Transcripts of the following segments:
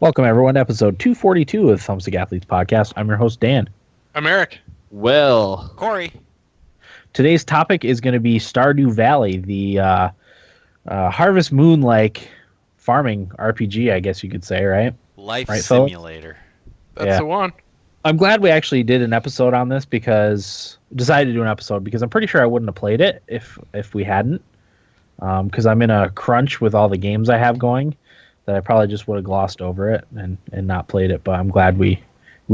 Welcome, everyone, to episode 242 of the Thumbstick Athletes Podcast. I'm your host, Dan. I'm Eric. Will. Corey. Today's topic is going to be Stardew Valley, the Harvest Moon-like farming RPG, I guess you could say, right? Life right, simulator. That's the one. I'm glad we actually did an episode on this decided to do an episode because I'm pretty sure I wouldn't have played it if we hadn't. Because I'm in a crunch with all the games I have going that I probably just would have glossed over it and not played it. But I'm glad we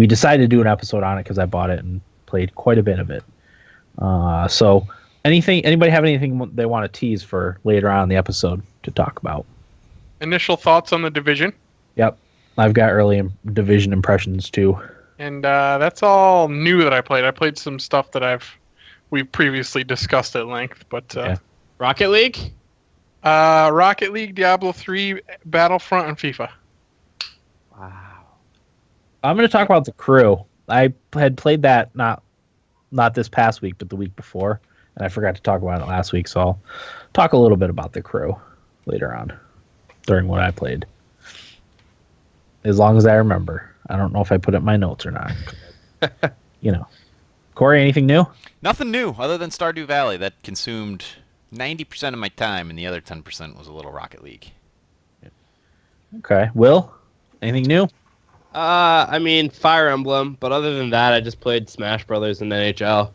decided to do an episode on it because I bought it and played quite a bit of it. So anybody have anything they want to tease for later on in the episode to talk about? Initial thoughts on the division. Yep. I've got early division impressions too. And that's all new that I played. I played some stuff that we've previously discussed at length, but Rocket League? Rocket League, Diablo 3, Battlefront, and FIFA. Wow. I'm going to talk about the crew. I had played that not this past week, but the week before, and I forgot to talk about it last week, so I'll talk a little bit about the crew later on during what I played. As long as I remember. I don't know if I put it in my notes or not. Corey, anything new? Nothing new other than Stardew Valley that consumed 90% of my time, and the other 10% was a little Rocket League. Okay. Will, anything new? Fire Emblem, but other than that, I just played Smash Brothers and NHL.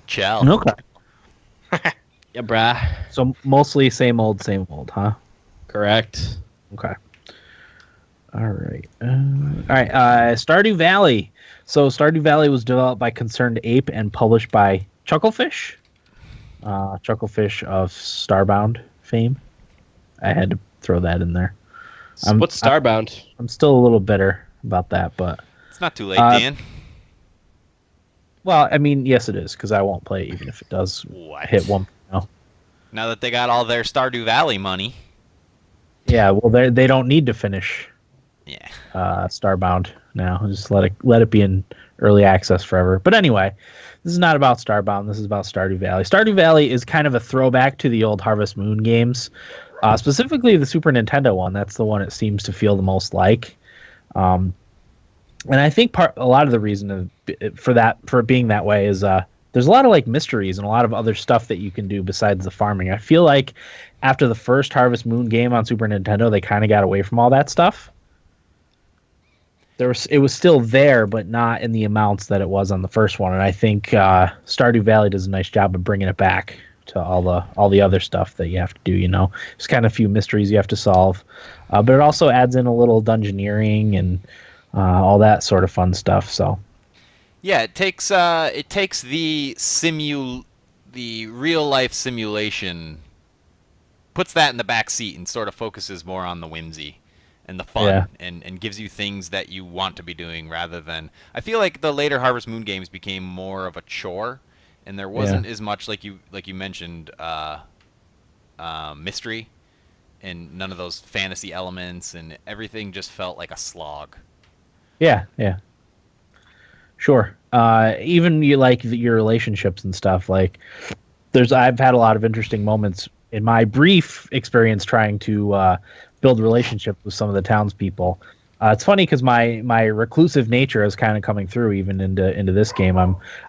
Chell. Okay. Yeah, brah. So mostly same old, huh? Correct. Okay. All right. Stardew Valley. So Stardew Valley was developed by Concerned Ape and published by Chucklefish. Chucklefish of Starbound fame. I had to throw that in there. What's Starbound? I'm still a little bitter about that, but It's not too late, Dan. well, I mean, yes, it is because I won't play it even if it does hit 1.0. Now that they got all their Stardew Valley money. Yeah, well, they don't need to finish. Yeah. Starbound now. Just let it be in early access forever. But anyway, this is not about Starbound. This is about Stardew Valley. Stardew Valley is kind of a throwback to the old Harvest Moon games, specifically the Super Nintendo one. That's the one it seems to feel the most like. And I think a lot of the reason for it being that way is there's a lot of like mysteries and a lot of other stuff that you can do besides the farming. I feel like after the first Harvest Moon game on Super Nintendo, they kind of got away from all that stuff. It was still there, but not in the amounts that it was on the first one. And I think Stardew Valley does a nice job of bringing it back to all the other stuff that you have to do. There's kind of a few mysteries you have to solve, but it also adds in a little dungeoneering and all that sort of fun stuff. So Yeah, it takes the real life simulation, puts that in the back seat and sort of focuses more on the whimsy and the fun, and gives you things that you want to be doing rather than... I feel like the later Harvest Moon games became more of a chore, and there wasn't as much, like you mentioned, mystery, and none of those fantasy elements, and everything just felt like a slog. Yeah. Sure. Even you like your relationships and stuff. Like, I've had a lot of interesting moments in my brief experience trying to build relationships with some of the townspeople. It's funny because my reclusive nature is kind of coming through even into this game.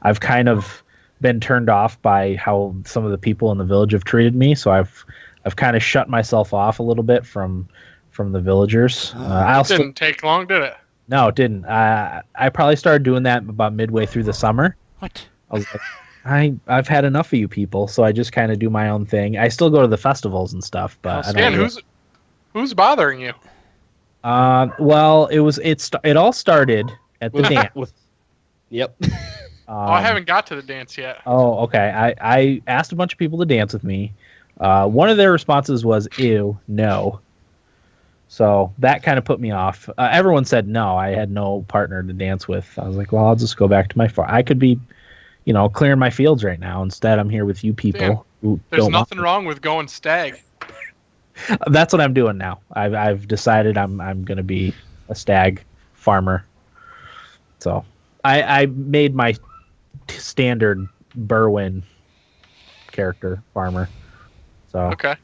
I've kind of been turned off by how some of the people in the village have treated me, so I've kind of shut myself off a little bit from the villagers. It didn't take long, did it? No, it didn't. I probably started doing that about midway through the summer. What? I was like, I've had enough of you people, so I just kind of do my own thing. I still go to the festivals and stuff, but I don't. Dan, who's bothering you? Well, it all started at the dance. Yep. I haven't got to the dance yet. Oh, okay. I asked a bunch of people to dance with me. One of their responses was, "Ew, no." So that kind of put me off. Everyone said no. I had no partner to dance with. I was like, well, I'll just go back to my farm. I could be, clearing my fields right now. Instead, I'm here with you people. There's nothing wrong with going stag. That's what I'm doing now. I've decided I'm going to be a stag farmer. So I made my standard Berwyn character farmer. So okay.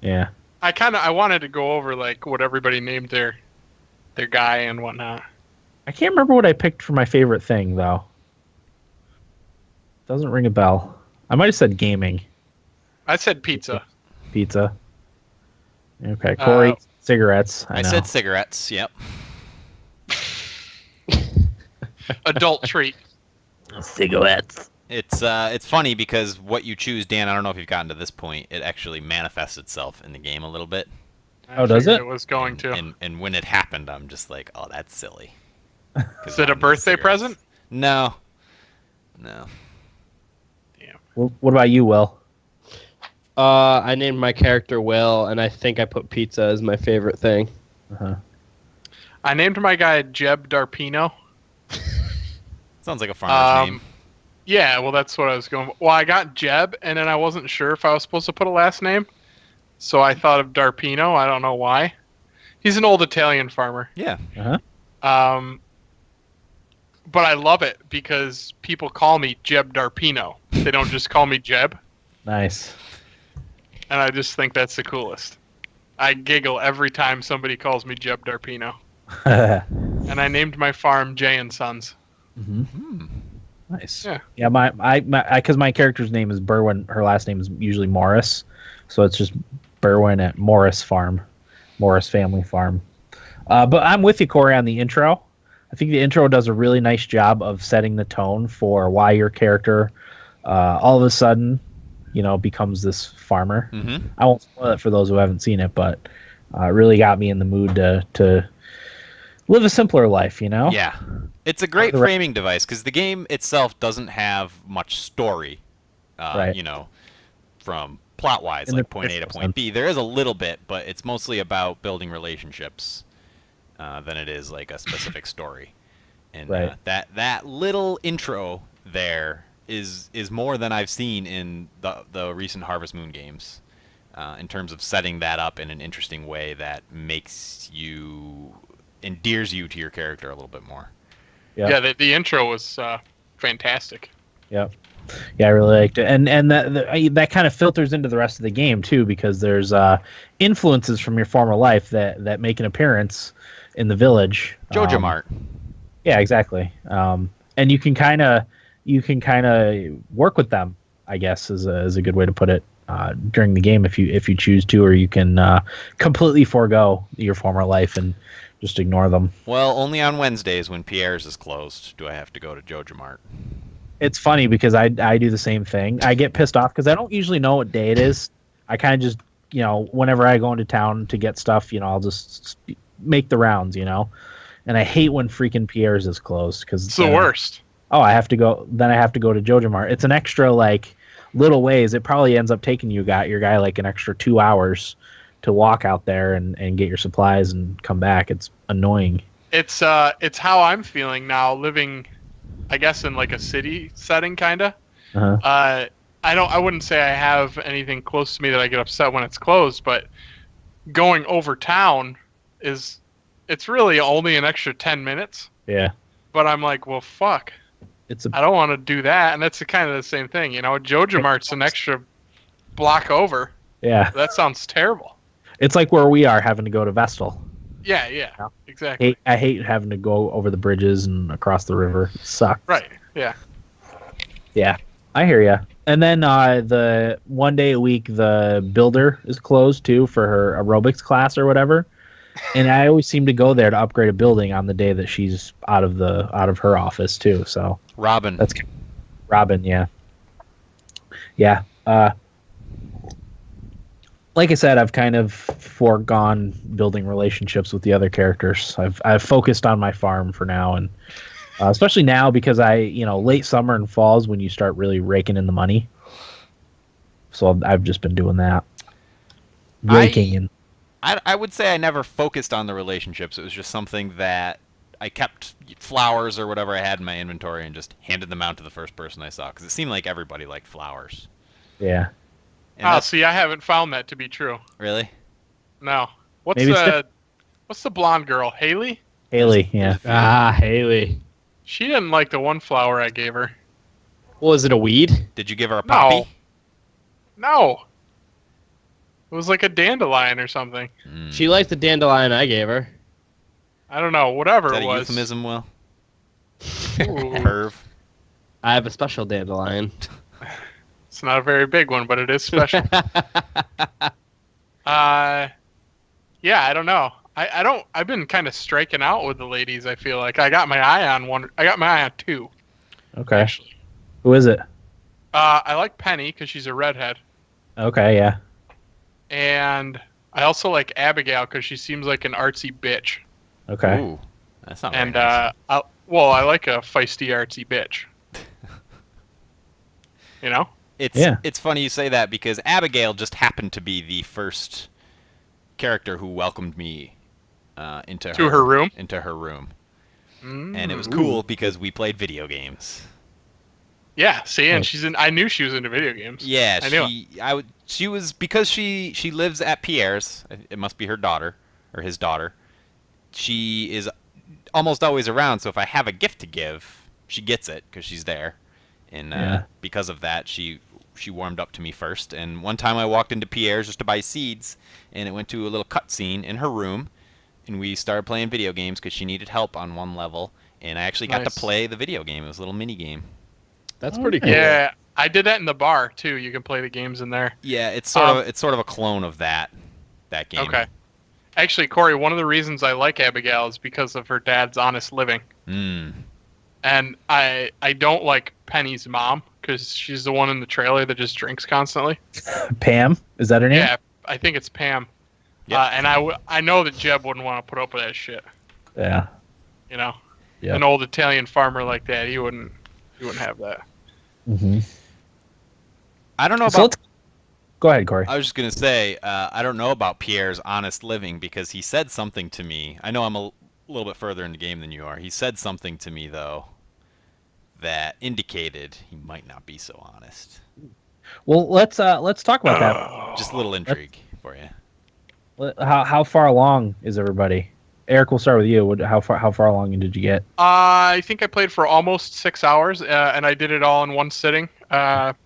Yeah. I wanted to go over like what everybody named their guy and whatnot. I can't remember what I picked for my favorite thing though. Doesn't ring a bell. I might have said gaming. I said pizza. Pizza. Okay, Corey, cigarettes. I know. said cigarettes. Yep. Adult treat. Cigarettes. It's funny because what you choose, Dan. I don't know if you've gotten to this point. It actually manifests itself in the game a little bit. Oh, does it? It was going to. And when it happened, I'm just like, oh, that's silly. Is it a birthday present? No. Damn. Well, what about you, Will? I named my character Will, and I think I put pizza as my favorite thing. Uh-huh. I named my guy Jeb Darpino. Sounds like a farmer's name. Yeah, well, that's what I was going. Well, I got Jeb, and then I wasn't sure if I was supposed to put a last name, so I thought of Darpino. I don't know why. He's an old Italian farmer. Yeah. Uh-huh. But I love it because people call me Jeb Darpino. They don't just call me Jeb, Nice. and I just think that's the coolest. I giggle every time somebody calls me Jeb Darpino. And I named my farm Jay and Sons. Mm-hmm. Nice. Yeah. Yeah. Because my character's name is Berwin. Her last name is usually Morris, so it's just Berwin at Morris Farm, Morris Family Farm. But I'm with you, Corey, on the intro. I think the intro does a really nice job of setting the tone for why your character, all of a sudden, becomes this farmer. Mm-hmm. I won't spoil it for those who haven't seen it, but it really got me in the mood to live a simpler life. Yeah. It's a great framing device because the game itself doesn't have much story, Right. from plot-wise, In like the point A to traditional point B. There is a little bit, but it's mostly about building relationships than it is like a specific story. And Right. that little intro there is more than I've seen in the recent Harvest Moon games in terms of setting that up in an interesting way that endears you to your character a little bit more. Yeah, the intro was fantastic. Yep. Yeah, I really liked it, and that kind of filters into the rest of the game too, because there's influences from your former life that make an appearance in the village. Joja Mart. Yeah, exactly. And you can kind of work with them, I guess, is a good way to put it, during the game if you choose to, or you can completely forego your former life and just ignore them. Well, only on Wednesdays when Pierre's is closed do I have to go to Joja Mart. It's funny because I do the same thing. I get pissed off because I don't usually know what day it is. I kind of just, whenever I go into town to get stuff, I'll just make the rounds, And I hate when freaking Pierre's is closed because It's the worst. Oh, I have to go to Joja Mart. It's an extra little ways. It probably ends up taking your guy like an extra 2 hours to walk out there and get your supplies and come back. It's annoying. It's how I'm feeling now, living, I guess, in like a city setting, kind of. Uh-huh. I wouldn't say I have anything close to me that I get upset when it's closed, but going over town it's really only an extra 10 minutes. Yeah. But I'm like, well, fuck. I don't want to do that, and that's kind of the same thing, Joja Mart's an extra block over. Yeah. That sounds terrible. It's like where we are having to go to Vestal. Yeah, exactly. I hate having to go over the bridges and across the river. It sucks. Right, yeah. Yeah, I hear ya. And then the 1 day a week, the builder is closed too for her aerobics class or whatever. And I always seem to go there to upgrade a building on the day that she's out of her office too. So Robin. That's Robin, yeah. Yeah. Like I said, I've kind of foregone building relationships with the other characters. I've focused on my farm for now, and especially now because late summer and fall is when you start really raking in the money. So I've just been doing that, raking I would say I never focused on the relationships. It was just something that I kept flowers or whatever I had in my inventory and just handed them out to the first person I saw because it seemed like everybody liked flowers. Yeah. And see, I haven't found that to be true. Really? No. What's the blonde girl? Haley? Haley, yeah. Haley. She didn't like the one flower I gave her. Was it a weed? Did you give her a poppy? No. It was like a dandelion or something. She liked the dandelion I gave her. I don't know. Whatever Is that it a was. euphemism, Will? Ooh. Perv. I have a special dandelion. It's not a very big one, but it is special. Yeah, I don't know. I don't. I've been kind of striking out with the ladies. I feel like I got my eye on one. I got my eye on two. Okay. Actually. Who is it? I like Penny because she's a redhead, Okay, yeah. and I also like Abigail because she seems like an artsy bitch. Okay. Ooh, that's not very And nice. I like a feisty artsy bitch. You know? It's funny you say that because Abigail just happened to be the first character who welcomed me into her room? Into her room. Mm. And it was cool because we played video games. Yeah, see, and I knew she was into video games. Yeah, I knew she was because she lives at Pierre's. It must be her daughter or his daughter. She is almost always around, so if I have a gift to give, she gets it because she's there. And because of that, she warmed up to me first. And one time I walked into Pierre's just to buy seeds, and it went to a little cutscene in her room, and we started playing video games because she needed help on one level, and I actually got to play the video game. It was a little mini game. That's pretty cool. Yeah, I did that in the bar too. You can play the games in there. Yeah, it's sort of a clone of that game. Okay. Actually, Corey, one of the reasons I like Abigail is because of her dad's honest living. Mm. And I don't like Penny's mom because she's the one in the trailer that just drinks constantly. Pam? Is that her name? Yeah, I think it's Pam. Yep. And I know that Jeb wouldn't want to put up with that shit. Yeah. You know, Yeah. an old Italian farmer like that, he wouldn't have that. Mm-hmm. I don't know So about. go ahead, Corey. I was just gonna say I don't know about Pierre's honest living because he said something to me. I know I'm a little bit further in the game than you are. He said something to me though that indicated he might not be so honest. Well, let's talk about that. Just a little intrigue for you. How far along is everybody? Eric, we'll start with you. How far along did you get? I think I played for almost 6 hours, and I did it all in one sitting. Must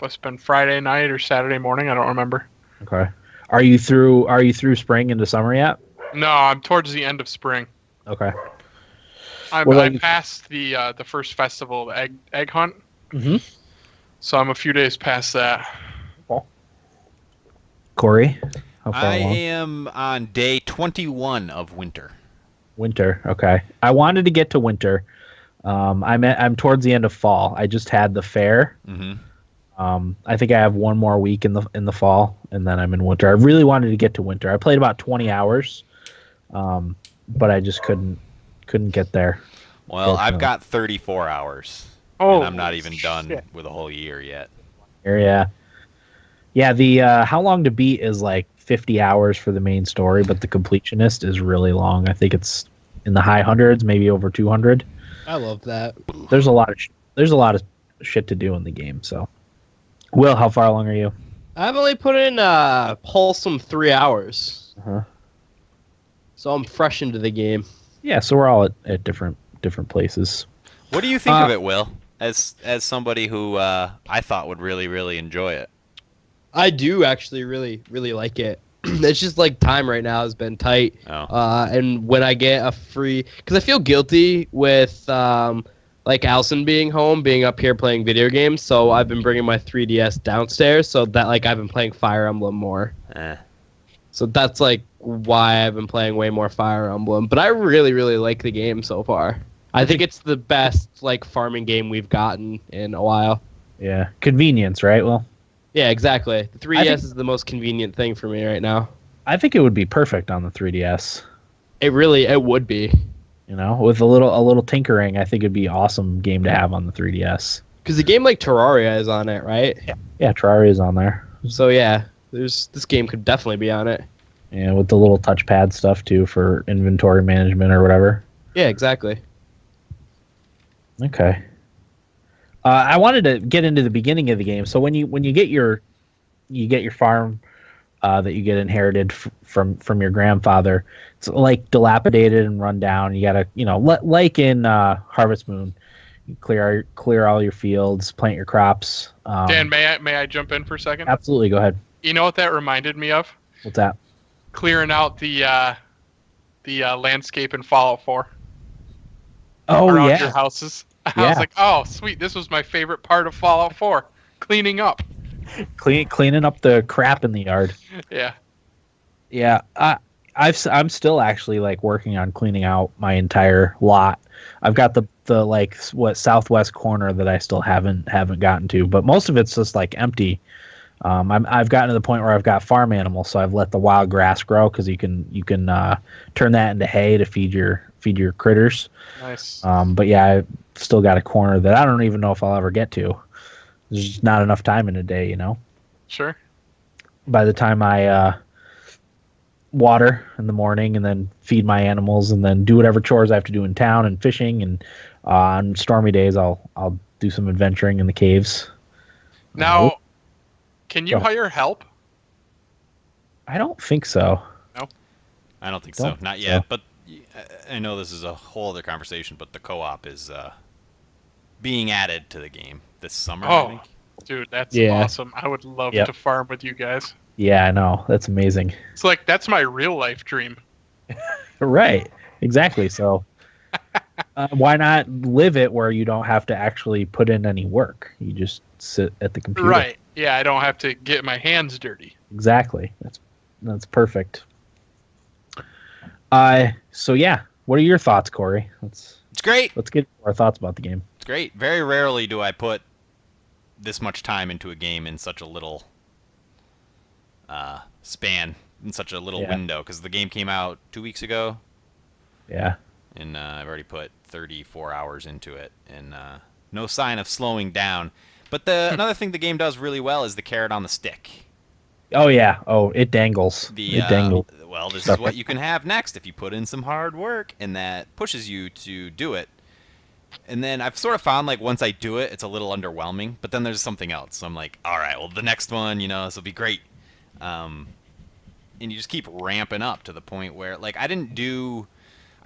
have been Friday night or Saturday morning. I don't remember. Okay. Are you through spring into summer yet? No, I'm towards the end of spring. Okay. I passed the first festival, the egg hunt. Mm-hmm. So I'm a few days past that. Corey, how far I along? am on day 21 of winter. Winter. Okay. I wanted to get to winter. I'm towards the end of fall. I just had the fair. Mm-hmm. I think I have one more week in the fall, and then I'm in winter. I really wanted to get to winter. I played about 20 hours, but I just couldn't get there. Well, I've got 34 hours. Oh, and I'm not even done shit. with a whole year yet. Yeah. The how long to beat is like 50 hours for the main story, but the completionist is really long. I think it's in the high hundreds, maybe over 200. I love that. There's a lot of shit to do in the game. So, Will, how far along are you? I've only put in a wholesome 3 hours. Uh-huh. So I'm fresh into the game. Yeah, so we're all at different places. What do you think of it, Will? As somebody who I thought would really, really enjoy it. I do actually really, really like it. It's just like time right now has been tight. Oh. And when I get a free... Because I feel guilty with like Allison being home, being up here playing video games. So I've been bringing my 3DS downstairs so that like I've been playing Fire Emblem more. So that's like why I've been playing way more Fire Emblem. But I really, really like the game so far. I think it's the best like farming game we've gotten in a while. Yeah, convenience, right? Well, yeah, exactly. The 3DS is the most convenient thing for me right now. I think it would be perfect on the 3DS. It would be. You know, with a little tinkering, I think it'd be an awesome game to have on the 3DS. Because a game like Terraria is on it, right? Yeah, Terraria is on there. So yeah, this game could definitely be on it. Yeah, with the little touchpad stuff too for inventory management or whatever. Yeah, exactly. Okay. I wanted to get into the beginning of the game. So when you get your farm that you get inherited from your grandfather, it's like dilapidated and run down. You gotta like in Harvest Moon, you clear all your fields, plant your crops. Dan, may I jump in for a second? Absolutely, go ahead. You know what that reminded me of? What's that? Clearing out the landscape in Fallout 4 Oh around yeah, your houses. I Yeah. was like, oh sweet, this was my favorite part of Fallout 4, cleaning up. cleaning up the crap in the yard. Yeah. Yeah, I'm still actually like working on cleaning out my entire lot. I've got the like southwest corner that I still haven't gotten to, but most of it's just like empty. I've gotten to the point where I've got farm animals, so I've let the wild grass grow because you can turn that into hay to feed your critters. Nice. But yeah, I've still got a corner that I don't even know if I'll ever get to. There's just not enough time in a day, you know. Sure. By the time I water in the morning and then feed my animals and then do whatever chores I have to do in town and fishing, and on stormy days I'll do some adventuring in the caves. Now, can you Go. hire help? I don't think so. I don't think Don't so. Not think yet. so. But I know this is a whole other conversation, but the co-op is being added to the game this summer, I Oh, think. dude, that's Yeah. awesome. I would love Yep. to farm with you guys. Yeah, I know. That's amazing. It's like, that's my real life dream. Right. Exactly. So why not live it where you don't have to actually put in any work? You just sit at the computer. Right. Yeah, I don't have to get my hands dirty. Exactly. That's perfect. So yeah, what are your thoughts, Corey? It's great. Let's get our thoughts about the game. It's great. Very rarely do I put this much time into a game in such a little span, in such a little Yeah. window, because the game came out 2 weeks ago, Yeah. and I've already put 34 hours into it, and no sign of slowing down. But another thing the game does really well is the carrot on the stick. Oh yeah. Oh, it dangles. It dangles. Well, this is what you can have next if you put in some hard work, and that pushes you to do it. And then I've sort of found, like, once I do it, it's a little underwhelming, but then there's something else. So I'm like, all right, well, the next one, this will be great. And you just keep ramping up to the point where, like, I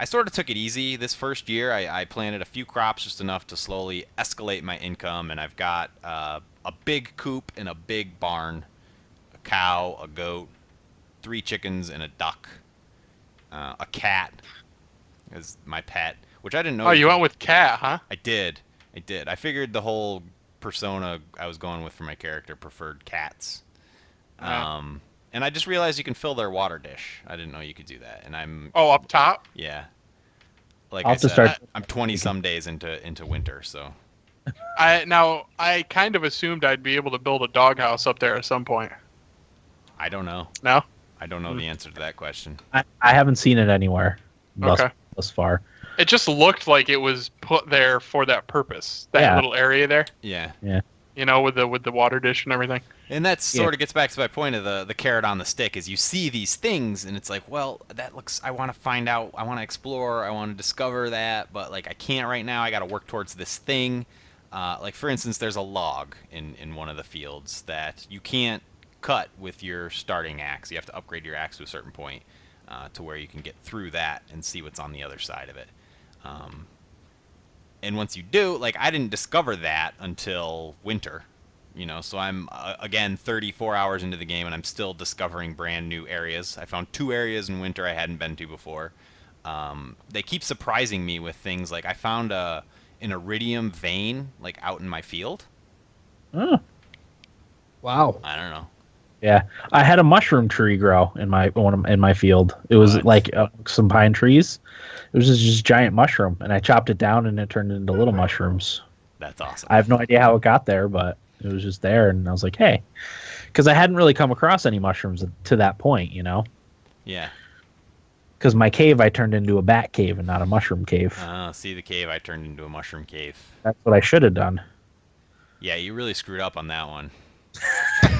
sort of took it easy this first year. I planted a few crops, just enough to slowly escalate my income, and I've got a big coop and a big barn, a cow, a goat, 3 chickens, and a duck. A cat is my pet, which I didn't know. Oh, you went with cat, huh? I did. I figured the whole persona I was going with for my character preferred cats. And I just realized you can fill their water dish. I didn't know you could do that. And I'm Oh, up top? yeah. Like I'll I have to said, start- I'm 20 some days into winter, so I kind of assumed I'd be able to build a doghouse up there at some point. I don't know. No? I don't know the answer to that question. I haven't seen it anywhere Okay. thus far. It just looked like it was put there for that purpose. That Yeah. little area there, Yeah. with the water dish and everything. And that Yeah. sort of gets back to my point of the carrot on the stick is you see these things and it's like, well, I want to find out, I want to explore, I want to discover that, but like I can't right now. I got to work towards this thing. Like for instance, there's a log in one of the fields that you can't cut with your starting axe. You have to upgrade your axe to a certain point to where you can get through that and see what's on the other side of it. And once you do, like I didn't discover that until winter. So I'm, again, 34 hours into the game, and I'm still discovering brand new areas. I found 2 areas in winter I hadn't been to before. They keep surprising me with things like I found an iridium vein, like, out in my field. Oh, Wow. I don't know. yeah. I had a mushroom tree grow in my field. It was What? like some pine trees. It was just giant mushroom, and I chopped it down, and it turned into little mushrooms. That's awesome. I have no idea how it got there, but it was just there, and I was like, hey, because I hadn't really come across any mushrooms to that point, Yeah. because my cave I turned into a bat cave and not a mushroom cave. See the cave, I turned into a mushroom cave. That's what I should have done. Yeah, you really screwed up on that one.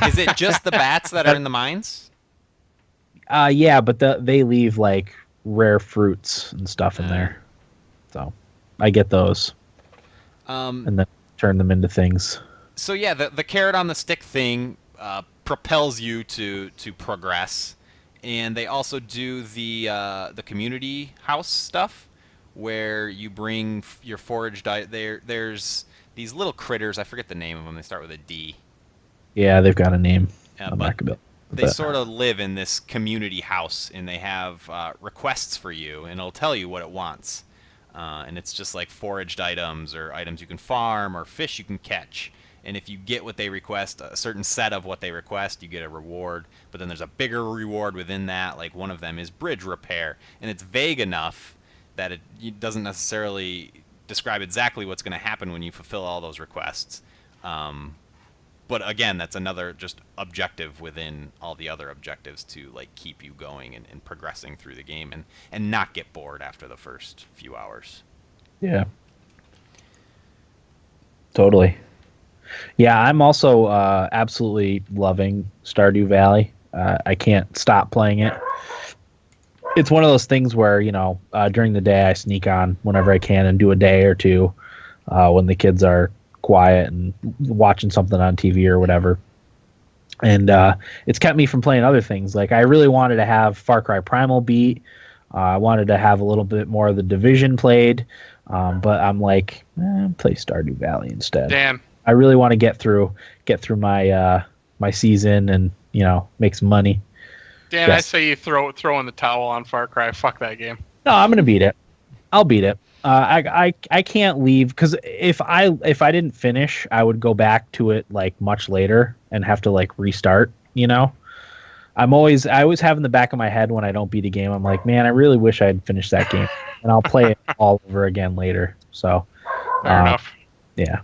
Is it just the bats that are in the mines? Yeah, but they leave like rare fruits and stuff in there, so I get those and then turn them into things. So yeah, the carrot on the stick thing propels you to progress, and they also do the community house stuff where you bring your foraged there's these little critters. I forget the name of them. They start with a D. Yeah, they've got a name. I'm But not gonna be able to they sort of live in this community house, and they have requests for you, and it'll tell you what it wants. And it's just like foraged items or items you can farm or fish you can catch. And if you get what they request, a certain set of what they request, you get a reward. But then there's a bigger reward within that. Like one of them is bridge repair. And it's vague enough that it doesn't necessarily describe exactly what's going to happen when you fulfill all those requests. But again, that's another just objective within all the other objectives to like keep you going and progressing through the game and not get bored after the first few hours. Yeah. Totally. Yeah, I'm also absolutely loving Stardew Valley. I can't stop playing it. It's one of those things where, during the day I sneak on whenever I can and do a day or two when the kids are quiet and watching something on TV or whatever. And it's kept me from playing other things. Like I really wanted to have Far Cry Primal beat. I wanted to have a little bit more of the Division played. But I'm like, play Stardew Valley instead. Damn. I really want to get through my my season and make some money. Dan, Yes. I say you throw in the towel on Far Cry. Fuck that game. No, I'm gonna beat it. I'll beat it. I can't leave because if I didn't finish, I would go back to it like much later and have to like restart. I always have in the back of my head when I don't beat a game, I'm like, man, I really wish I had finished that game, and I'll play it all over again later. So, Fair enough. yeah.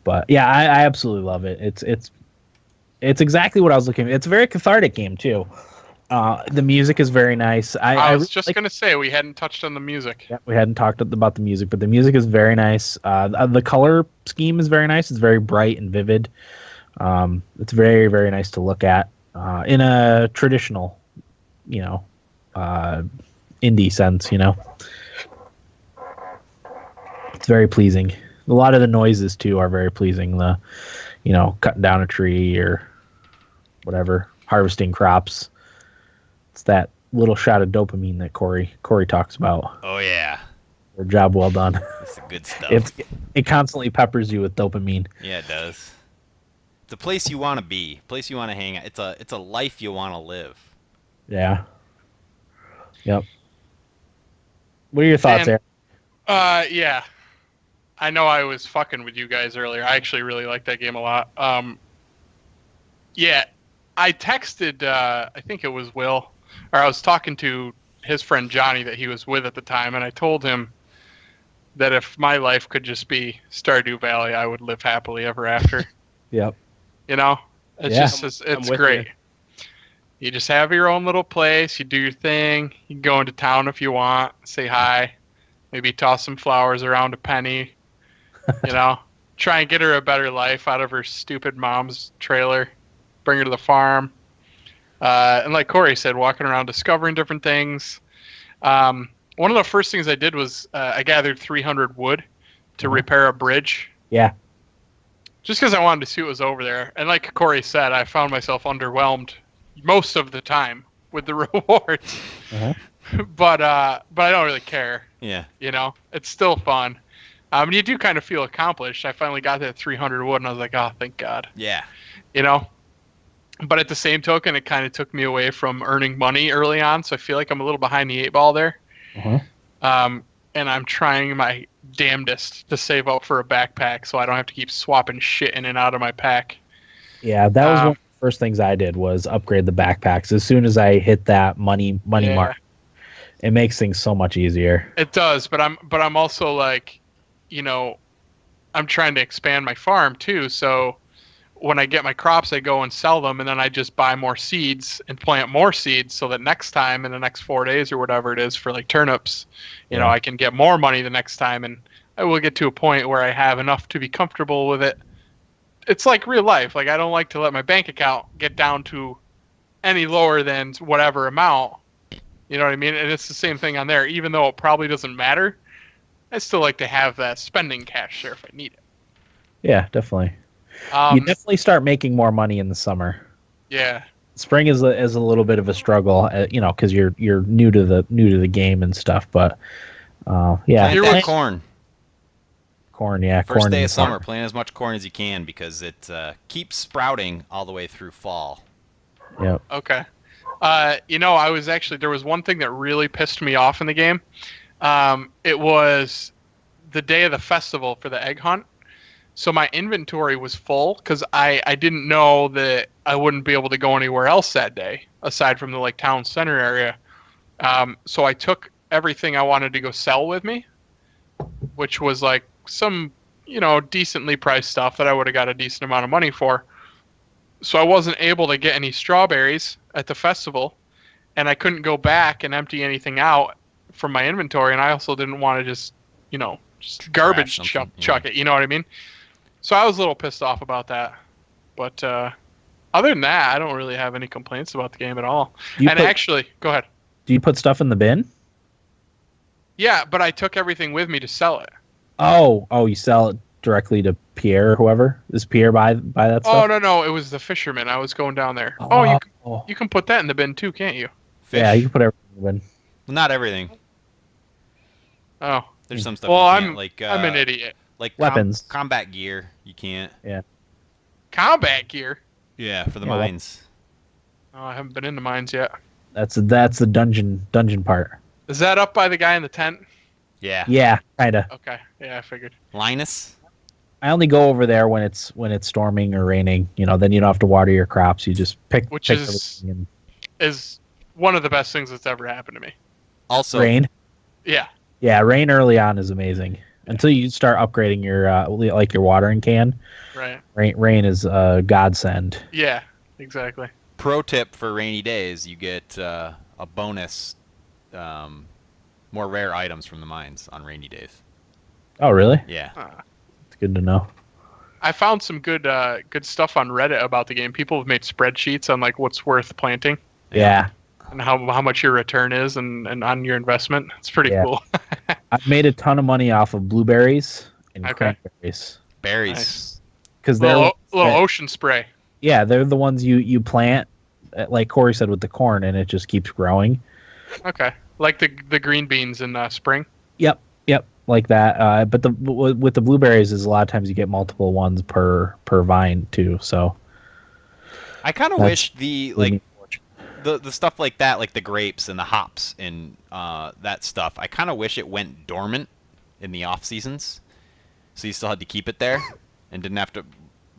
But yeah, I absolutely love it. It's exactly what I was looking for. It's a very cathartic game too. The music is very nice. I was really just like- going to say, we hadn't touched on the music. Yeah, we hadn't talked about the music, but the music is very nice. The color scheme is very nice. It's very bright and vivid. It's very, very nice to look at in a traditional, indie sense. It's very pleasing. A lot of the noises too are very pleasing. The, cutting down a tree or whatever, harvesting crops. It's that little shot of dopamine that Corey talks about. Oh yeah, Or job well done. that's the good stuff. It constantly peppers you with dopamine. Yeah, it does. It's a place you want to be, a place you want to hang out. It's a life you want to live. Yeah. Yep. What are your thoughts, Dan, Eric? Yeah. I know I was fucking with you guys earlier. I actually really like that game a lot. Yeah, I texted, I think it was Will, or I was talking to his friend Johnny that he was with at the time, and I told him that if my life could just be Stardew Valley, I would live happily ever after. Yep. It's Yeah. it's with great. you. You just have your own little place. You do your thing. You can go into town if you want. Say hi. Maybe toss some flowers around a penny. Try and get her a better life out of her stupid mom's trailer. Bring her to the farm. And like Corey said, walking around discovering different things. One of the first things I did was I gathered 300 wood to repair a bridge. Yeah. Just because I wanted to see what was over there. And like Corey said, I found myself underwhelmed most of the time with the rewards. Uh-huh. But I don't really care. Yeah. It's still fun. And you do kind of feel accomplished. I finally got that 300 wood, and I was like, oh, thank God. Yeah. But at the same token, it kind of took me away from earning money early on, so I feel like I'm a little behind the eight ball there. Uh-huh. And I'm trying my damnedest to save up for a backpack so I don't have to keep swapping shit in and out of my pack. Yeah, that was one of the first things I did was upgrade the backpacks. As soon as I hit that money Yeah. mark, it makes things so much easier. It does, but I'm also like, I'm trying to expand my farm too. So when I get my crops, I go and sell them, and then I just buy more seeds and plant more seeds so that next time in the next 4 days or whatever it is for like turnips, Yeah. I can get more money the next time, and I will get to a point where I have enough to be comfortable with it. It's like real life. Like I don't like to let my bank account get down to any lower than whatever amount. You know what I mean? And it's the same thing on there. Even though it probably doesn't matter, I still like to have that spending cash there if I need it. Yeah, definitely. You definitely start making more money in the summer. Yeah. Spring is a little bit of a struggle, because you're new to the game and stuff. But yeah, Plant that with corn. corn. Yeah, First corn day in of the summer, plant as much corn as you can because it keeps sprouting all the way through fall. Yep. Okay. I was actually, there was one thing that really pissed me off in the game. It was the day of the festival for the egg hunt. So my inventory was full because I didn't know that I wouldn't be able to go anywhere else that day aside from the like town center area. So I took everything I wanted to go sell with me, which was like some, decently priced stuff that I would have got a decent amount of money for. So I wasn't able to get any strawberries at the festival, and I couldn't go back and empty anything out from my inventory, and I also didn't want to just garbage chuck it, you know what I mean? So I was a little pissed off about that. But other than that, I don't really have any complaints about the game at all. Actually, go ahead. Do you put stuff in the bin? Yeah, but I took everything with me to sell it. Oh, you sell it directly to Pierre or whoever? Does Pierre buy that stuff? Oh, no, it was the fisherman. I was going down there. You can put that in the bin too, can't you? Fish. Yeah, you can put everything in the bin. Well, not everything. Oh. There's some stuff I'm an idiot. Like weapons. Combat gear, you can't. Yeah. Combat gear? Yeah, for the mines. Oh, I haven't been into mines yet. That's the dungeon part. Is that up by the guy in the tent? Yeah. Yeah, kinda. Okay. Yeah, I figured. Linus? I only go over there when it's storming or raining. Then you don't have to water your crops. You just pick. Which is one of the best things that's ever happened to me. Also, rain. Yeah. Yeah, rain early on is amazing. Until you start upgrading your your watering can. Right. Rain is a godsend. Yeah, exactly. Pro tip for rainy days: you get a bonus, more rare items from the mines on rainy days. Oh, really? Yeah. It's good to know. I found some good stuff on Reddit about the game. People have made spreadsheets on like what's worth planting. Yeah. And how much your return is and on your investment. It's pretty cool. I've made a ton of money off of blueberries and cranberries. Berries. Because they're little ocean spray. Yeah, they're the ones you plant, like Corey said, with the corn, and it just keeps growing. Okay. Like the green beans in spring? Yep, like that. But with the blueberries is a lot of times you get multiple ones per vine, too. So I kind of wish the stuff like that, like the grapes and the hops and that stuff, I kind of wish it went dormant in the off seasons, so you still had to keep it there and didn't have to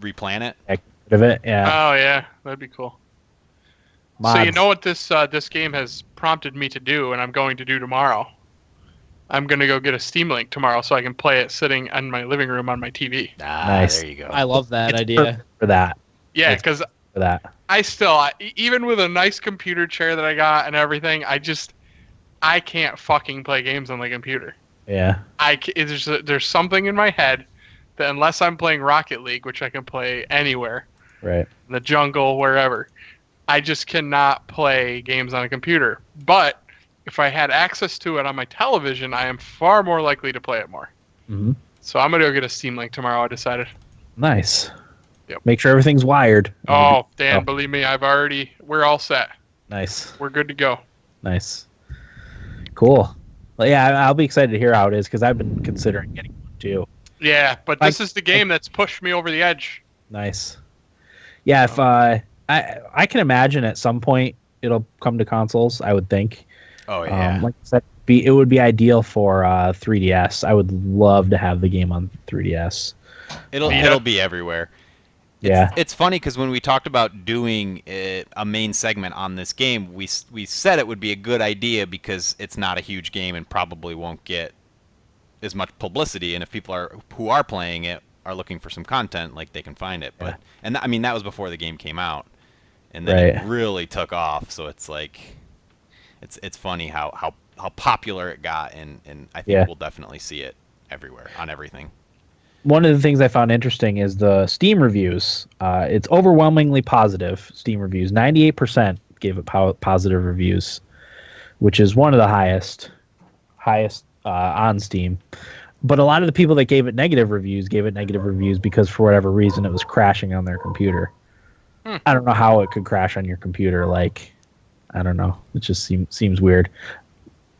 replant it. Get rid of it, yeah. Oh yeah, that'd be cool. Mods. So you know what this game has prompted me to do, and I'm going to do tomorrow. I'm gonna go get a Steam Link tomorrow so I can play it sitting in my living room on my TV. Nice. There you go. I love that idea. For that. Yeah, because for that. I still, even with a nice computer chair that I got and everything, I can't fucking play games on the computer. Yeah. There's something in my head that unless I'm playing Rocket League, which I can play anywhere, right, in the jungle, wherever, I just cannot play games on a computer. But if I had access to it on my television, I am far more likely to play it more. Mm-hmm. So I'm gonna go get a Steam Link tomorrow. I decided. Nice. Yep. Make sure everything's wired. Oh, Dan, believe me, we're all set. Nice. We're good to go. Nice. Cool. Well, yeah, I'll be excited to hear how it is because I've been considering getting one too. Yeah, but this is the game that's pushed me over the edge. Nice. Yeah, if I can imagine at some point it'll come to consoles, I would think. Oh yeah. Like I said, it would be ideal for 3DS. I would love to have the game on 3DS. It'll be everywhere. Yeah. It's funny because when we talked about doing a main segment on this game, we said it would be a good idea because it's not a huge game and probably won't get as much publicity. And if people who are playing it are looking for some content, like they can find it. But and I mean that was before the game came out, and then it really took off. So it's like, it's funny how popular it got, and I think we'll definitely see it everywhere on everything. One of the things I found interesting is the Steam reviews. It's overwhelmingly positive. Steam reviews, 98% gave it positive reviews, which is one of the highest on Steam. But a lot of the people that gave it negative reviews because for whatever reason it was crashing on their computer. I don't know how it could crash on your computer. Like, I don't know. It just seems weird.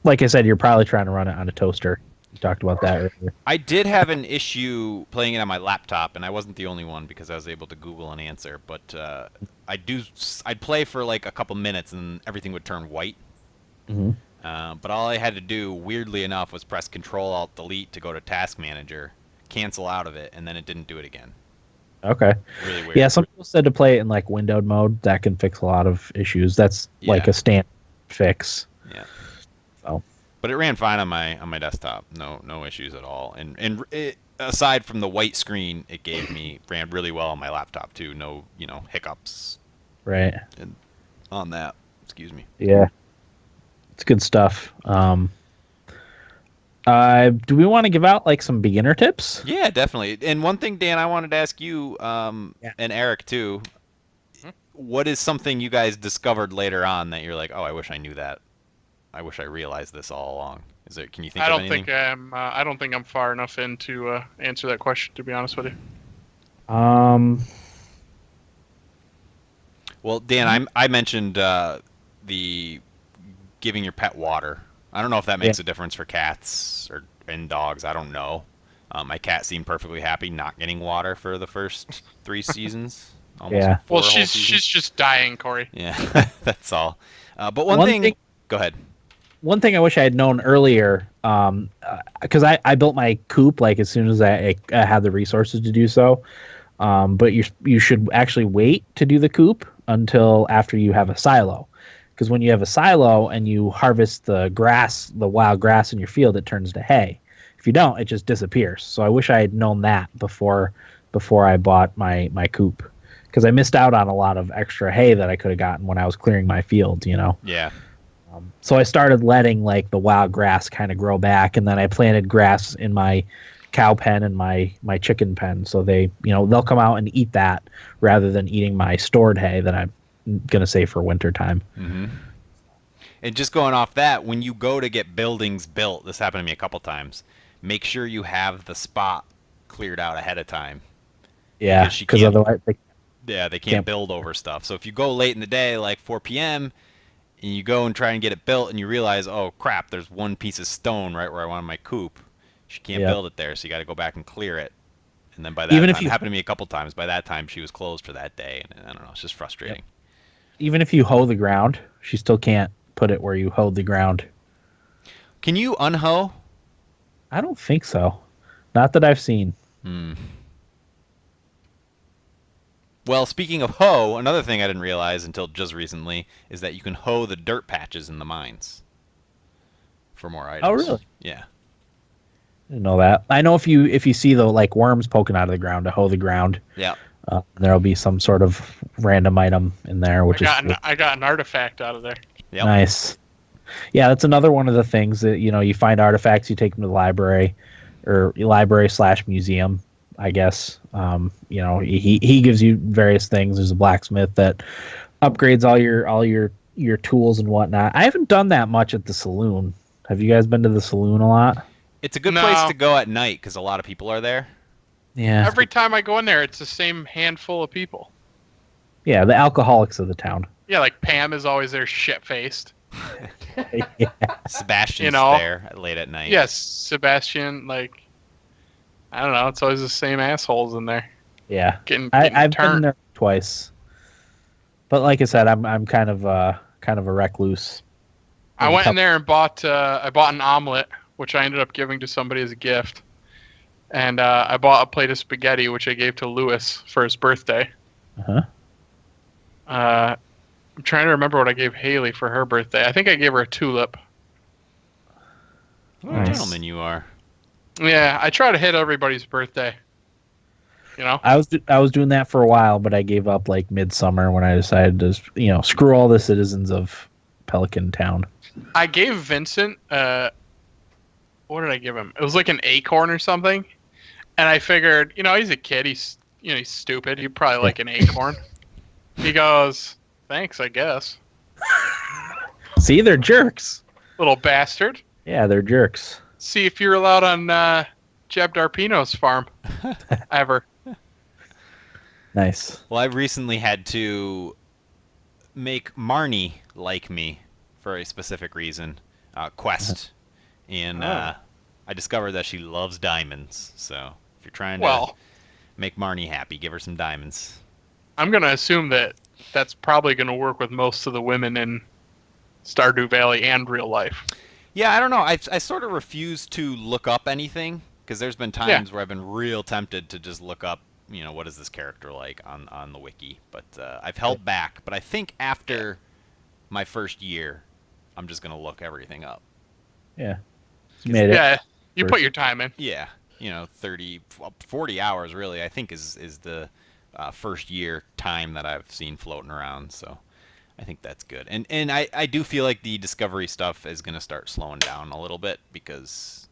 Like I said, you're probably trying to run it on a toaster. You talked about that earlier. I did have an issue playing it on my laptop, and I wasn't the only one because I was able to Google an answer. But I'd play for like a couple minutes, and everything would turn white. Mm-hmm. But all I had to do, weirdly enough, was press Control Alt Delete to go to Task Manager, cancel out of it, and then it didn't do it again. Okay. Really weird. Yeah, some people said to play it in like windowed mode. That can fix a lot of issues. That's like a standard fix. Yeah. So. But it ran fine on my desktop. No issues at all. And it, aside from the white screen, it ran really well on my laptop too. No hiccups. Right. On that. Excuse me. Yeah. It's good stuff. Do we want to give out like some beginner tips? Yeah, definitely. And one thing, Dan, I wanted to ask you, and Eric too. What is something you guys discovered later on that you're like, oh, I wish I knew that. I wish I realized this all along. Can you think of anything? I don't think I'm far enough in to answer that question, to be honest with you. Well, Dan, I mentioned the giving your pet water. I don't know if that makes a difference for cats and dogs. I don't know. My cat seemed perfectly happy not getting water for the first 3 seasons. Almost 4 she's seasons. just dying, Corey. Yeah, that's all. But one thing. Go ahead. One thing I wish I had known earlier, because I built my coop like as soon as I had the resources to do so. But you should actually wait to do the coop until after you have a silo. Because when you have a silo and you harvest the wild grass in your field, it turns to hay. If you don't, it just disappears. So I wish I had known that before I bought my coop. Because I missed out on a lot of extra hay that I could have gotten when I was clearing my field, Yeah. So I started letting like the wild grass kind of grow back, and then I planted grass in my cow pen and my chicken pen. So they'll come out and eat that rather than eating my stored hay that I'm going to save for winter time. Mm-hmm. And just going off that, when you go to get buildings built, this happened to me a couple times, make sure you have the spot cleared out ahead of time. Yeah, because otherwise they can't build over stuff. So if you go late in the day, like 4 p.m., and you go and try and get it built, and you realize, oh crap, there's one piece of stone right where I wanted my coop. She can't build it there, so you got to go back and clear it. And then by that time, it happened to me a couple times. By that time, she was closed for that day, and I don't know, it's just frustrating. Even if you hoe the ground, she still can't put it where you hoed the ground. Can you unhoe? I don't think so. Not that I've seen. Well, speaking of hoe, another thing I didn't realize until just recently is that you can hoe the dirt patches in the mines for more items. Oh, really? Yeah. I didn't know that. I know if you see the like worms poking out of the ground to hoe the ground, there'll be some sort of random item in there. I got an artifact out of there. Yep. Nice. Yeah, that's another one of the things that you find artifacts, you take them to the library or library/museum. I guess he gives you various things. There's a blacksmith that upgrades all your tools and whatnot. I haven't done that much at the saloon. Have you guys been to the saloon a lot? It's a good place to go at night because a lot of people are there. Yeah. Every time I go in there, it's the same handful of people. Yeah, the alcoholics of the town. Yeah, like Pam is always there, shit-faced. Yeah. Sebastian's there late at night. Yes, Sebastian, like, I don't know, it's always the same assholes in there. Yeah. I've been there twice. But like I said, I'm kind of a recluse. I went in there and bought an omelet, which I ended up giving to somebody as a gift. And I bought a plate of spaghetti, which I gave to Lewis for his birthday. Uh-huh. I'm trying to remember what I gave Haley for her birthday. I think I gave her a tulip. What a gentleman you are. Yeah, I try to hit everybody's birthday. I was doing that for a while, but I gave up like midsummer when I decided to screw all the citizens of Pelican Town. I gave Vincent what did I give him? It was like an acorn or something. And I figured, he's a kid, he's stupid. He'd probably like an acorn. He goes, "Thanks, I guess." See, they're jerks. Little bastard. Yeah, they're jerks. See if you're allowed on Jeb Darpino's farm. Ever. Nice. Well, I've recently had to make Marnie like me for a specific reason. Quest. And I I discovered that she loves diamonds. So if you're trying to Well, make Marnie happy, give her some diamonds. I'm going to assume that that's probably going to work with most of the women in Stardew Valley and real life. Yeah, I don't know. I sort of refuse to look up anything because there's been times where I've been real tempted to just look up, what is this character like on the wiki. But I've held back. But I think after my first year, I'm just going to look everything up. Yeah. You made it. Yeah, you put your time in. Yeah, 30, 40 hours really, I think is the first year time that I've seen floating around. So I think that's good. And I do feel like the discovery stuff is going to start slowing down a little bit because,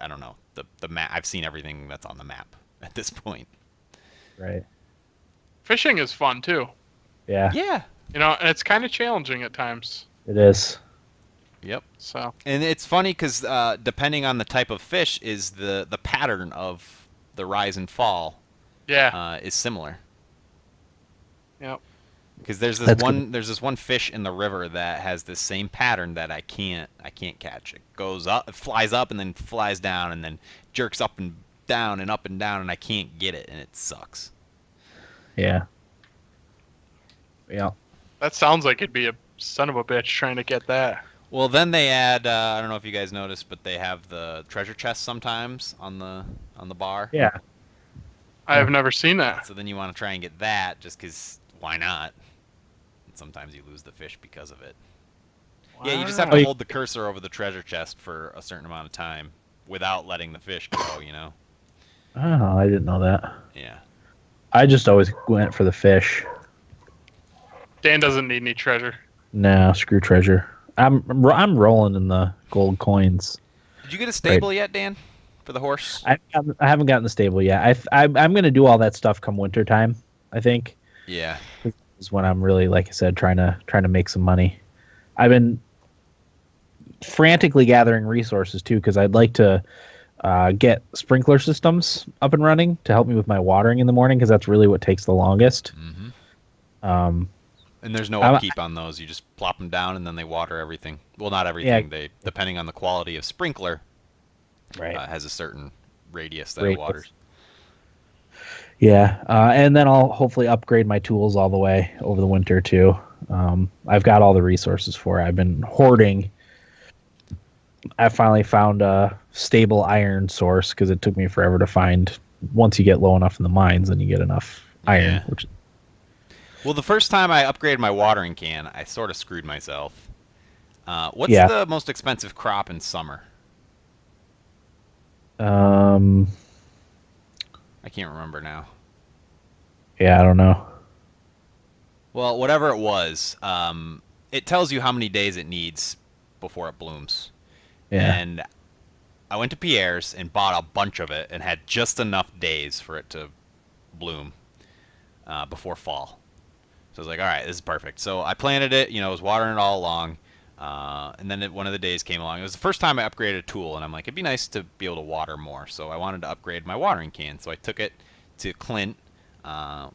I don't know, the map. I've seen everything that's on the map at this point. Right. Fishing is fun, too. Yeah. Yeah. And it's kind of challenging at times. It is. Yep. So. And it's funny because depending on the type of fish, is the pattern of the rise and fall. Yeah. Is similar. Yep. Because there's this one fish in the river that has this same pattern that I can't catch. It goes up, it flies up, and then flies down, and then jerks up and down, and I can't get it, and it sucks. Yeah. Yeah. That sounds like it'd be a son of a bitch trying to get that. Well, then they add. I don't know if you guys noticed, but they have the treasure chest sometimes on the bar. Yeah. I have never seen that. So then you want to try and get that, just because why not? And sometimes you lose the fish because of it. Wow. Yeah, you just have to hold the cursor over the treasure chest for a certain amount of time without letting the fish go. Oh, I didn't know that. Yeah. I just always went for the fish. Dan doesn't need any treasure. No, screw treasure. I'm rolling in the gold coins. Did you get a stable yet, Dan, for the horse? I haven't gotten the stable yet. I'm gonna do all that stuff come winter time. I think. Yeah. This is when I'm really, like I said, trying to make some money. I've been frantically gathering resources too because I'd like to get sprinkler systems up and running to help me with my watering in the morning because that's really what takes the longest. Mm-hmm. And there's no upkeep on those. You just plop them down and then they water everything. Well, not everything. They, depending on the quality of sprinkler, has a certain radius that it waters. Yeah, and then I'll hopefully upgrade my tools all the way over the winter too. I've got all the resources for it. I've been hoarding. I finally found a stable iron source because it took me forever to find. Once you get low enough in the mines, then you get enough iron. Well, the first time I upgraded my watering can, I sort of screwed myself. What's the most expensive crop in summer? I can't remember now. Yeah, I don't know. Well, whatever it was, it tells you how many days it needs before it blooms. Yeah. And I went to Pierre's and bought a bunch of it and had just enough days for it to bloom before fall. So I was like, all right, this is perfect. So I planted it, was watering it all along. And then one of the days came along. It was the first time I upgraded a tool, and I'm like, it'd be nice to be able to water more. So I wanted to upgrade my watering can. So I took it to Clint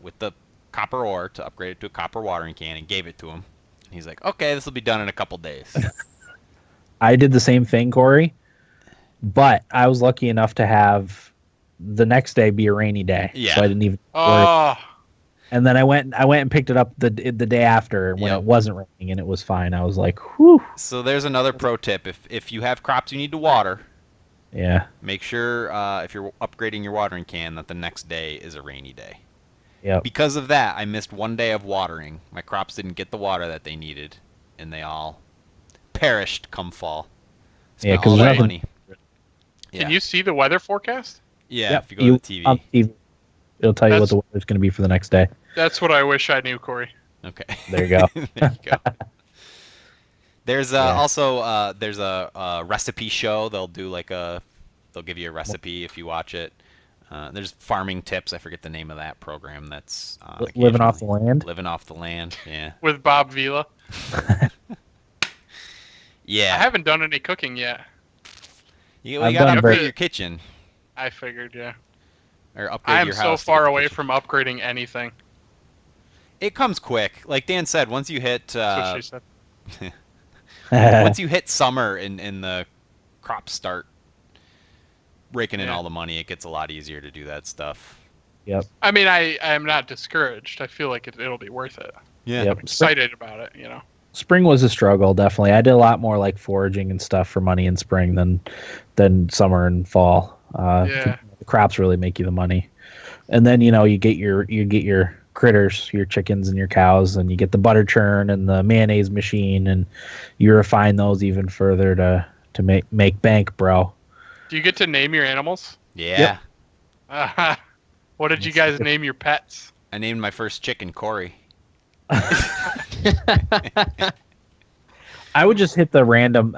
with the copper ore to upgrade it to a copper watering can and gave it to him. And he's like, okay, this will be done in a couple days. I did the same thing, Corey, but I was lucky enough to have the next day be a rainy day. Yeah. So I didn't even worry. And then I went and picked it up the day after when it wasn't raining and it was fine. I was like, whew. So there's another pro tip. If you have crops you need to water, make sure if you're upgrading your watering can that the next day is a rainy day. Yeah. Because of that, I missed one day of watering. My crops didn't get the water that they needed, and they all perished come fall. Spent all that money. Can you see the weather forecast? Yeah, if you go to the TV. On TV. It'll tell you what the weather's going to be for the next day. That's what I wish I knew, Corey. Okay. There you go. There you go. There's also there's a recipe show. They'll give you a recipe if you watch it. There's farming tips. I forget the name of that program. That's Living Off the Land. Living Off the Land. Yeah. With Bob Vila. Yeah. I haven't done any cooking yet. You got to upgrade your kitchen. I figured, yeah. Or upgrade your house. I'm so far away from upgrading anything. It comes quick. Like Dan said, once you hit That's what she said. once you hit summer and the crops start raking in all the money, it gets a lot easier to do that stuff. Yep. I mean, I am not discouraged. I feel like it'll be worth it. Yeah. Yep. I'm excited about it, you know. Spring was a struggle, definitely. I did a lot more like foraging and stuff for money in spring than summer and fall. Yeah. The crops really make you the money, and then you get your critters, your chickens and your cows, and you get the butter churn and the mayonnaise machine, and you refine those even further to make bank, bro. Do you get to name your animals? Yeah. Yep. What did you guys name your pets? I named my first chicken Corey. I would just hit the random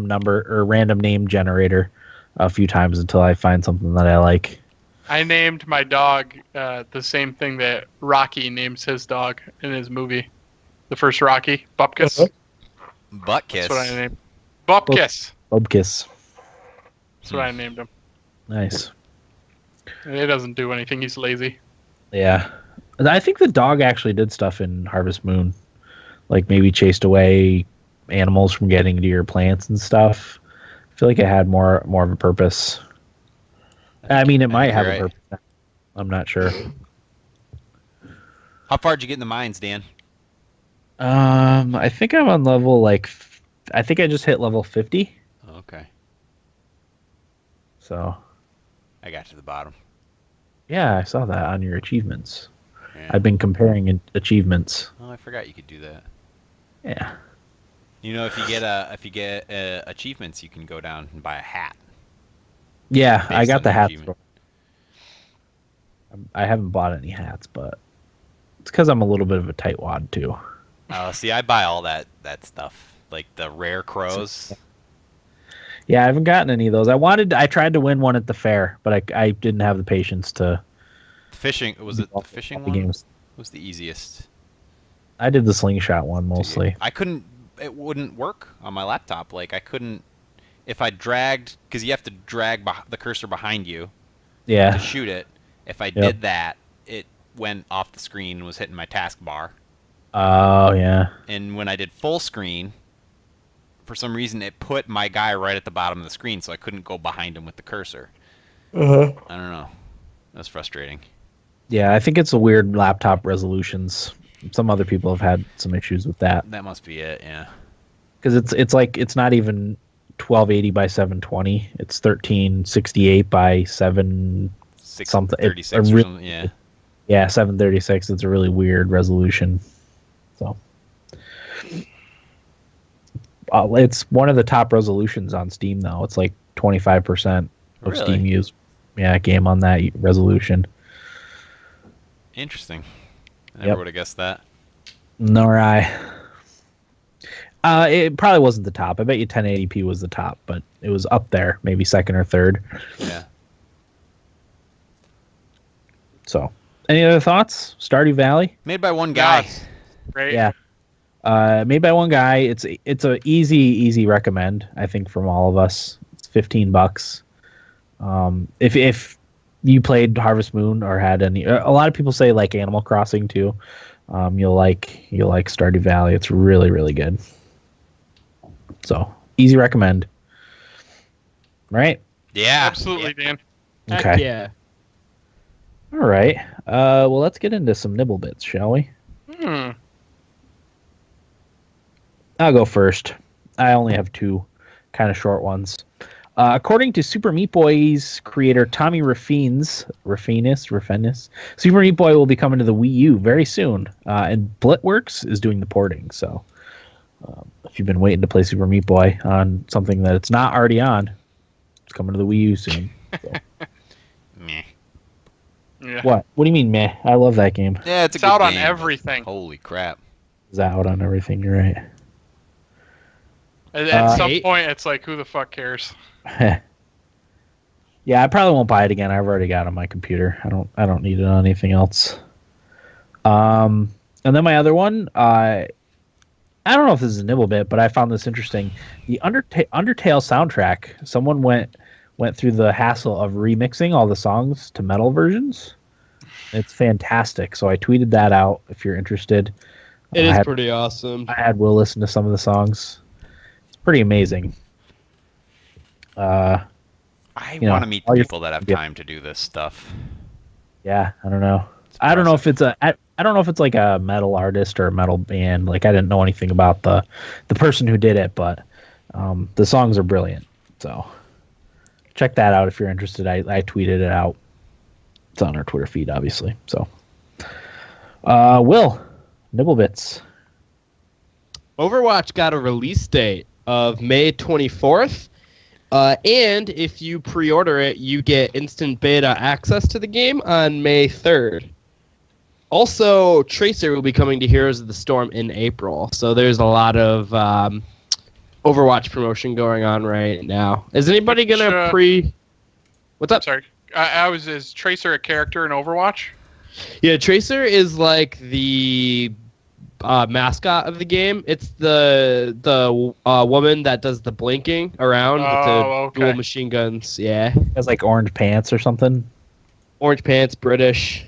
number or random name generator a few times until I find something that I like. I named my dog the same thing that Rocky names his dog in his movie. The first Rocky, Bupkis. Butt-kiss. That's what I named. Bupkis. Bubkiss. That's what I named him. Nice. And he doesn't do anything. He's lazy. Yeah. I think the dog actually did stuff in Harvest Moon. Like maybe chased away animals from getting to your plants and stuff. I feel like it had more of a purpose. I mean, it might have a purpose. I'm not sure. How far did you get in the mines, Dan? I think I'm on level I think I just hit level 50. Okay. So. I got to the bottom. Yeah, I saw that on your achievements. Yeah. I've been comparing achievements. Oh, I forgot you could do that. Yeah. If you get achievements, you can go down and buy a hat. Yeah, I Based got on the the hats. achievement. I haven't bought any hats, but it's because I'm a little bit of a tightwad too. See, I buy all that stuff, like the rare crows. Yeah, I haven't gotten any of those. I tried to win one at the fair, but I didn't have the patience to. Fishing the fishing one? Games. Was the easiest. I did the slingshot one mostly. I couldn't. It wouldn't work on my laptop. Like I couldn't. If I dragged, because you have to drag the cursor behind you Yeah. to shoot it. If I did that, it went off the screen and was hitting my taskbar. Oh yeah. And when I did full screen, for some reason it put my guy right at the bottom of the screen, so I couldn't go behind him with the cursor. I don't know. That's frustrating. Yeah, I think it's a weird laptop resolutions. Some other people have had some issues with that. That must be it, yeah. Because it's not even 1280 by 720. It's 1368 by 7 something. 36 or something, yeah. Yeah, 736. It's a really weird resolution. So it's one of the top resolutions on Steam, though. It's like 25% of Really? Steam use. Yeah, game on that resolution. Interesting. I never would have guessed that. Nor I. It probably wasn't the top. I bet you 1080p was the top, but it was up there, maybe second or third. Yeah. So, any other thoughts? Stardew Valley? Made by one guy. Yes. Great. Yeah. Made by one guy. It's a easy recommend, I think, from all of us. It's $15. If you played Harvest Moon or had any, a lot of people say like Animal Crossing too. You'll like Stardew Valley. It's really, really good. So easy recommend. Right? Yeah. Absolutely, Dan. Heck Okay. yeah. All right. Well, let's get into some nibble bits, shall we? I'll go first. I only have two kind of short ones. According to Super Meat Boy's creator Tommy Rafinis, Super Meat Boy will be coming to the Wii U very soon, and Blitworks is doing the porting. So, if you've been waiting to play Super Meat Boy on something that it's not already on, it's coming to the Wii U soon. So. Meh. Yeah. What? What do you mean, meh? I love that game. Yeah, it's It's a good out on game, everything. but Holy crap. It's out on everything. You're right. At some Hey. point, it's like, who the fuck cares? Yeah, I probably won't buy it again. I've already got it on my computer. I don't need it on anything else. And then my other one, I don't know if this is a nibble bit, but I found this interesting. The Undertale soundtrack. Someone went through the hassle of remixing all the songs to metal versions. It's fantastic. So I tweeted that out. If you're interested, It is pretty awesome. I had Will listen to some of the songs. It's pretty amazing. I I You want know, to meet all the your people that have yeah. time to do this stuff. Yeah, I don't know. It's I don't know if impressive. I don't know if it's like a metal artist or a metal band. Like I didn't know anything about the person who did it, but the songs are brilliant. So check that out if you're interested. I tweeted it out. It's on our Twitter feed, obviously. So, Will Nibblebits. Overwatch got a release date of May 24th. And if you pre-order it, you get instant beta access to the game on May 3rd. Also, Tracer will be coming to Heroes of the Storm in April. So there's a lot of Overwatch promotion going on right now. Is anybody going to What's up? Sorry. Is Tracer a character in Overwatch? Yeah, Tracer is like the mascot of the game. It's the woman that does the blinking around with the dual machine guns. Yeah, Has like orange pants or something. orange pants, British.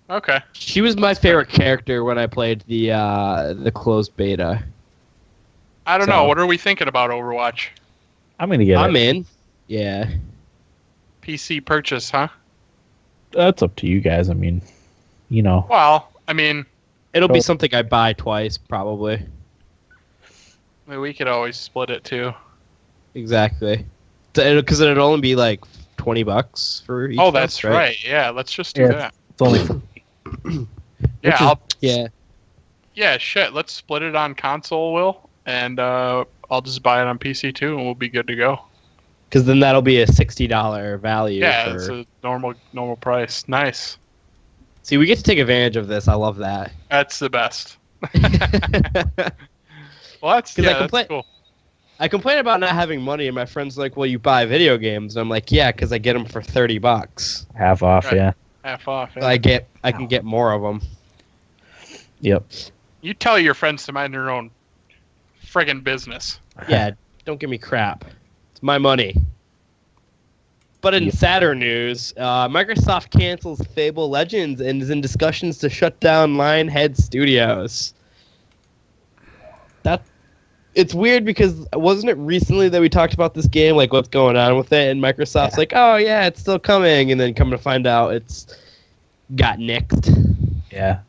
Okay. She was my favorite character when I played the closed beta. I don't know. What are we thinking about Overwatch? I'm gonna get it. I'm in. Yeah. PC purchase, huh? That's up to you guys. I mean, you know. Well, I mean, It'll be something I buy twice, probably. we could always split it too. Exactly. Because it'll only be like $20 for each. Oh, of that's us, right. Yeah, let's just do that. It's only Yeah, Yeah. shit. Let's split it on console, Will, and I'll just buy it on PC too, and we'll be good to go. Because then that'll be a $60 value. Yeah, it's a normal price. Nice. See, we get to take advantage of this. I love that. That's the best. Well, that's cool. I complain about not having money, and my friend's like, "Well, you buy video games." And I'm like, "Yeah, because I get them for $30. half off. Right. Yeah. Half off. Yeah. I can get more of them." Yep. You tell your friends to mind their own friggin' business. Yeah, don't give me crap. It's my money. But in sadder news, Microsoft cancels Fable Legends and is in discussions to shut down Lionhead Studios. It's weird because wasn't it recently that we talked about this game, like what's going on with it, and Microsoft's like, oh yeah, it's still coming, and then come to find out it's got nixed. Yeah.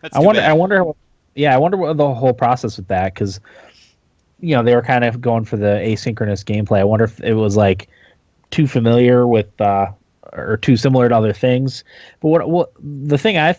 That's I too wonder. bad. I wonder what the whole process with that, because they were kind of going for the asynchronous gameplay. I wonder if it was like too familiar with or too similar to other things. But what the thing I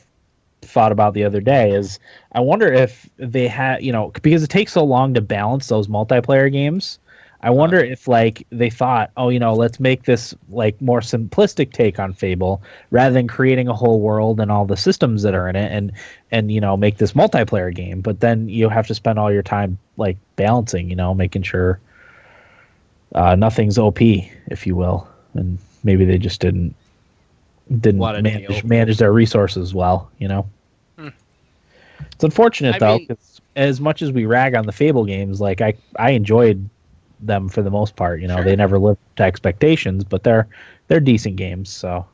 thought about the other day is I wonder if they had, because it takes so long to balance those multiplayer games. I wonder if like they thought, let's make this like more simplistic take on Fable rather than creating a whole world and all the systems that are in it and make this multiplayer game. But then you have to spend all your time like balancing, making sure nothing's OP, if you will. And maybe they just didn't manage their resources well, It's unfortunate though, because as much as we rag on the Fable games, like I enjoyed them for the most part. Sure. They never lived to expectations, but they're decent games. So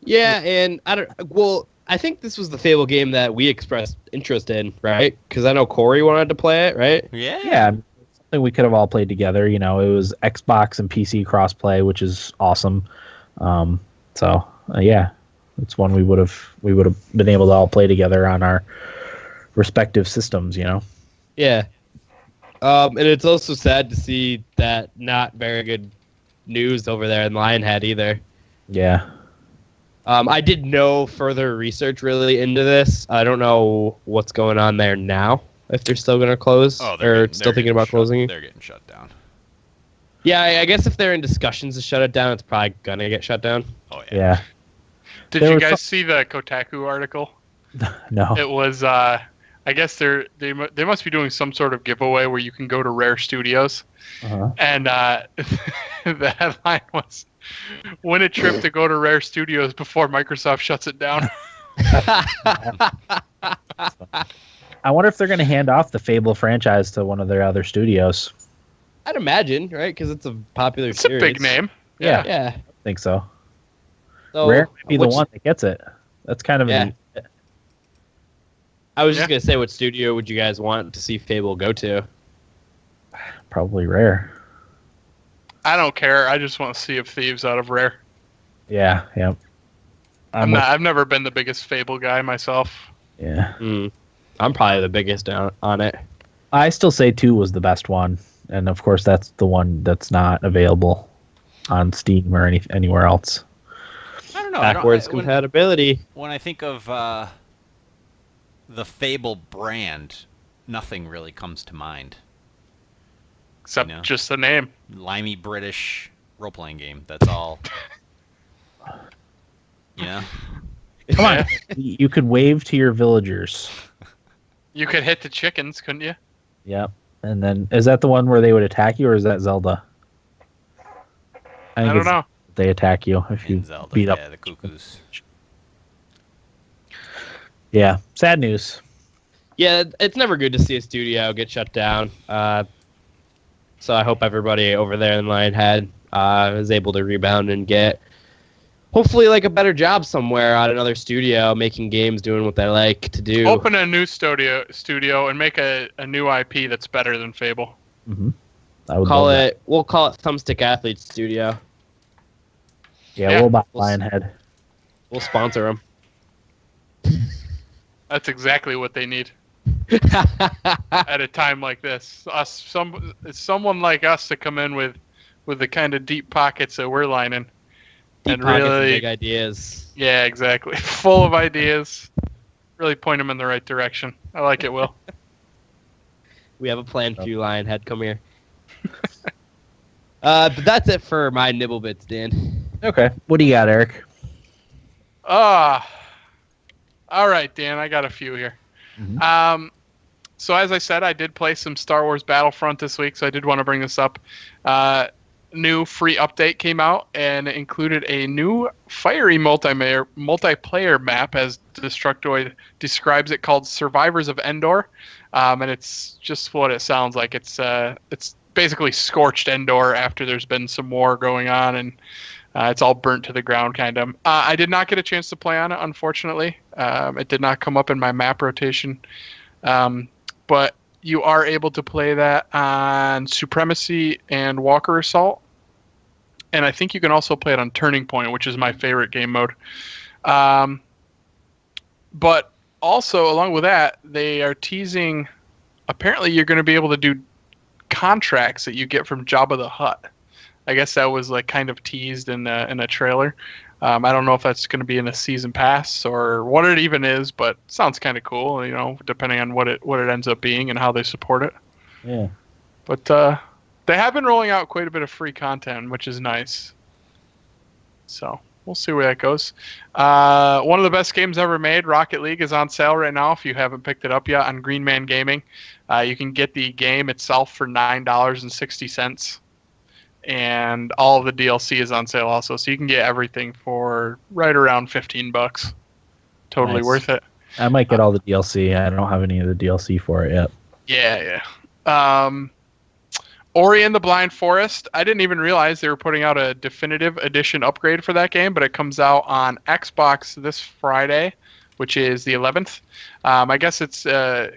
yeah, and I think this was the Fable game that we expressed interest in, right? Because I know Corey wanted to play it, right? yeah, something we could have all played together. It was Xbox and PC crossplay, which is awesome. Yeah, it's one we would have been able to all play together on our respective systems. Yeah. And it's also sad to see that not very good news over there in Lionhead either. Yeah. I did no further research really into this. I don't know what's going on there now, if they're still going to close or still thinking about closing. They're getting shut down. Yeah, I guess if they're in discussions to shut it down, it's probably going to get shut down. Oh, Yeah. Did you guys see the Kotaku article? No. It was, I guess they must be doing some sort of giveaway where you can go to Rare Studios. Uh-huh. And the headline was, win a trip to go to Rare Studios before Microsoft shuts it down. I wonder if they're going to hand off the Fable franchise to one of their other studios. I'd imagine, right? Because it's a popular series. It's a big name. Yeah. Yeah. I think so. So, Rare might be the one that gets it. That's kind of I was just going to say, what studio would you guys want to see Fable go to? Probably rare. I don't care. I just want to see if Thieves out of rare. Yeah, yep. I've never been the biggest Fable guy myself. Yeah. I'm probably the biggest on it. I still say 2 was the best one, and of course that's the one that's not available on Steam or anywhere else. I don't know. Backwards compatibility. When I think of the Fable brand, nothing really comes to mind. Except just the name. Limey British role-playing game. That's all. Yeah. Come on. You could wave to your villagers. You could hit the chickens, couldn't you? Yep. And then, is that the one where they would attack you, or is that Zelda? I don't know. They attack you if you Zelda, beat up. Yeah, the cuckoos. Yeah. Sad news. Yeah, it's never good to see a studio get shut down. So I hope everybody over there in Lionhead is able to rebound and get hopefully like a better job somewhere at another studio, making games, doing what they like to do. Open a new studio and make a new IP that's better than Fable. Mm-hmm. We'll call it Thumbstick Athlete Studio. Yeah, we'll buy Lionhead. We'll sponsor them. That's exactly what they need. At a time like this, someone like us to come in with the kind of deep pockets that we're lining, and really big ideas. Yeah, exactly. Full of ideas. Really point them in the right direction. I like it, Will. We have a plan for you, Lionhead. Come here. But that's it for my nibble bits, Dan. Okay. What do you got, Eric? All right, Dan. I got a few here. Mm-hmm. So as I said, I did play some Star Wars Battlefront this week, so I did want to bring this up. New free update came out, and it included a new fiery multiplayer map, as Destructoid describes it, called Survivors of Endor. And it's just what it sounds like. It's basically scorched Endor after there's been some war going on, and it's all burnt to the ground, kind of. I did not get a chance to play on it, unfortunately. It did not come up in my map rotation. But you are able to play that on Supremacy and Walker Assault. And I think you can also play it on Turning Point, which is my favorite game mode. But also, along with that, they are teasing, apparently you're going to be able to do contracts that you get from Jabba the Hutt. I guess that was like kind of teased in a trailer. I don't know if that's going to be in a season pass or what it even is, but it sounds kind of cool, depending on what it ends up being and how they support it. Yeah. But they have been rolling out quite a bit of free content, which is nice. So we'll see where that goes. One of the best games ever made, Rocket League, is on sale right now. If you haven't picked it up yet on Green Man Gaming, you can get the game itself for $9.60. And all of the DLC is on sale also, so you can get everything for right around $15. Totally Nice. worth it. I might get all the DLC. I don't have any of the DLC for it yet. Yeah. Ori and the Blind Forest. I didn't even realize they were putting out a definitive edition upgrade for that game, but it comes out on Xbox this Friday, which is the 11th. I guess it's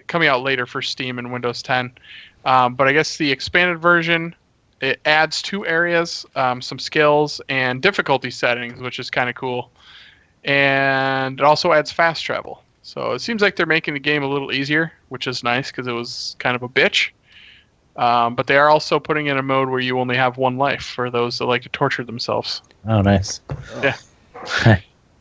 coming out later for Steam and Windows 10. But I guess the expanded version, it adds 2 areas, some skills, and difficulty settings, which is kind of cool. And it also adds fast travel. So it seems like they're making the game a little easier, which is nice because it was kind of a bitch. But they are also putting in a mode where you only have 1 life for those that like to torture themselves. Oh, nice. Yeah.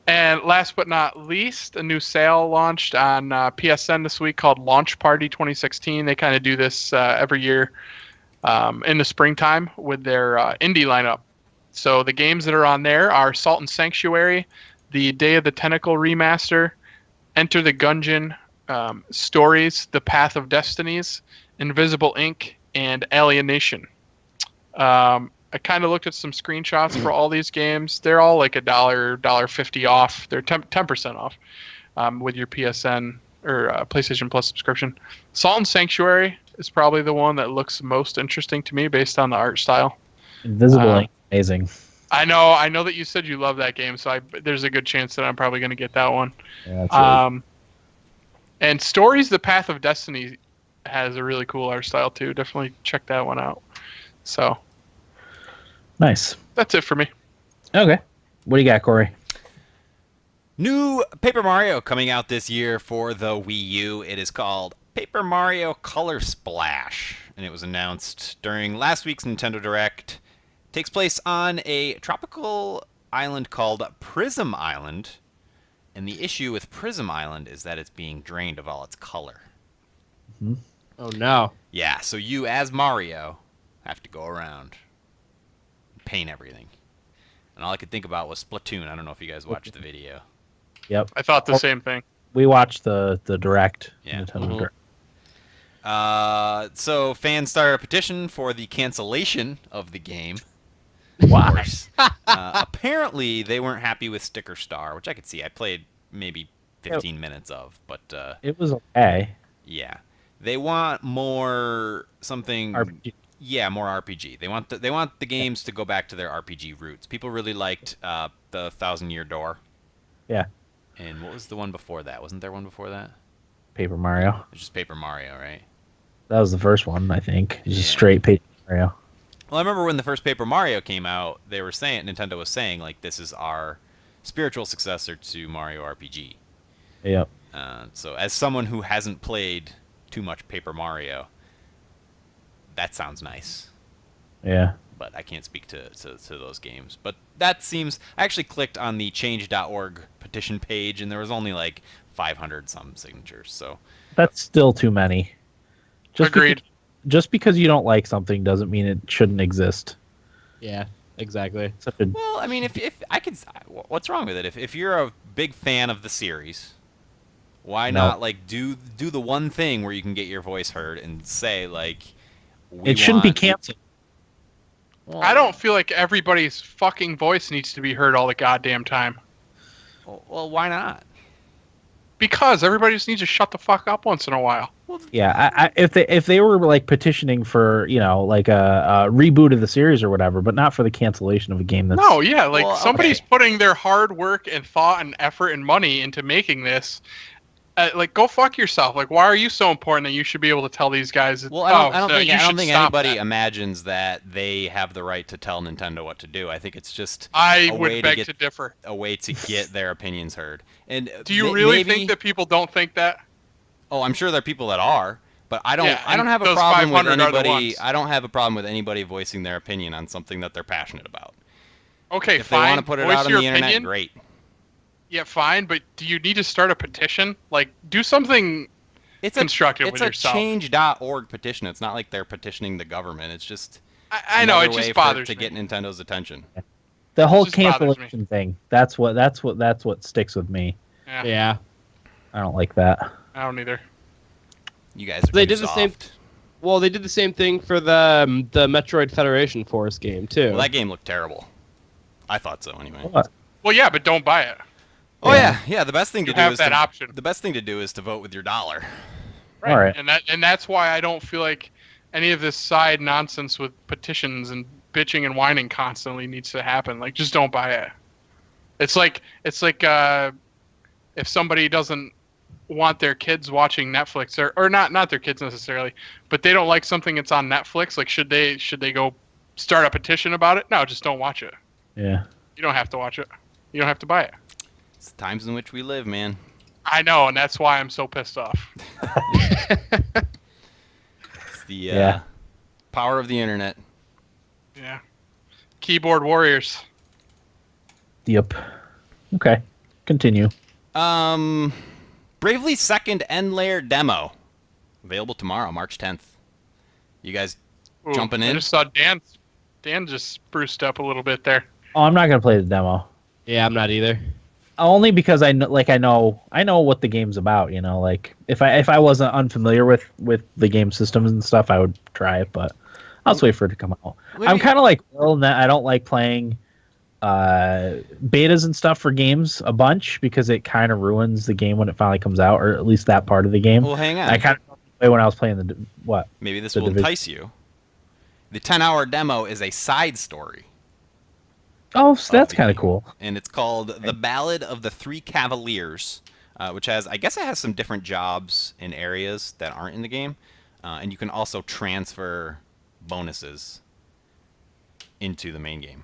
And last but not least, a new sale launched on PSN this week called Launch Party 2016. They kind of do this every year in the springtime with their indie lineup. So the games that are on there are Salt and Sanctuary, the Day of the Tentacle remaster, Enter the Gungeon, Stories, The Path of Destinies, Invisible Ink, and Alienation. I kind of looked at some screenshots for all these games. They're all like $1.50 off. They're 10% off with your PSN or PlayStation Plus subscription. Salt and Sanctuary is probably the one that looks most interesting to me based on the art style. Invisible Ink, amazing. I know that you said you love that game, so there's a good chance that I'm probably going to get that one. Yeah, that's And Stories, The Path of Destiny has a really cool art style too. Definitely check that one out. So Nice. that's it for me. Okay. What do you got, Corey? New Paper Mario coming out this year for the Wii U. It is called Paper Mario Color Splash, and it was announced during last week's Nintendo Direct. It takes place on a tropical island called Prism Island, and the issue with Prism Island is that it's being drained of all its color. Mm-hmm. Oh no. Yeah, so you as Mario have to go around and paint everything. And all I could think about was Splatoon. I don't know if you guys watched the video. Yep. I thought the same thing. We watched the Direct. Yeah. Nintendo Direct. So fans started a petition for the cancellation of the game. Why? Apparently, they weren't happy with Sticker Star, which I could see. I played maybe 15 minutes of, but It was okay. yeah, they want more something. RPG. Yeah, more RPG. They want the games to go back to their RPG roots. People really liked the Thousand Year Door. Yeah. And what was the one before that? Wasn't there one before that? Paper Mario. It was just Paper Mario, right? That was the first one, I think. Just Yeah. straight Paper Mario. Well, I remember when the first Paper Mario came out, Nintendo was saying, like, this is our spiritual successor to Mario RPG. Yep. So as someone who hasn't played too much Paper Mario, that sounds nice. Yeah. But I can't speak to those games. But that seems... I actually clicked on the change.org petition page, and there was only like 500-some signatures. So That's still too many. Agreed. Just because you don't like something doesn't mean it shouldn't exist. Yeah, exactly. Such a, well, I mean, if I could... What's wrong with it? If you're a big fan of the series, why No. not, like, do the one thing where you can get your voice heard and say, like... it shouldn't be canceled. Well, I don't feel like everybody's fucking voice needs to be heard all the goddamn time. Well, why not? Because everybody just needs to shut the fuck up once in a while. Yeah, if they were like petitioning for like a reboot of the series or whatever, but not for the cancellation of a game that's No, yeah, like Well, somebody's okay. putting their hard work and thought and effort and money into making this. Like, go fuck yourself. Like, why are you so important that you should be able to tell these guys? Well, I don't no, think you should stop anybody that. imagines that they have the right to tell Nintendo what to do. I think it's just I a way would beg get to differ. a way to get their opinions heard. And Do you really think that people don't think that? Oh, I'm sure there are people that are, but I don't. Yeah, I don't and have a those problem with 500 are the anybody. ones. I don't have a problem with anybody voicing their opinion on something that they're passionate about. Okay, If they fine. want to put it Voice out on your the internet, opinion. great. Yeah, fine, but do you need to start a petition? Like, do something It's constructive it's with a yourself. change.org petition. It's not like they're petitioning the government. It's just I know, another it way just for- bothers to me. get Nintendo's attention. the whole just bothers me. cancellation thing. That's what sticks with me. Yeah, Yeah. I don't like that. I don't either. You guys are They too did the same- soft. Well, they did the same thing for the Metroid Federation Force game too. Well, that game looked terrible. I thought so anyway. What? Well, yeah, but don't buy it. Oh yeah. The best thing to You do have is that to, option. The best thing to do is to vote with your dollar. Right. All right. And that's why I don't feel like any of this side nonsense with petitions and bitching and whining constantly needs to happen. Like, just don't buy it. It's like if somebody doesn't want their kids watching Netflix or not their kids necessarily, but they don't like something that's on Netflix, like should they go start a petition about it? No, just don't watch it. Yeah. You don't have to watch it. You don't have to buy it. It's the times in which we live, man. I know, and that's why I'm so pissed off. It's the Yeah. power of the internet. Yeah. Keyboard warriors. Yep. Okay. Continue. Bravely Second End Layer demo available tomorrow, March 10th. You guys Ooh, jumping in? I just saw Dan just spruced up a little bit there. Oh, I'm not gonna play the demo. Yeah, I'm not either. Only because I know what the game's about. Like if I wasn't unfamiliar with the game systems and stuff, I would try it. But I'll just wait for it to come out. I'm kind of like Will in that I don't like playing betas and stuff for games a bunch because it kind of ruins the game when it finally comes out, or at least that part of the game. Well, hang on. I kind of play when I was playing what. Maybe this The will Division. entice you. The 10-hour demo is a side story. Oh, so that's the kind of game. cool. And it's called The Ballad of the Three Cavaliers, which I guess it has some different jobs in areas that aren't in the game. and you can also transfer bonuses into the main game.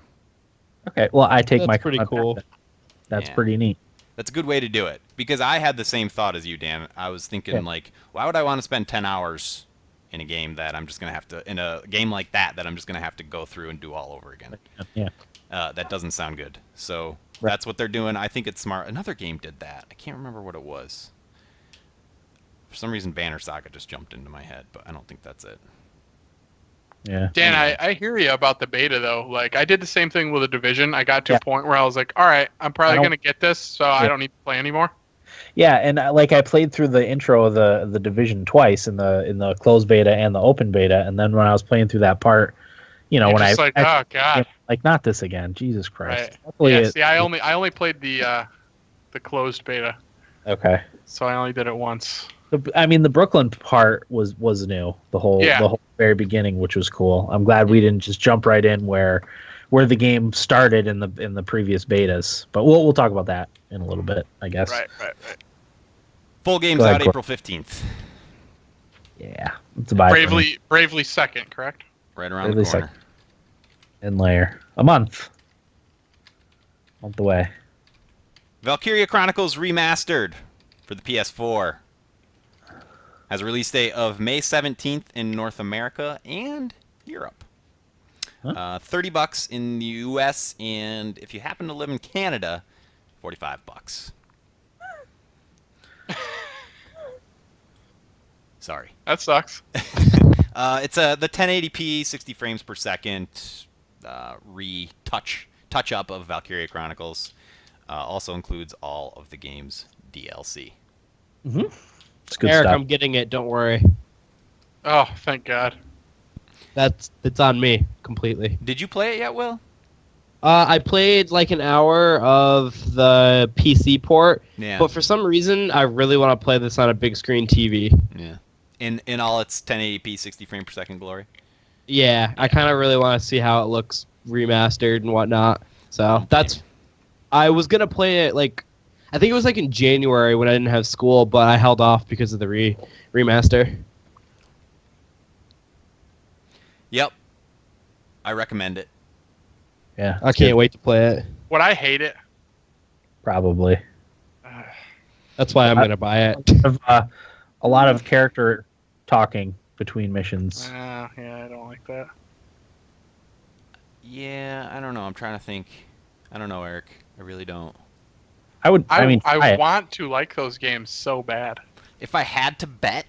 Okay, well, I take That's my pretty comment cool. back. That's Yeah. pretty neat. That's a good way to do it, because I had the same thought as you, Dan. I was thinking like, why would I want to spend 10 hours in a game that I'm just gonna have to, in a game like that I'm just gonna have to go through and do all over again? Yeah. That doesn't sound good. So Right. that's what they're doing. I think it's smart. Another game did that. I can't remember what it was. For some reason, Banner Saga just jumped into my head, but I don't think that's it. Yeah. Dan, Anyway. I hear you about the beta though. Like I did the same thing with the Division. I got to a point where I was like, all right, I'm probably I don't- gonna get this, so I don't need to play anymore. Yeah, and I played through the intro of the Division twice in the closed beta and the open beta, and then when I was playing through that part, You're when just I like, oh god, like not this again, Jesus Christ. right? Hopefully Yeah. See, I only played the closed beta, okay. so I only did it once. I mean, the Brooklyn part was new. The whole very beginning, which was cool. I'm glad we didn't just jump right in where the game started in the previous betas. But we'll talk about that in a little bit, I guess. Right. Full game's Go ahead, out Cor- April 15th. Yeah, it's a buy for me. Bravely second, correct? Right around Bravely the corner. In layer a month away. Valkyria Chronicles Remastered for the PS4 has a release date of May 17th in North America and Europe. Huh? $30 in the US, and if you happen to live in Canada, $45. Sorry. That sucks. It's the 1080p, 60 frames per second touch up of Valkyria Chronicles. Also includes all of the game's DLC. It's good Eric, stuff. I'm getting it. Don't worry. Oh, thank God. It's on me completely. Did you play it yet, Will? I played like an hour of the PC port, Yeah. but for some reason, I really want to play this on a big screen TV. Yeah. In all its 1080p 60 frame per second glory. Yeah, I kind of really want to see how it looks remastered and whatnot. So that's. I was gonna play it like, I think it was like in January when I didn't have school, but I held off because of the remaster. Yep. I recommend it. Yeah, I can't wait to play it. Would I hate it? Probably. That's why I'm gonna buy it. A lot of character talking between missions. Yeah, I don't like that. Yeah, I don't know. I'm trying to think. I don't know, Eric. I really don't. I I want to like those games so bad. If I had to bet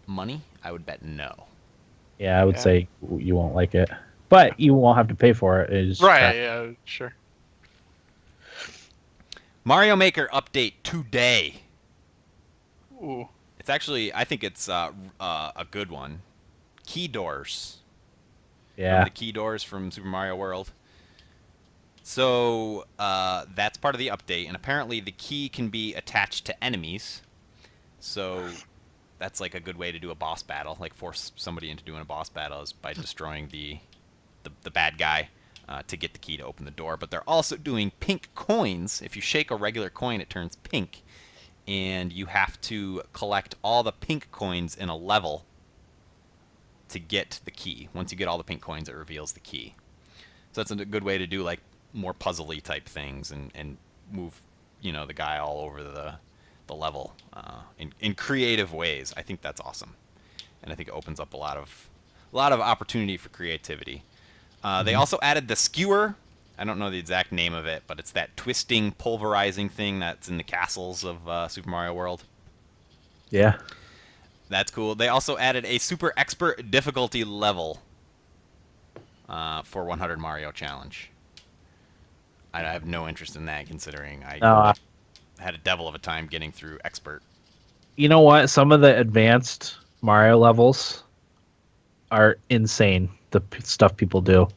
money, I would bet no. Yeah, I would say you won't like it, but you won't have to pay for it. It's Right? Yeah, sure. Mario Maker update today. Ooh. It's actually, I think it's a good one. Key doors. Yeah. Remember the key doors from Super Mario World? So that's part of the update, and apparently the key can be attached to enemies. So that's like a good way to do a boss battle, like force somebody into doing a boss battle is by destroying the bad guy to get the key to open the door. But they're also doing pink coins. If you shake a regular coin, it turns pink. And you have to collect all the pink coins in a level to get the key. Once you get all the pink coins, it reveals the key. So that's a good way to do like more puzzly type things and move, the guy all over the level in creative ways. I think that's awesome, and I think it opens up a lot of opportunity for creativity. They also added the skewer. I don't know the exact name of it, but it's that twisting, pulverizing thing that's in the castles of Super Mario World. Yeah. That's cool. They also added a super expert difficulty level for 100 Mario Challenge. I have no interest in that, considering I had a devil of a time getting through expert. You know what? Some of the advanced Mario levels are insane. The stuff people do.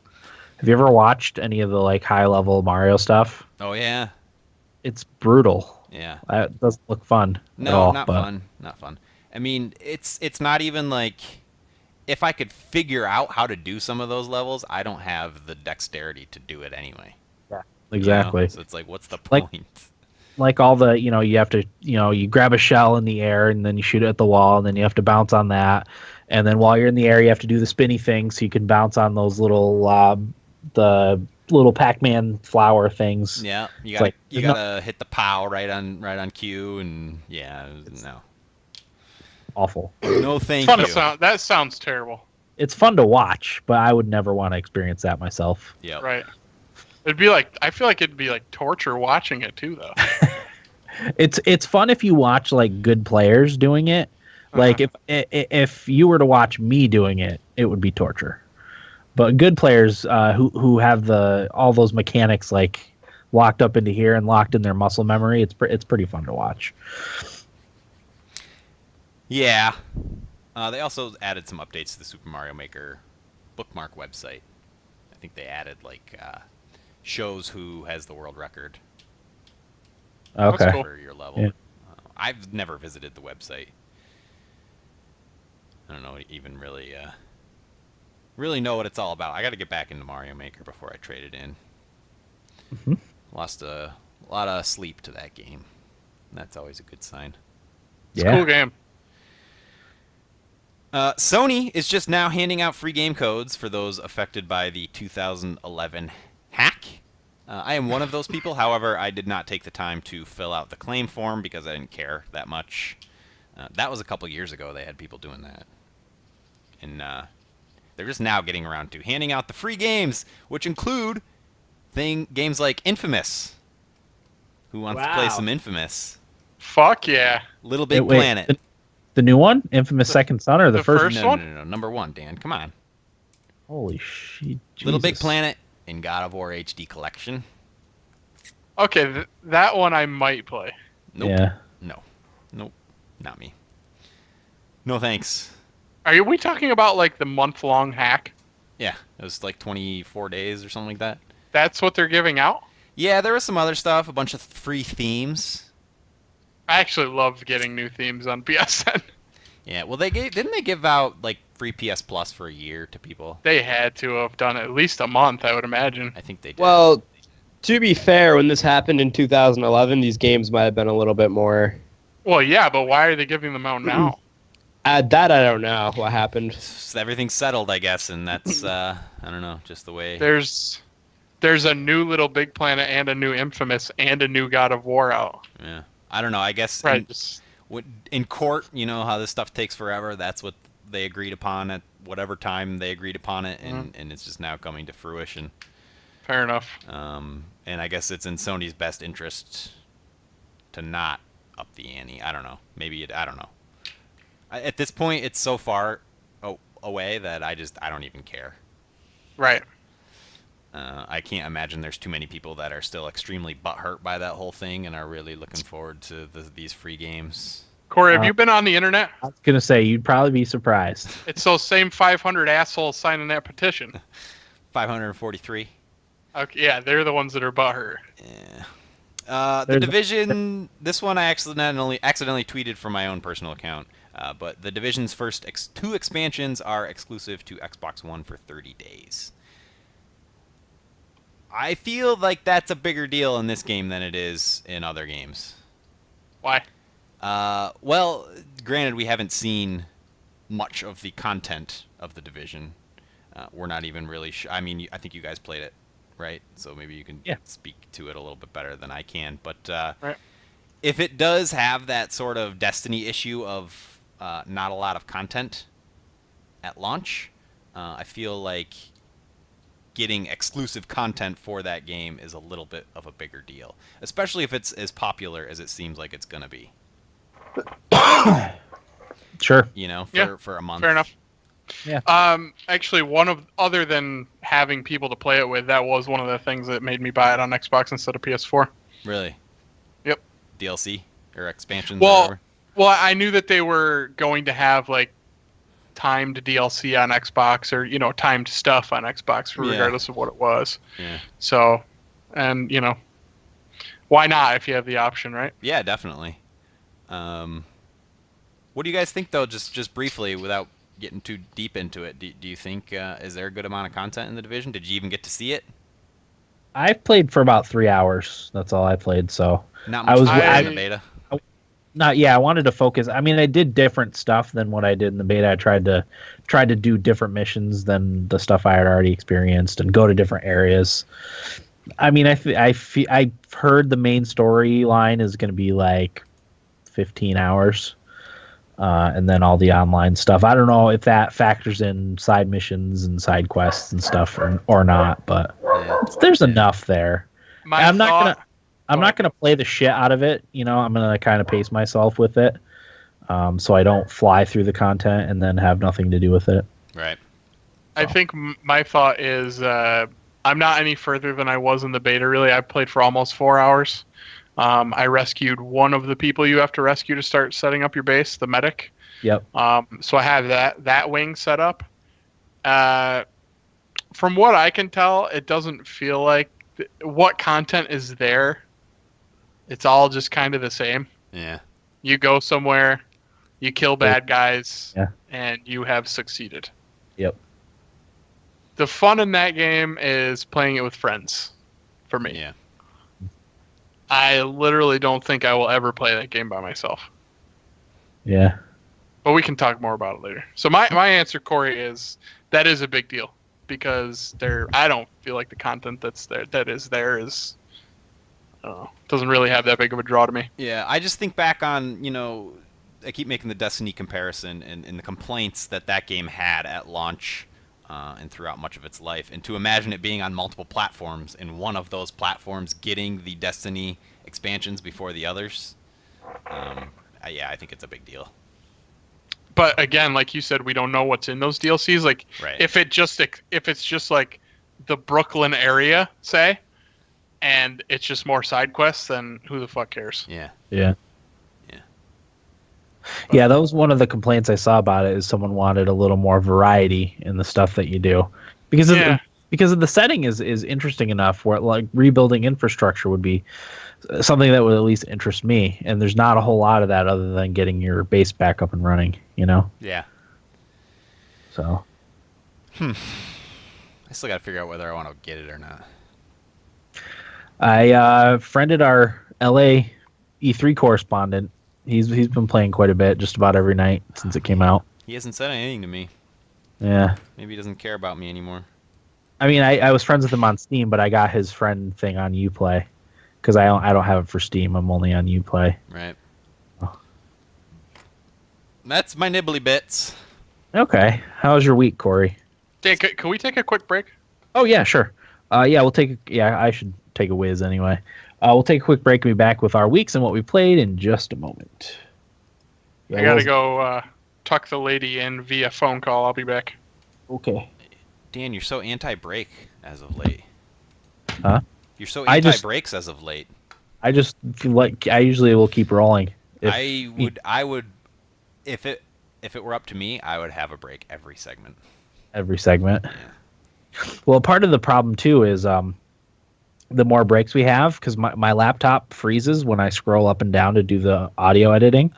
Have you ever watched any of the like high level Mario stuff? Oh yeah. It's brutal. Yeah. It doesn't look fun. No, at all, not fun. Not fun. I mean, it's not even like, if I could figure out how to do some of those levels, I don't have the dexterity to do it anyway. Yeah. Exactly. So it's like, what's the Like- point? like all the, you have to, you grab a shell in the air and then you shoot it at the wall and then you have to bounce on that. And then while you're in the air, you have to do the spinny thing so you can bounce on those little, the little Pac-Man flower things. Yeah, It's like, you gotta hit the POW right on cue, and no, awful. no thank fun you. That sounds terrible. It's fun to watch, but I would never want to experience that myself. Yeah, Right. I feel like it'd be like torture watching it too, though. It's fun if you watch like good players doing it. Like if you were to watch me doing it, it would be torture. But good players who have all those mechanics like locked up into here and locked in their muscle memory, it's pretty fun to watch. Yeah. They also added some updates to the Super Mario Maker bookmark website. I think they added like shows who has the world record. Okay. Cool. For your level. Yeah. I've never visited the website. I don't know even really know what it's all about. I got to get back into Mario Maker before I trade it in. Mm-hmm. Lost a lot of sleep to that game. That's always a good sign. It's a cool game. Sony is just now handing out free game codes for those affected by the 2011 hack. I am one of those people. However, I did not take the time to fill out the claim form because I didn't care that much. That was a couple years ago. They had people doing that. And they're just now getting around to handing out the free games, which include games like Infamous. Who wants to play some Infamous? Fuck yeah. Little Big Planet. The new one? Infamous Second Son or the first? one? No. Number 1, Dan. Come on. Holy shit. Little Big Planet and God of War HD Collection. Okay, that one I might play. Nope. Yeah. Nope. Not me. No thanks. Are we talking about like the month-long hack? Yeah, it was like 24 days or something like that. That's what they're giving out? Yeah, there was some other stuff, a bunch of free themes. I actually loved getting new themes on PSN. Yeah, well, didn't they give out like free PS Plus for a year to people? They had to have done at least a month, I would imagine. I think they did. Well, to be fair, when this happened in 2011, these games might have been a little bit more. Well, yeah, but why are they giving them out now? That I don't know what happened. Everything's settled, I guess, and that's I don't know, just the way. There's a new Little Big Planet and a new Infamous and a new God of War out. Yeah, I don't know. I guess Right. in court, you know how this stuff takes forever. That's what they agreed upon at whatever time they agreed upon it, and it's just now coming to fruition. Fair enough. And I guess it's in Sony's best interest to not up the ante. I don't know. I don't know. At this point, it's so far away that I don't even care. Right. I can't imagine there's too many people that are still extremely butthurt by that whole thing and are really looking forward to these free games. Corey, have you been on the internet? I was going to say, you'd probably be surprised. It's those same 500 assholes signing that petition. 543. Okay, yeah, they're the ones that are butthurt. Yeah. The Division, this one I accidentally tweeted from my own personal account. But the Division's first 2 expansions are exclusive to Xbox One for 30 days. I feel like that's a bigger deal in this game than it is in other games. Why? Well, granted, we haven't seen much of the content of the Division. We're not even really I mean, I think you guys played it, right? So maybe you can speak to it a little bit better than I can. But right. If it does have that sort of Destiny issue of not a lot of content at launch, I feel like getting exclusive content for that game is a little bit of a bigger deal, especially if it's as popular as it seems like it's going to be. Sure. You know, for a month. Fair enough. Yeah. Actually, other than having people to play it with, that was one of the things that made me buy it on Xbox instead of PS4. Really? Yep. DLC or expansions? Well, I knew that they were going to have like timed DLC on Xbox or timed stuff on Xbox, regardless of what it was. Yeah. So, and why not if you have the option, right? Yeah, definitely. What do you guys think, though? Just briefly, without getting too deep into it, do you think is there a good amount of content in the Division? Did you even get to see it? I played for about 3 hours. That's all I played. So Not I much was fun I- in the beta. not. Yeah, I wanted to focus. I mean, I did different stuff than what I did in the beta. I tried to do different missions than the stuff I had already experienced and go to different areas. I mean, I've heard the main storyline is going to be like 15 hours. And then all the online stuff. I don't know if that factors in side missions and side quests and stuff or not, but Yeah. there's enough there. My I'm not thought, I'm Go not ahead. gonna play the shit out of it. You know, I'm gonna kind of pace myself with it, so I don't fly through the content and then have nothing to do with it. Right. I think my thought is I'm not any further than I was in the beta. Really, I played for almost 4 hours. I rescued one of the people you have to rescue to start setting up your base, the medic. Yep. So I have that wing set up. From what I can tell, it doesn't feel like what content is there. It's all just kind of the same. Yeah. You go somewhere, you kill bad guys, Yeah. and you have succeeded. Yep. The fun in that game is playing it with friends, for me. Yeah. I literally don't think I will ever play that game by myself. Yeah. But we can talk more about it later. So my answer, Corey, is that is a big deal because I don't feel like the content that is there is I don't know, doesn't really have that big of a draw to me. Yeah, I just think back on, I keep making the Destiny comparison and the complaints that game had at launch and throughout much of its life. And to imagine it being on multiple platforms and one of those platforms getting the Destiny expansions before the others, I think it's a big deal. But again, like you said, we don't know what's in those DLCs. Like Right. if it's just like the Brooklyn area, say, and it's just more side quests, then who the fuck cares? Yeah. Yeah. Yeah. Yeah, that was one of the complaints I saw about it is someone wanted a little more variety in the stuff that you do. Because of the setting is interesting enough where like rebuilding infrastructure would be something that would at least interest me, and there's not a whole lot of that other than getting your base back up and running, Yeah. So I still got to figure out whether I want to get it or not. I friended our LA E3 correspondent. He's been playing quite a bit, just about every night since it came out. He hasn't said anything to me. Yeah. Maybe he doesn't care about me anymore. I mean, I was friends with him on Steam, but I got his friend thing on Uplay because I don't have it for Steam. I'm only on Uplay. Right. Oh. That's my nibbly bits. Okay. How was your week, Corey? Hey, can we take a quick break? Oh yeah, sure. Yeah, I should take a whiz anyway. We'll take a quick break and be back with our weeks and what we played in just a moment. I gotta go tuck the lady in via phone call. I'll be back. Okay. Dan, you're so anti-brake as of late. Huh? You're so I just- anti-brakes as of late. I just feel like I usually will keep rolling. I would, if it were up to me, I would have a brake every segment. Every segment. Yeah. Well, part of the problem too is the more breaks we have, because my laptop freezes when I scroll up and down to do the audio editing.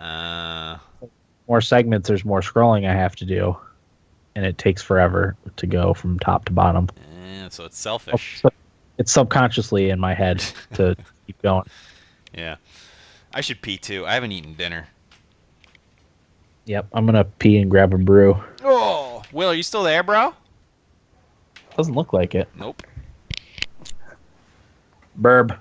More segments, there's more scrolling I have to do, and it takes forever to go from top to bottom. So it's selfish. So it's subconsciously in my head to keep going. Yeah. I should pee too. I haven't eaten dinner. Yep, I'm gonna pee and grab a brew. Oh, Will, are you still there, bro? Doesn't look like it. Nope. Burb.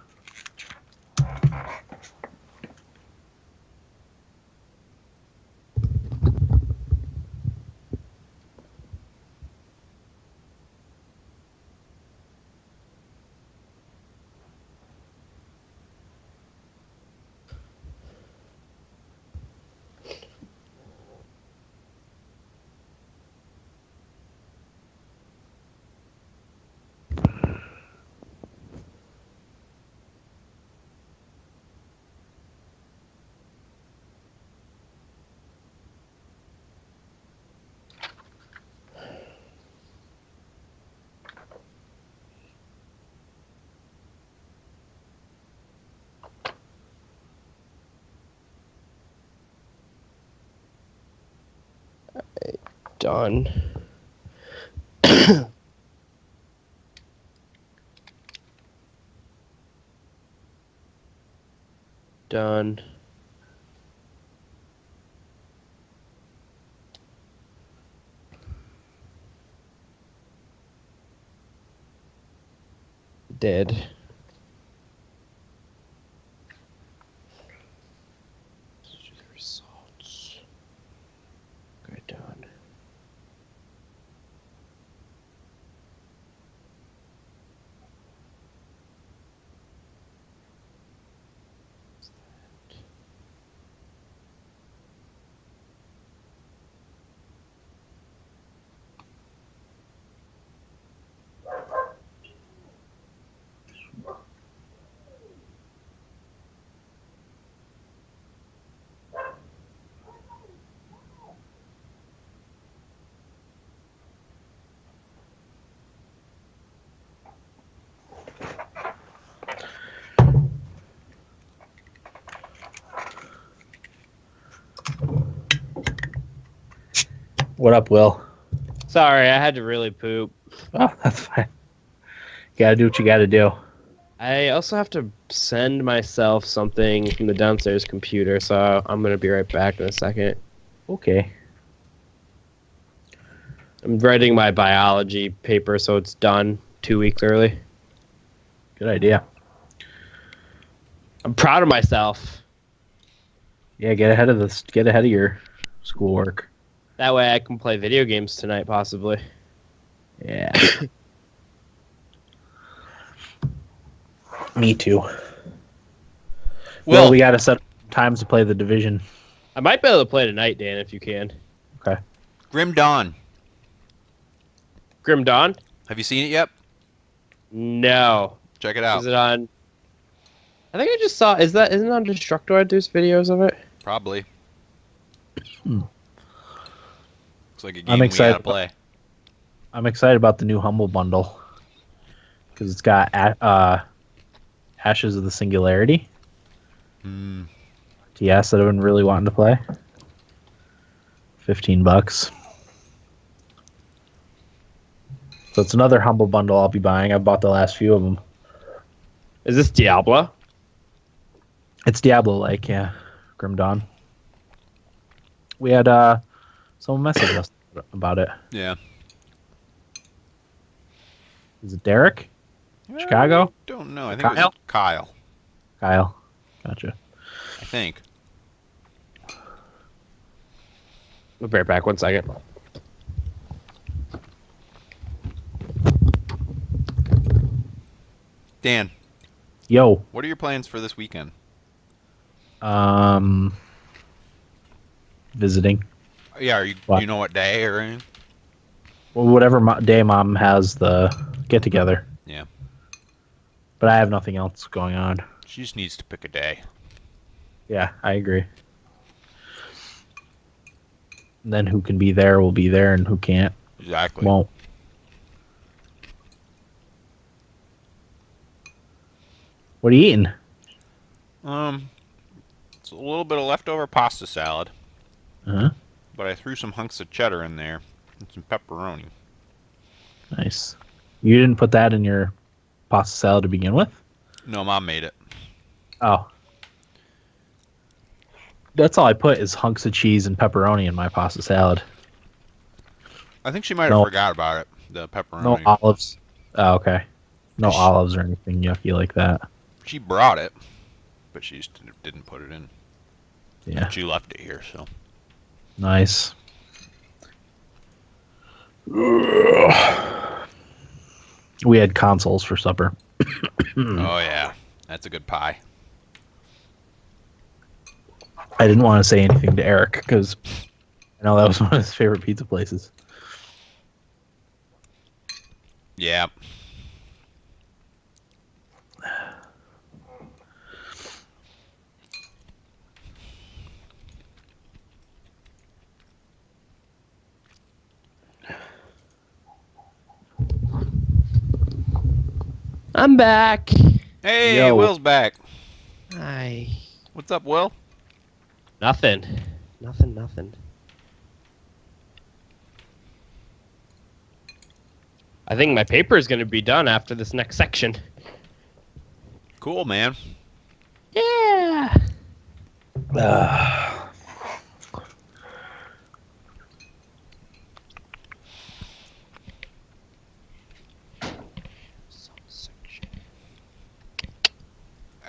Done. done. Did. Results. Okay, done. What up, Will? Sorry, I had to really poop. Oh, that's fine. You gotta do what you gotta do. I also have to send myself something from the downstairs computer, so I'm gonna be right back in a second. Okay. I'm writing my biology paper, so it's done 2 weeks early. Good idea. I'm proud of myself. Yeah, get ahead of this. Get ahead of your schoolwork. That way I can play video games tonight, possibly. Yeah. Me too. Well, we gotta set times to play the Division. I might be able to play tonight, Dan, if you can. Okay. Grim Dawn. Grim Dawn? Have you seen it yet? No. Check it out. Is it on? I think I just saw. Isn't it on Destructoid? There's videos of it. Probably. Hmm. Looks like a game we gotta play. I'm excited about the new Humble Bundle because it's got Ashes of the Singularity. TS that I've been really wanting to play. $15. So it's another Humble Bundle I'll be buying. I've bought the last few of them. Is this Diablo? It's Diablo-like, yeah. Grim Dawn. We had someone message us about it. Yeah. Is it Derek? Chicago? Don't know. I think it was Kyle. Kyle. Gotcha. I think. We'll be right back. 1 second. Dan. Yo. What are your plans for this weekend? Visiting. Yeah, do you know what day or anything? Well, whatever day Mom has the get-together. Yeah. But I have nothing else going on. She just needs to pick a day. Yeah, I agree. And then who can be there will be there, and who can't Exactly. won't. What are you eating? It's a little bit of leftover pasta salad. Uh-huh. But I threw some hunks of cheddar in there and some pepperoni. Nice. You didn't put that in your pasta salad to begin with? No, Mom made it. Oh. That's all I put is hunks of cheese and pepperoni in my pasta salad. I think she might have forgot about it, the pepperoni. No olives. Oh, okay. No olives or anything yucky like that. She brought it, but she just didn't put it in. Yeah. She left it here, so. Nice. We had consoles for supper. Oh, yeah. That's a good pie. I didn't want to say anything to Eric because I know that was one of his favorite pizza places. Yeah. I'm back. Hey, Yo. Will's back. Hi. What's up, Will? Nothing. Nothing. I think my paper is going to be done after this next section. Cool, man. Yeah.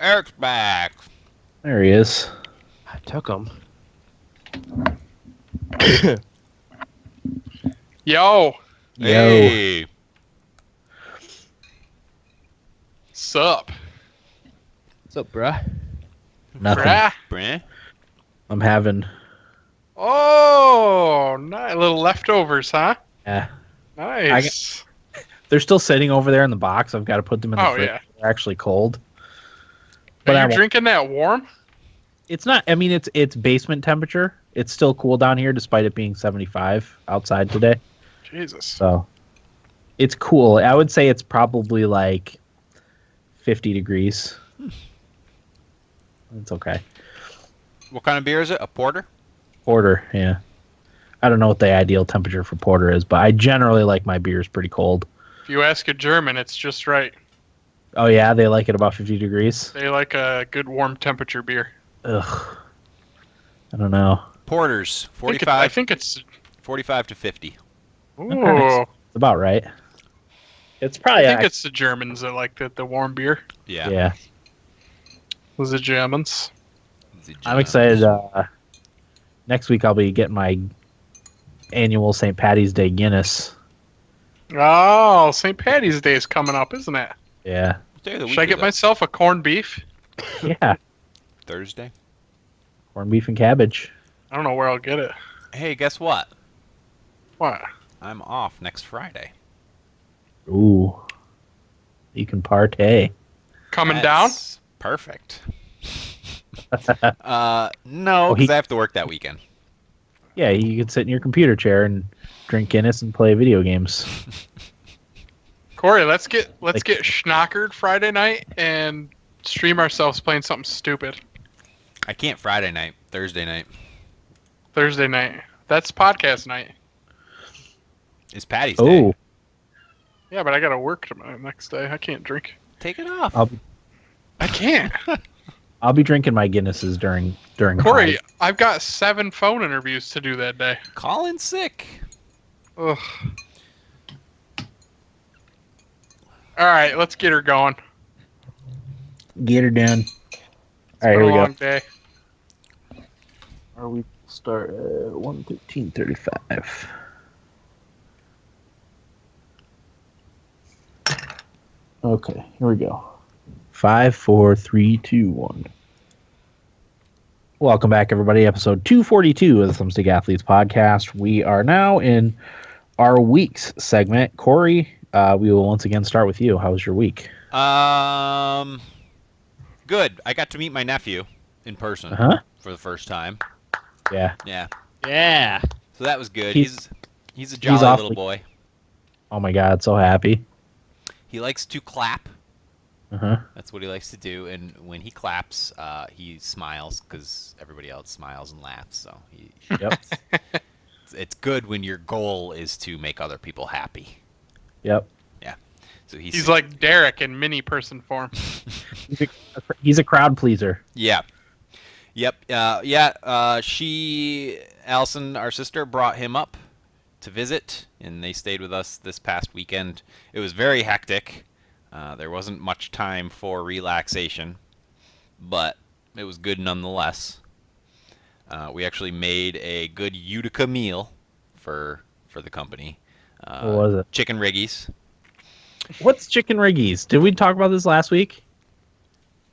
Eric's back. There he is. I took him. Yo, Hey. sup? What's up, bruh? Nothing. Brah. Brent? I'm having. Oh, nice. Little leftovers, huh? Yeah. Nice. They're still sitting over there in the box. I've got to put them in the fridge. Yeah. They're actually cold. But Are you drinking that warm? It's not. I mean, it's basement temperature. It's still cool down here, despite it being 75 outside today. Jesus. So it's cool. I would say it's probably like 50 degrees. It's okay. What kind of beer is it? A porter? Porter, yeah. I don't know what the ideal temperature for porter is, but I generally like my beers pretty cold. If you ask a German, it's just right. Oh yeah, they like it about 50 degrees. They like a good warm temperature beer. Ugh. I don't know. Porters, 45. I think it's 45 to 50. Ooh. It's about right. It's probably. I think it's the Germans that like the warm beer. Yeah. Yeah. Was the Germans? I'm excited. Next week I'll be getting my annual St. Patty's Day Guinness. Oh, St. Patty's Day is coming up, isn't it? Yeah. Should I get myself a corned beef? Yeah. Thursday? Corned beef and cabbage. I don't know where I'll get it. Hey, guess what? What? I'm off next Friday. Ooh. You can partay. Coming down? Perfect. No, because I have to work that weekend. Yeah, you can sit in your computer chair and drink Guinness and play video games. Corey, let's get schnockered Friday night and stream ourselves playing something stupid. I can't Friday night. Thursday night. Thursday night. That's podcast night. It's Patty's Day. Oh, Yeah, but I gotta work tomorrow next day. I can't drink. Take it off. I can't. I'll be drinking my Guinnesses during Corey, high. I've got 7 phone interviews to do that day. Call in sick. Ugh. All right, let's get her going. Get her done. It's All right, been here we a go. long day. Or we start at 1:13:35. Okay, here we go. 5, 4, 3, 2, 1. Welcome back, everybody. Episode 242 of the Thumbstick Athletes podcast. We are now in our weeks segment. Corey, we will once again start with you. How was your week? Good. I got to meet my nephew in person for the first time. Yeah. Yeah. Yeah. So that was good. He's He's a jolly awfully- little boy. Oh my God, so happy. He likes to clap. Uh-huh. That's what he likes to do. And when he claps, he smiles because everybody else smiles and laughs. So Yep. it's good when your goal is to make other people happy. Yep. Yeah. So He's like Derek in mini person form. He's a crowd pleaser. Yeah. Yep. Allison, our sister, brought him up to visit, and they stayed with us this past weekend. It was very hectic. There wasn't much time for relaxation, but it was good nonetheless. We actually made a good Utica meal for the company. What was it? Chicken riggies. What's chicken riggies? Did we talk about this last week?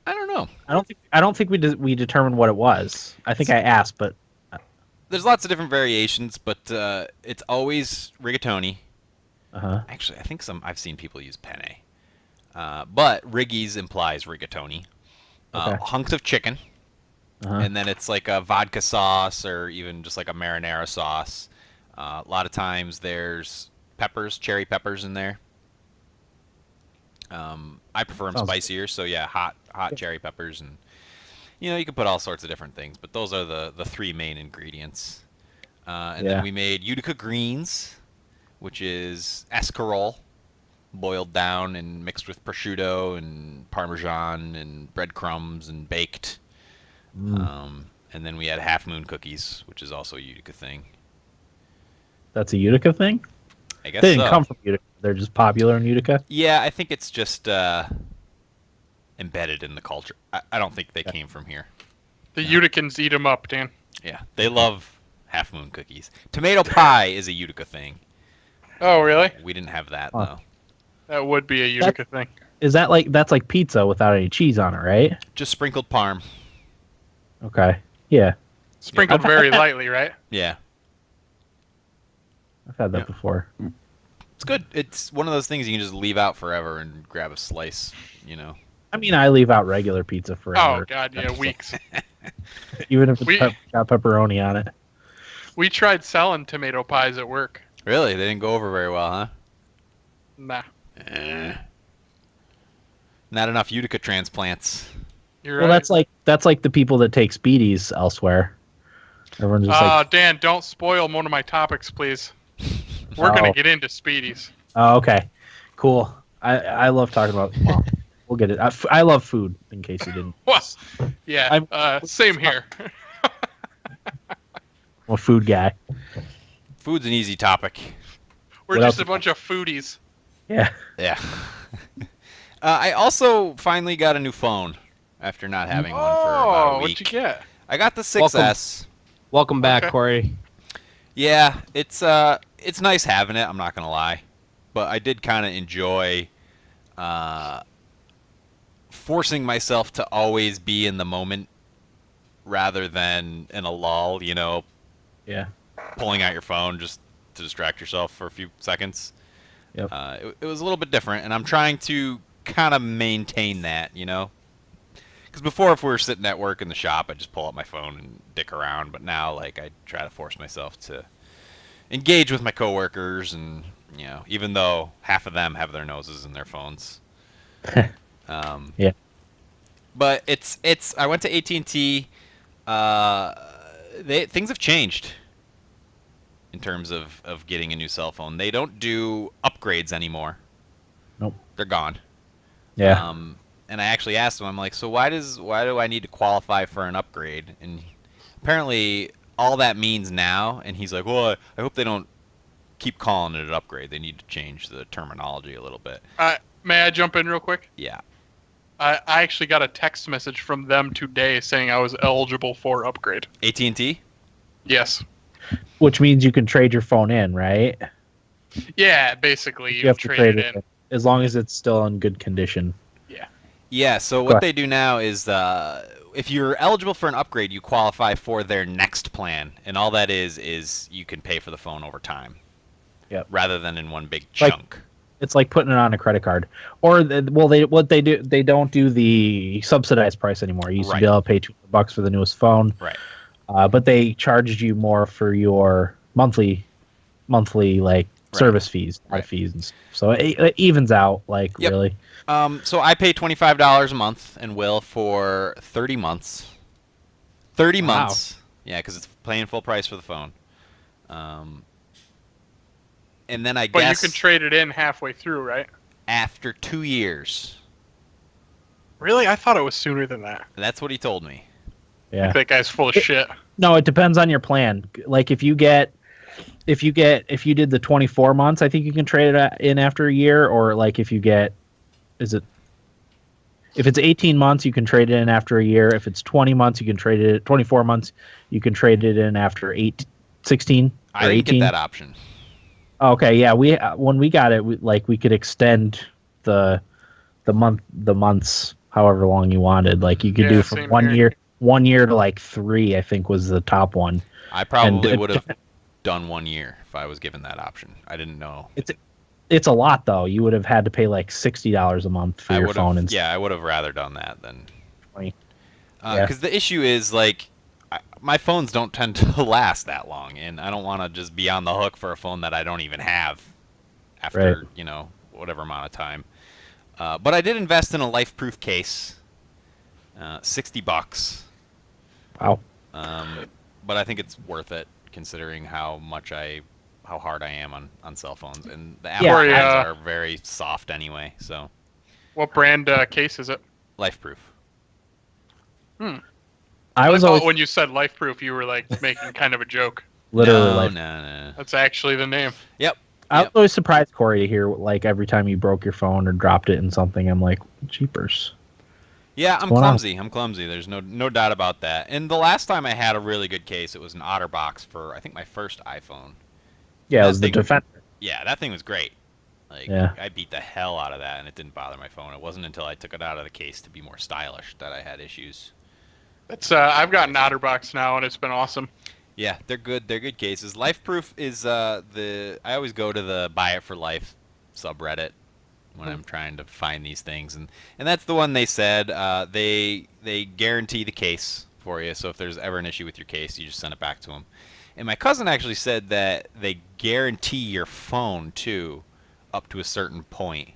I don't know. I don't think we determined what it was. I think I asked, but There's lots of different variations, but it's always rigatoni. Actually, I think I've seen people use penne. But riggies implies rigatoni. Okay. Hunks of chicken. And then it's like a vodka sauce or even just like a marinara sauce. A lot of times there's peppers, cherry peppers in there. I prefer them spicier, so yeah, hot cherry peppers, and you can put all sorts of different things, but those are the 3 main ingredients. Then we made Utica greens, which is escarole, boiled down and mixed with prosciutto and parmesan and breadcrumbs and baked. And then we had Half Moon cookies, which is also a Utica thing. That's a Utica thing? I guess They didn't so. come from Utica. They're just popular in Utica? Yeah, I think it's just embedded in the culture. I don't think they came from here. The Uticans eat them up, Dan. Yeah, they love Half Moon cookies. Tomato pie is a Utica thing. Oh, really? We didn't have that, Huh. though. That would be a Utica thing. Is that that's like pizza without any cheese on it, right? Just sprinkled parm. Okay. Yeah. Sprinkled very lightly, right? Yeah. I've had that Yeah. before. It's good. It's one of those things you can just leave out forever and grab a slice, you know. I mean, I leave out regular pizza Oh, forever. God, yeah, weeks. Even if it's We- got pepperoni on it. We tried selling tomato pies at work. Really? They didn't go over very well, huh? Nah, Not enough Utica transplants. you're Well, right. that's like the people that take speedies elsewhere. Everyone's just like, Dan, don't spoil one of my topics, please. We're Oh. going to get into speedies. oh, okay, cool. I love talking about. Well, we'll get it. I love food. In case you didn't, Well, yeah, same here. I'm a food guy. Food's an easy topic. We're What just else? a bunch of foodies. Yeah. Yeah. I also finally got a new phone after not having one for about a week. What'd you get? I got the 6S. Welcome back, Okay. Corey. Yeah, it's nice having it. I'm not gonna lie, but I did kind of enjoy forcing myself to always be in the moment rather than in a lull. You know, Yeah. pulling out your phone just to distract yourself for a few seconds. Yep. It was a little bit different, and I'm trying to kind of maintain that. You know, because before, if we were sitting at work in the shop, I'd just pull out my phone and dick around. But now, like, I try to force myself to engage with my coworkers, and you know, even though half of them have their noses in their phones. Yeah. But it's. I went to AT&T. Things have changed in terms of getting a new cell phone. They don't do upgrades anymore. Nope. They're gone. Yeah. And I actually asked him, I'm like, so why do I need to qualify for an upgrade? And apparently all that means now, and he's like, well, I hope they don't keep calling it an upgrade. They need to change the terminology a little bit. May I jump in real quick? Yeah. I actually got a text message from them today saying I was eligible for upgrade. AT&T? Yes. Which means you can trade your phone in, right? Yeah, basically You you have to trade trade it it in. as long as it's still in good condition. Yeah, so Go what ahead. they do now is if you're eligible for an upgrade, you qualify for their next plan. And all that is you can pay for the phone over time. Yep. Rather than in one big Like- chunk. It's like putting it on a credit card, or they don't do the subsidized price anymore. You used to be Right. able to pay $200 for the newest phone, Right. but they charged you more for your monthly like service fees, Right. fees, and stuff. So it evens out. Like Yep. really, So I pay $25 a month and will for 30 months. 30 Wow. months. Yeah, because it's paying full price for the phone. And then I But guess you can trade it in halfway through, right? after 2 years. Really? I thought it was sooner than that. That's what he told me. yeah. That guy's full of shit. No, it depends on your plan. Like if you did the 24 months, I think you can trade it in after a year, or like if it's 18 months, you can trade it in after a year. If it's 20 months, you can trade it 24 months, you can trade it in after 16 or I didn't 18. get that option. Okay, yeah, when we got it, we could extend the months however long you wanted. Like you could Yeah, do from same 1 here. year 1 year to like 3, I think was the top one. I probably And- would have done 1 year if I was given that option. I didn't know. It's a lot though. You would have had to pay like $60 a month for your phone. And I would have rather done that than. 20. Because the issue is like, my phones don't tend to last that long, and I don't want to just be on the hook for a phone that I don't even have after whatever amount of time. But I did invest in a life-proof case, $60. Wow. But I think it's worth it considering how hard I am on cell phones, and the Apple Yeah. phones are very soft anyway. So What brand case is it? life-proof. I was thought always when you said life proof, you were like making kind of a joke. literally no, like no. That's actually the name. Yep. I was always surprised, Corey, to hear like every time you broke your phone or dropped it in something. I'm like, jeepers. Yeah, going on? I'm clumsy. There's no doubt about that. And the last time I had a really good case, it was an OtterBox for I think my first iPhone. Yeah, it That was the thing- Defender. Yeah, that thing was great. Like Yeah. I beat the hell out of that, and it didn't bother my phone. It wasn't until I took it out of the case to be more stylish that I had issues. It's I've got an OtterBox now, and it's been awesome. Yeah, they're good. They're good cases. LifeProof is the I always go to the Buy It for Life subreddit when I'm trying to find these things, and that's the one they said they guarantee the case for you. So if there's ever an issue with your case, you just send it back to them. And my cousin actually said that they guarantee your phone too, up to a certain point.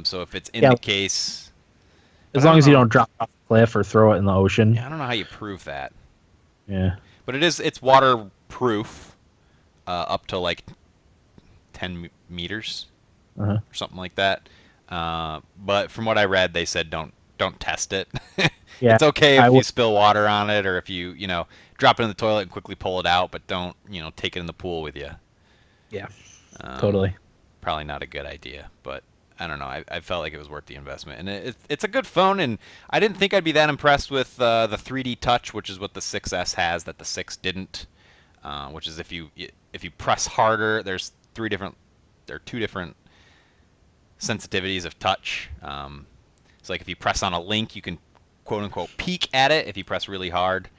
So if it's in the case, As long as you don't drop off a cliff or throw it in the ocean. yeah, I don't know how you prove that. Yeah. But it's waterproof up to like 10 meters Uh-huh. or something like that. But from what I read, they said don't test it. Yeah. It's okay if you spill water on it or if you drop it in the toilet and quickly pull it out, but don't take it in the pool with you. Yeah. Totally. Probably not a good idea, but I don't know. I felt like it was worth the investment, and it's a good phone. And I didn't think I'd be that impressed with the 3D touch, which is what the 6S has that the 6 didn't. Which is if you press harder, there's two different sensitivities of touch. It's like if you press on a link, you can quote unquote peek at it if you press really hard.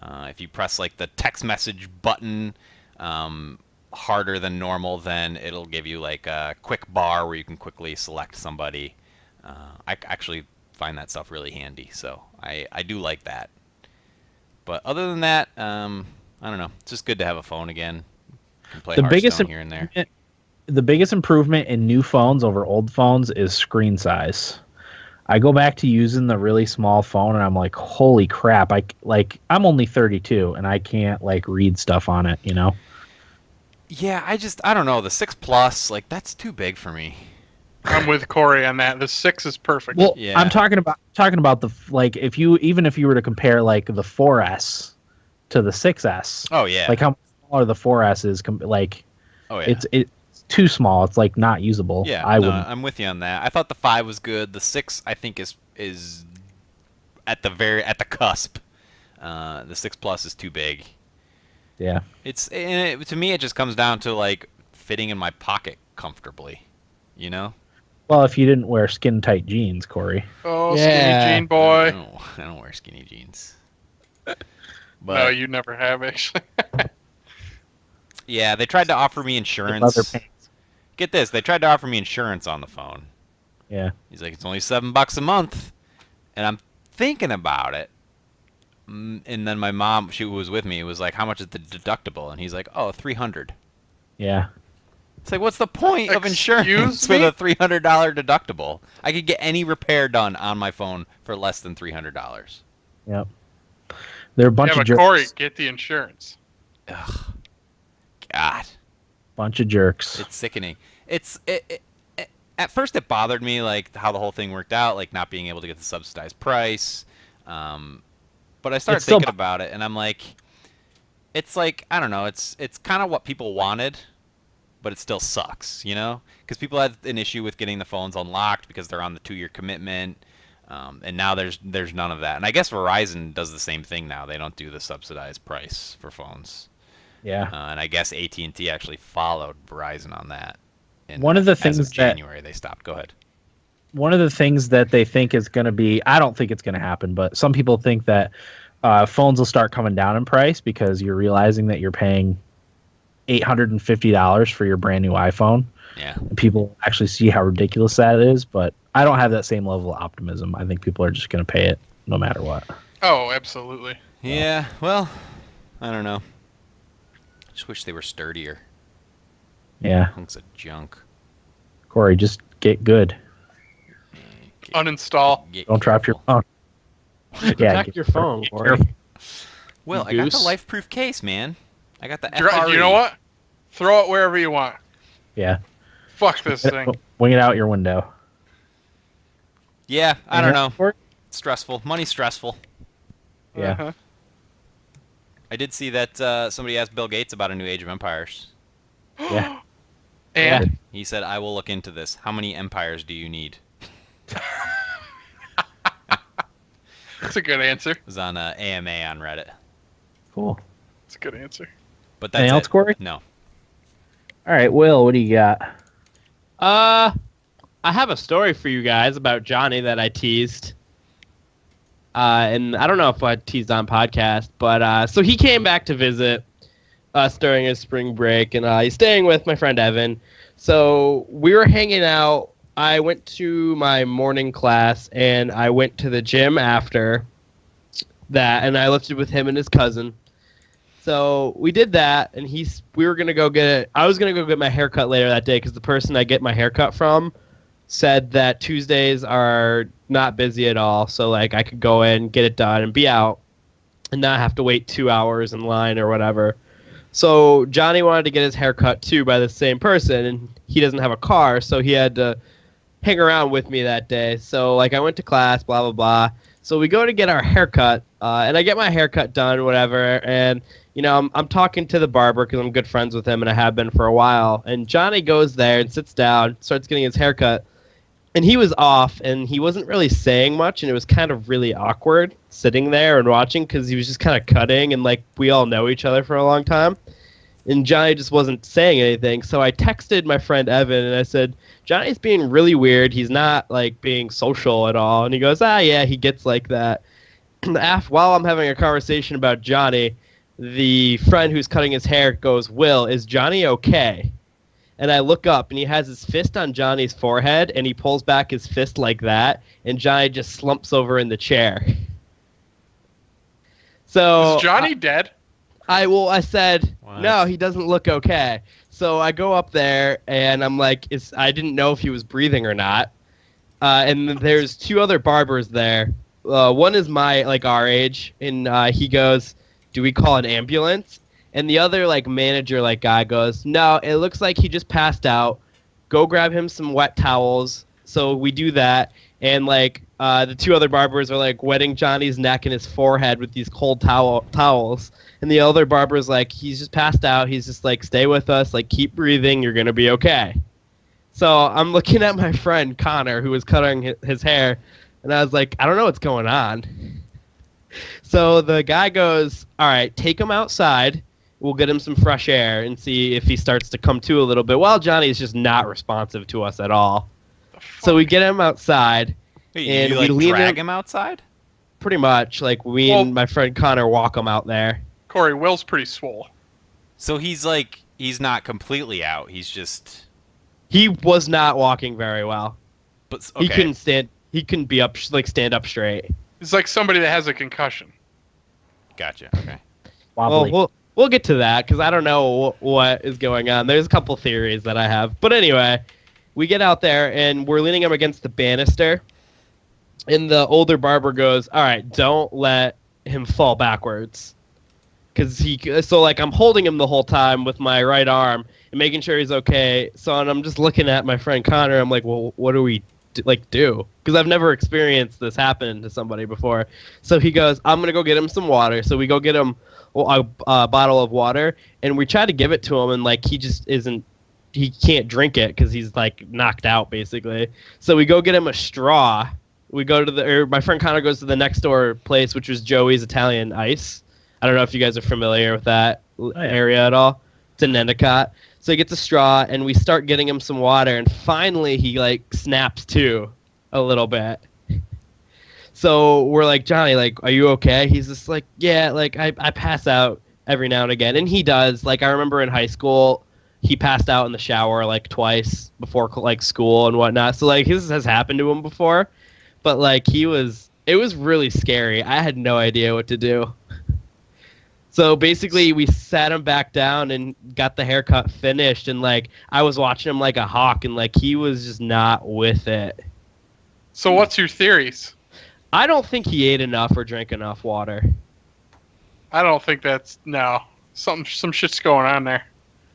If you press like the text message button harder than normal, then it'll give you like a quick bar where you can quickly select somebody. I actually find that stuff really handy, so I do like that. But other than that, I don't know. It's just good to have a phone again. You can play Hearthstone here and there. The biggest improvement in new phones over old phones is screen size. I go back to using the really small phone and I'm like, holy crap! I'm only 32 and I can't like read stuff on it, Yeah, I don't know. The 6 Plus, like that's too big for me. I'm with Corey on that. The 6 is perfect. Well, Yeah. I'm talking about the like if you were to compare like the 4S to the 6S. Oh yeah. Like how much smaller the 4S is, oh yeah. it's too small. It's like not usable. Yeah, I'm with you on that. I thought the 5 was good. The 6, I think, is at the cusp. The 6 Plus is too big. Yeah. To me, it just comes down to like fitting in my pocket comfortably. Well, if you didn't wear skin tight jeans, Corey. Oh, Yeah. skinny jean boy. I don't wear skinny jeans. No, But you never have actually. yeah, they tried to offer me insurance. Leather pants. Get this, they tried to offer me insurance on the phone. Yeah. He's like, it's only $7 a month, and I'm thinking about it. And then my mom, she was with me, was like, how much is the deductible? And he's like, oh, $300. Yeah. It's like, what's the point of insurance Excuse with me? a $300 deductible? I could get any repair done on my phone for less than $300. Yep. They're a bunch Yeah, of but jerks. Corey, get the insurance. Ugh. God. Bunch of jerks. It's sickening. At first it bothered me, like how the whole thing worked out, like not being able to get the subsidized price. But I started It's still thinking about it, and I'm like, it's like, I don't know, it's kind of what people wanted, but it still sucks, Because people had an issue with getting the phones unlocked because they're on the 2-year commitment, and now there's none of that. And I guess Verizon does the same thing now. They don't do the subsidized price for phones. Yeah. And I guess AT&T actually followed Verizon on that. And One of the as things of January, they stopped. Go ahead. One of the things that they think is going to be, I don't think it's going to happen, but some people think that phones will start coming down in price because you're realizing that you're paying $850 for your brand new iPhone. Yeah. And people actually see how ridiculous that is, but I don't have that same level of optimism. I think people are just going to pay it no matter what. Oh, absolutely. Yeah. Well, I don't know. Just wish they were sturdier. Yeah. Hunks of junk. Corey, just get good. Uninstall. Don't drop your phone. Protect your phone, Corey. careful. Well, I got the Goose. life-proof case, man. I got the FRE. You know what? Throw it wherever you want. Yeah. Fuck this thing. Wing it out your window. Yeah, I don't know. Corey? It's stressful. Money's stressful. Yeah. Uh-huh. I did see that somebody asked Bill Gates about a new Age of Empires. Yeah. And He said, "I will look into this. How many empires do you need?" that's a good answer. It was on AMA on Reddit. Cool. That's a good answer. But that's Anything else, it. Corey? No. All right, Will, what do you got? I have a story for you guys about Johnny that I teased. And I don't know if I teased on podcast, but so he came back to visit us during his spring break, and he's staying with my friend Evan. So we were hanging out. I went to my morning class, and I went to the gym after that, and I lifted with him and his cousin. So we did that, and we were gonna go get. I was gonna go get my haircut later that day because the person I get my haircut from said that Tuesdays are not busy at all, so like I could go in, get it done, and be out, and not have to wait 2 hours in line or whatever. So Johnny wanted to get his haircut too by the same person, and he doesn't have a car, so he had to hang around with me that day. So like I went to class, blah blah blah. So we go to get our haircut, and I get my haircut done, whatever, and you know I'm talking to the barber because I'm good friends with him, and I have been for a while. And Johnny goes there and sits down, starts getting his haircut. And he was off, and he wasn't really saying much, and it was kind of really awkward sitting there and watching because he was just kind of cutting, and like we all know each other for a long time. And Johnny just wasn't saying anything, so I texted my friend Evan, and I said, Johnny's being really weird. He's not like being social at all. And he goes, yeah, he gets like that. While I'm having a conversation about Johnny, the friend who's cutting his hair goes, Will, is Johnny okay? And I look up, and he has his fist on Johnny's forehead, and he pulls back his fist like that, and Johnny just slumps over in the chair. So Is Johnny dead? I said, What? no, he doesn't look okay. So I go up there, and I'm like, I didn't know if he was breathing or not. And there's two other barbers there. One is our age, and he goes, do we call an ambulance? And the other manager guy goes, no, it looks like he just passed out. Go grab him some wet towels. So we do that, and the two other barbers are wetting Johnny's neck and his forehead with these cold towels. And the other barber's he's just passed out. He's just stay with us, keep breathing. You're gonna be okay. So I'm looking at my friend Connor, who was cutting his hair, and I was like, I don't know what's going on. So the guy goes, all right, take him outside. We'll get him some fresh air and see if he starts to come to a little bit. While Johnny is just not responsive to us at all. So we get him outside. Wait, and you we lean drag him outside? Pretty much. And my friend Connor walk him out there. Corey, Will's pretty swole. So he's not completely out. He's just. He was not walking very well. But okay. He couldn't stand. He couldn't be up stand up straight. It's like somebody that has a concussion. Gotcha. Okay. Wobbly. Well, we'll get to that because I don't know what is going on. There's a couple theories that I have. But anyway, we get out there, and we're leaning him against the banister. And the older barber goes, all right, don't let him fall backwards. So I'm holding him the whole time with my right arm and making sure he's okay. So and I'm just looking at my friend Connor. I'm like, well, what do we do? Because I've never experienced this happen to somebody before. So he goes, I'm going to go get him some water. So we go get him a bottle of water, and we try to give it to him, and he just isn't. He can't drink it because he's knocked out basically. So we go get him a straw. We go to my friend Connor goes to the next door place, which was Joey's Italian Ice. I don't know if you guys are familiar with that area at all. It's in Endicott. So he gets a straw, and we start getting him some water, and finally he snaps to a little bit. So we're like, Johnny, are you okay? He's just yeah, I pass out every now and again. And he does. I remember in high school, he passed out in the shower twice before school and whatnot. So this has happened to him before. But it was really scary. I had no idea what to do. So basically we sat him back down and got the haircut finished. And I was watching him like a hawk, and he was just not with it. So what's your theories? I don't think he ate enough or drank enough water. I don't think some shit's going on there.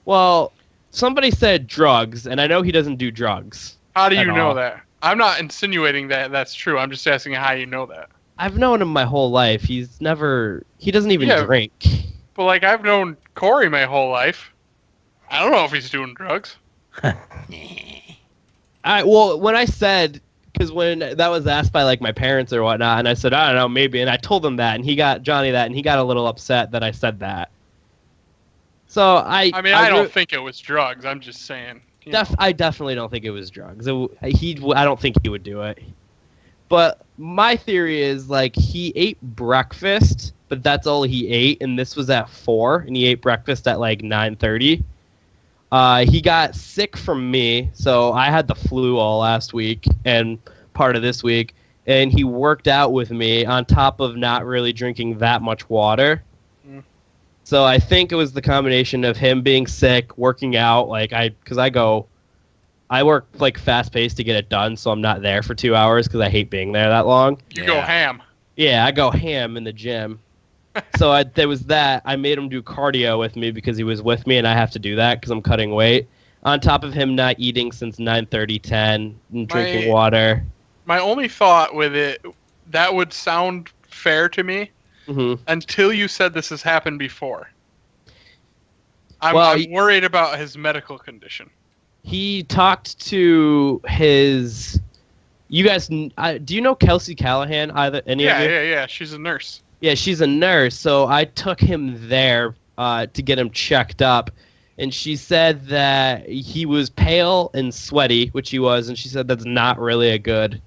Well, somebody said drugs, and I know he doesn't do drugs. How do you know that? I'm not insinuating that that's true. I'm just asking how you know that. I've known him my whole life. He doesn't even drink. But like I've known Corey my whole life. I don't know if he's doing drugs. Well, when I said, because when that was asked by like my parents or whatnot, and I said I don't know, maybe, and I told him that, and he got Johnny that, and he got a little upset that I said that. So I don't think it was drugs. I'm just saying. I definitely don't think it was drugs. I don't think he would do it. But my theory is like he ate breakfast, but that's all he ate, and this was at 4, and he ate breakfast at like 9:30. He got sick from me, so I had the flu all last week and part of this week, and he worked out with me on top of not really drinking that much water. So I think it was the combination of him being sick, working out, because I work like fast paced to get it done, so I'm not there for 2 hours because I hate being there that long. You go ham. Yeah, I go ham in the gym. So there was that. I made him do cardio with me because he was with me, and I have to do that because I'm cutting weight. On top of him not eating since 9:30, 10, and drinking water. My only thought with it, that would sound fair to me. Until you said this has happened before. I'm worried about his medical condition. He talked to his... You guys... do you know Kelsey Callahan? Any of you? Yeah. She's a nurse. Yeah, she's a nurse. So I took him there to get him checked up. And she said that he was pale and sweaty, which he was. And she said that's not really a good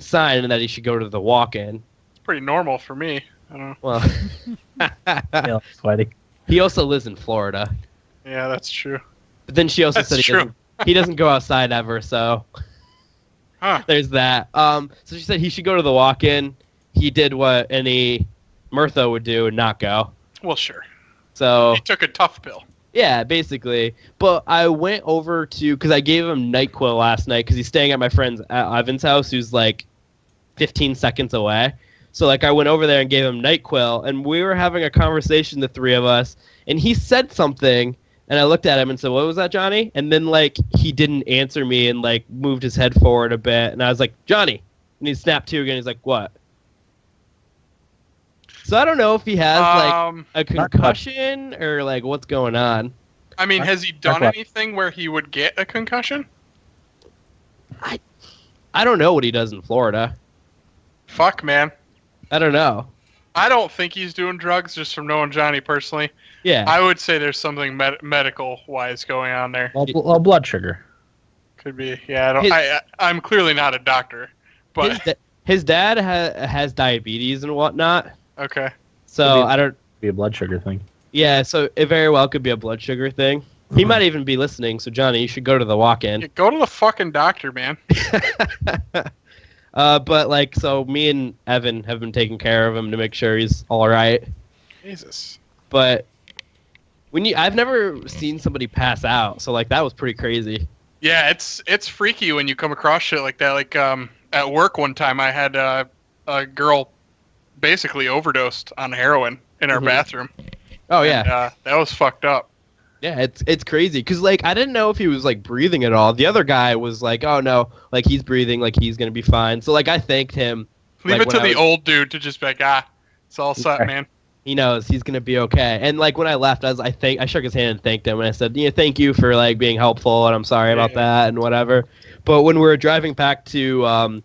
sign and that he should go to the walk-in. It's pretty normal for me. I don't know. Well, sweaty. He also lives in Florida. Yeah, that's true. But then she also said he doesn't go outside ever, so there's that. So she said he should go to the walk-in. He did what any Murtha would do and not go. Well, sure. So he took a tough pill. Yeah, basically. But I went over because I gave him NyQuil last night because he's staying at my friend's Ivan's house, who's like 15 seconds away. So, like, I went over there and gave him NyQuil, and we were having a conversation, the three of us, and he said something, and I looked at him and said, "What was that, Johnny?" And then, like, he didn't answer me and, like, moved his head forward a bit, and I was like, "Johnny!" And he snapped to again. He's like, "What?" So I don't know if he has, like, a concussion or, like, what's going on. I mean, has he done anything where he would get a concussion? I don't know what he does in Florida. Fuck, man. I don't know. I don't think he's doing drugs, just from knowing Johnny personally. Yeah. I would say there's something medical-wise going on there. Well, blood sugar. Could be. Yeah, I'm clearly not a doctor. But his dad has diabetes and whatnot. Okay. So I don't... Be a blood sugar thing. Yeah, so it very well could be a blood sugar thing. He might even be listening, so Johnny, you should go to the walk-in. Yeah, go to the fucking doctor, man. But, like, so me and Evan have been taking care of him to make sure he's all right. Jesus. But I've never seen somebody pass out, so, like, that was pretty crazy. Yeah, it's freaky when you come across shit like that. Like, at work one time, I had a girl basically overdosed on heroin in our bathroom. Oh, yeah. And, that was fucked up. Yeah, it's crazy because, like, I didn't know if he was, like, breathing at all. The other guy was like, "Oh no, like, he's breathing, like, he's gonna be fine." So, like, I thanked him. Leave it to the old dude to just be like, it's all set, man. He knows he's gonna be okay. And, like, when I left, I shook his hand and thanked him, and I said, "Yeah, thank you for, like, being helpful, and I'm sorry about that and whatever." But when we were driving back to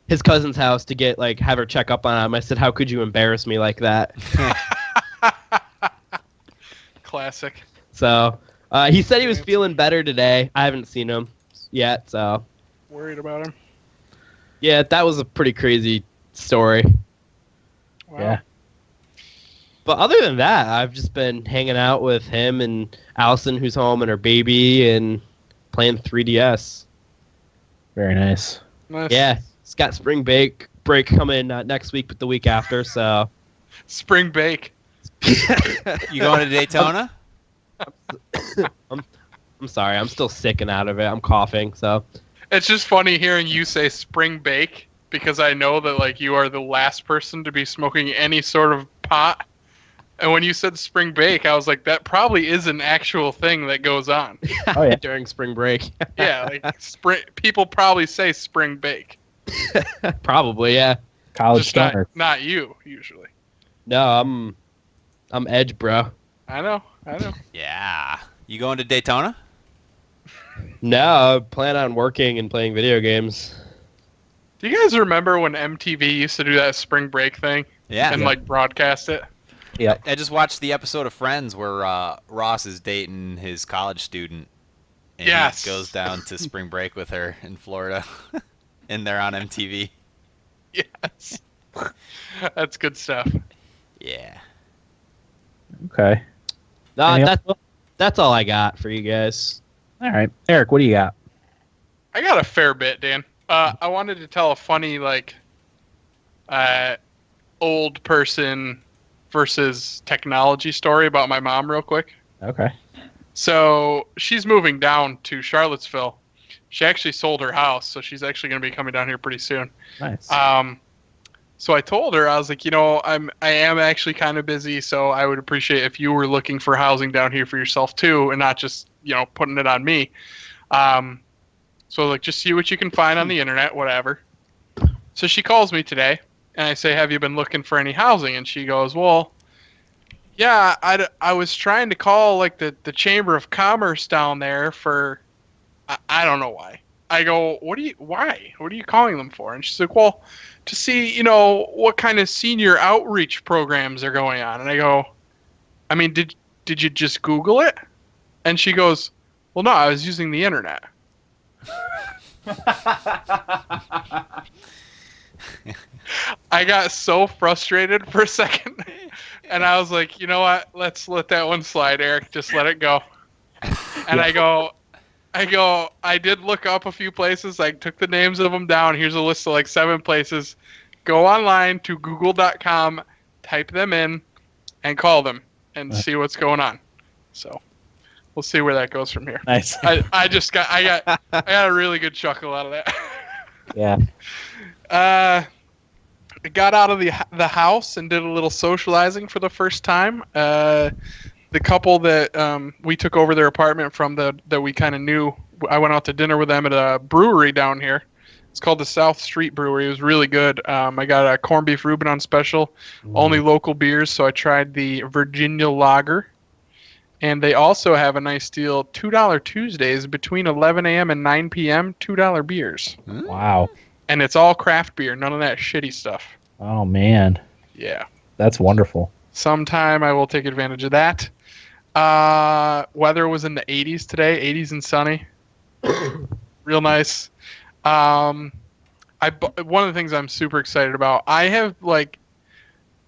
his cousin's house to get, like, have her check up on him, I said, "How could you embarrass me like that?" Classic. So, he said he was feeling better today. I haven't seen him yet, so. Worried about him? Yeah, that was a pretty crazy story. Wow. Yeah. But other than that, I've just been hanging out with him and Allison, who's home, and her baby, and playing 3DS. Very nice. Yeah, it's got spring break coming next week, but the week after, so. Spring bake. You going to Daytona? I'm sorry, I'm still sick and out of it. I'm coughing, so. It's just funny hearing you say spring bake because I know that, like, you are the last person to be smoking any sort of pot. And when you said spring bake, I was like, that probably is an actual thing that goes on. Oh yeah, during spring break. Yeah, like people probably say spring bake. Probably, yeah. College Just stoner. not you usually. No, I'm edge, bro. I know. Yeah. You going to Daytona? No, I plan on working and playing video games. Do you guys remember when MTV used to do that spring break thing? Yeah. And like broadcast it? Yeah. I just watched the episode of Friends where Ross is dating his college student. And Yes. he goes down to spring break with her in Florida. And they're on MTV. Yes. That's good stuff. Yeah. Okay. No, Any else? that's all I got for you guys. All right. Eric, what do you got? I got a fair bit, Dan. I wanted to tell a funny, like, old person versus technology story about my mom real quick. Okay. So she's moving down to Charlottesville. She actually sold her house, so she's actually going to be coming down here pretty soon. Nice. So I told her, I was like, I am actually kind of busy, so I would appreciate if you were looking for housing down here for yourself too, and not just, putting it on me. So like, just see what you can find on the internet, whatever. So she calls me today, and I say, have you been looking for any housing? And she goes, well, yeah, I was trying to call like the Chamber of Commerce down there for, I don't know why. I go, why? What are you calling them for? And she's like, well, to see, what kind of senior outreach programs are going on. And I go, I mean, did you just Google it? And she goes, well, no, I was using the internet. I got so frustrated for a second. And I was like, you know what? Let's let that one slide, Eric. Just let it go. And I go, I did look up a few places. I took the names of them down. Here's a list of like 7 places. Go online to google.com, type them in, and call them and see what's going on. So we'll see where that goes from here. Nice. I got a really good chuckle out of that. Yeah. I got out of the house and did a little socializing for the first time. The couple that we took over their apartment from that we kind of knew, I went out to dinner with them at a brewery down here. It's called the South Street Brewery. It was really good. I got a corned beef Reuben on special, only local beers, so I tried the Virginia Lager. And they also have a nice deal, $2 Tuesdays between 11 a.m. and 9 p.m., $2 beers. Wow. And it's all craft beer, none of that shitty stuff. Oh, man. Yeah. That's wonderful. Sometime I will take advantage of that. Weather was in the 80s today, 80s and sunny. Real nice. One of the things I'm super excited about, I have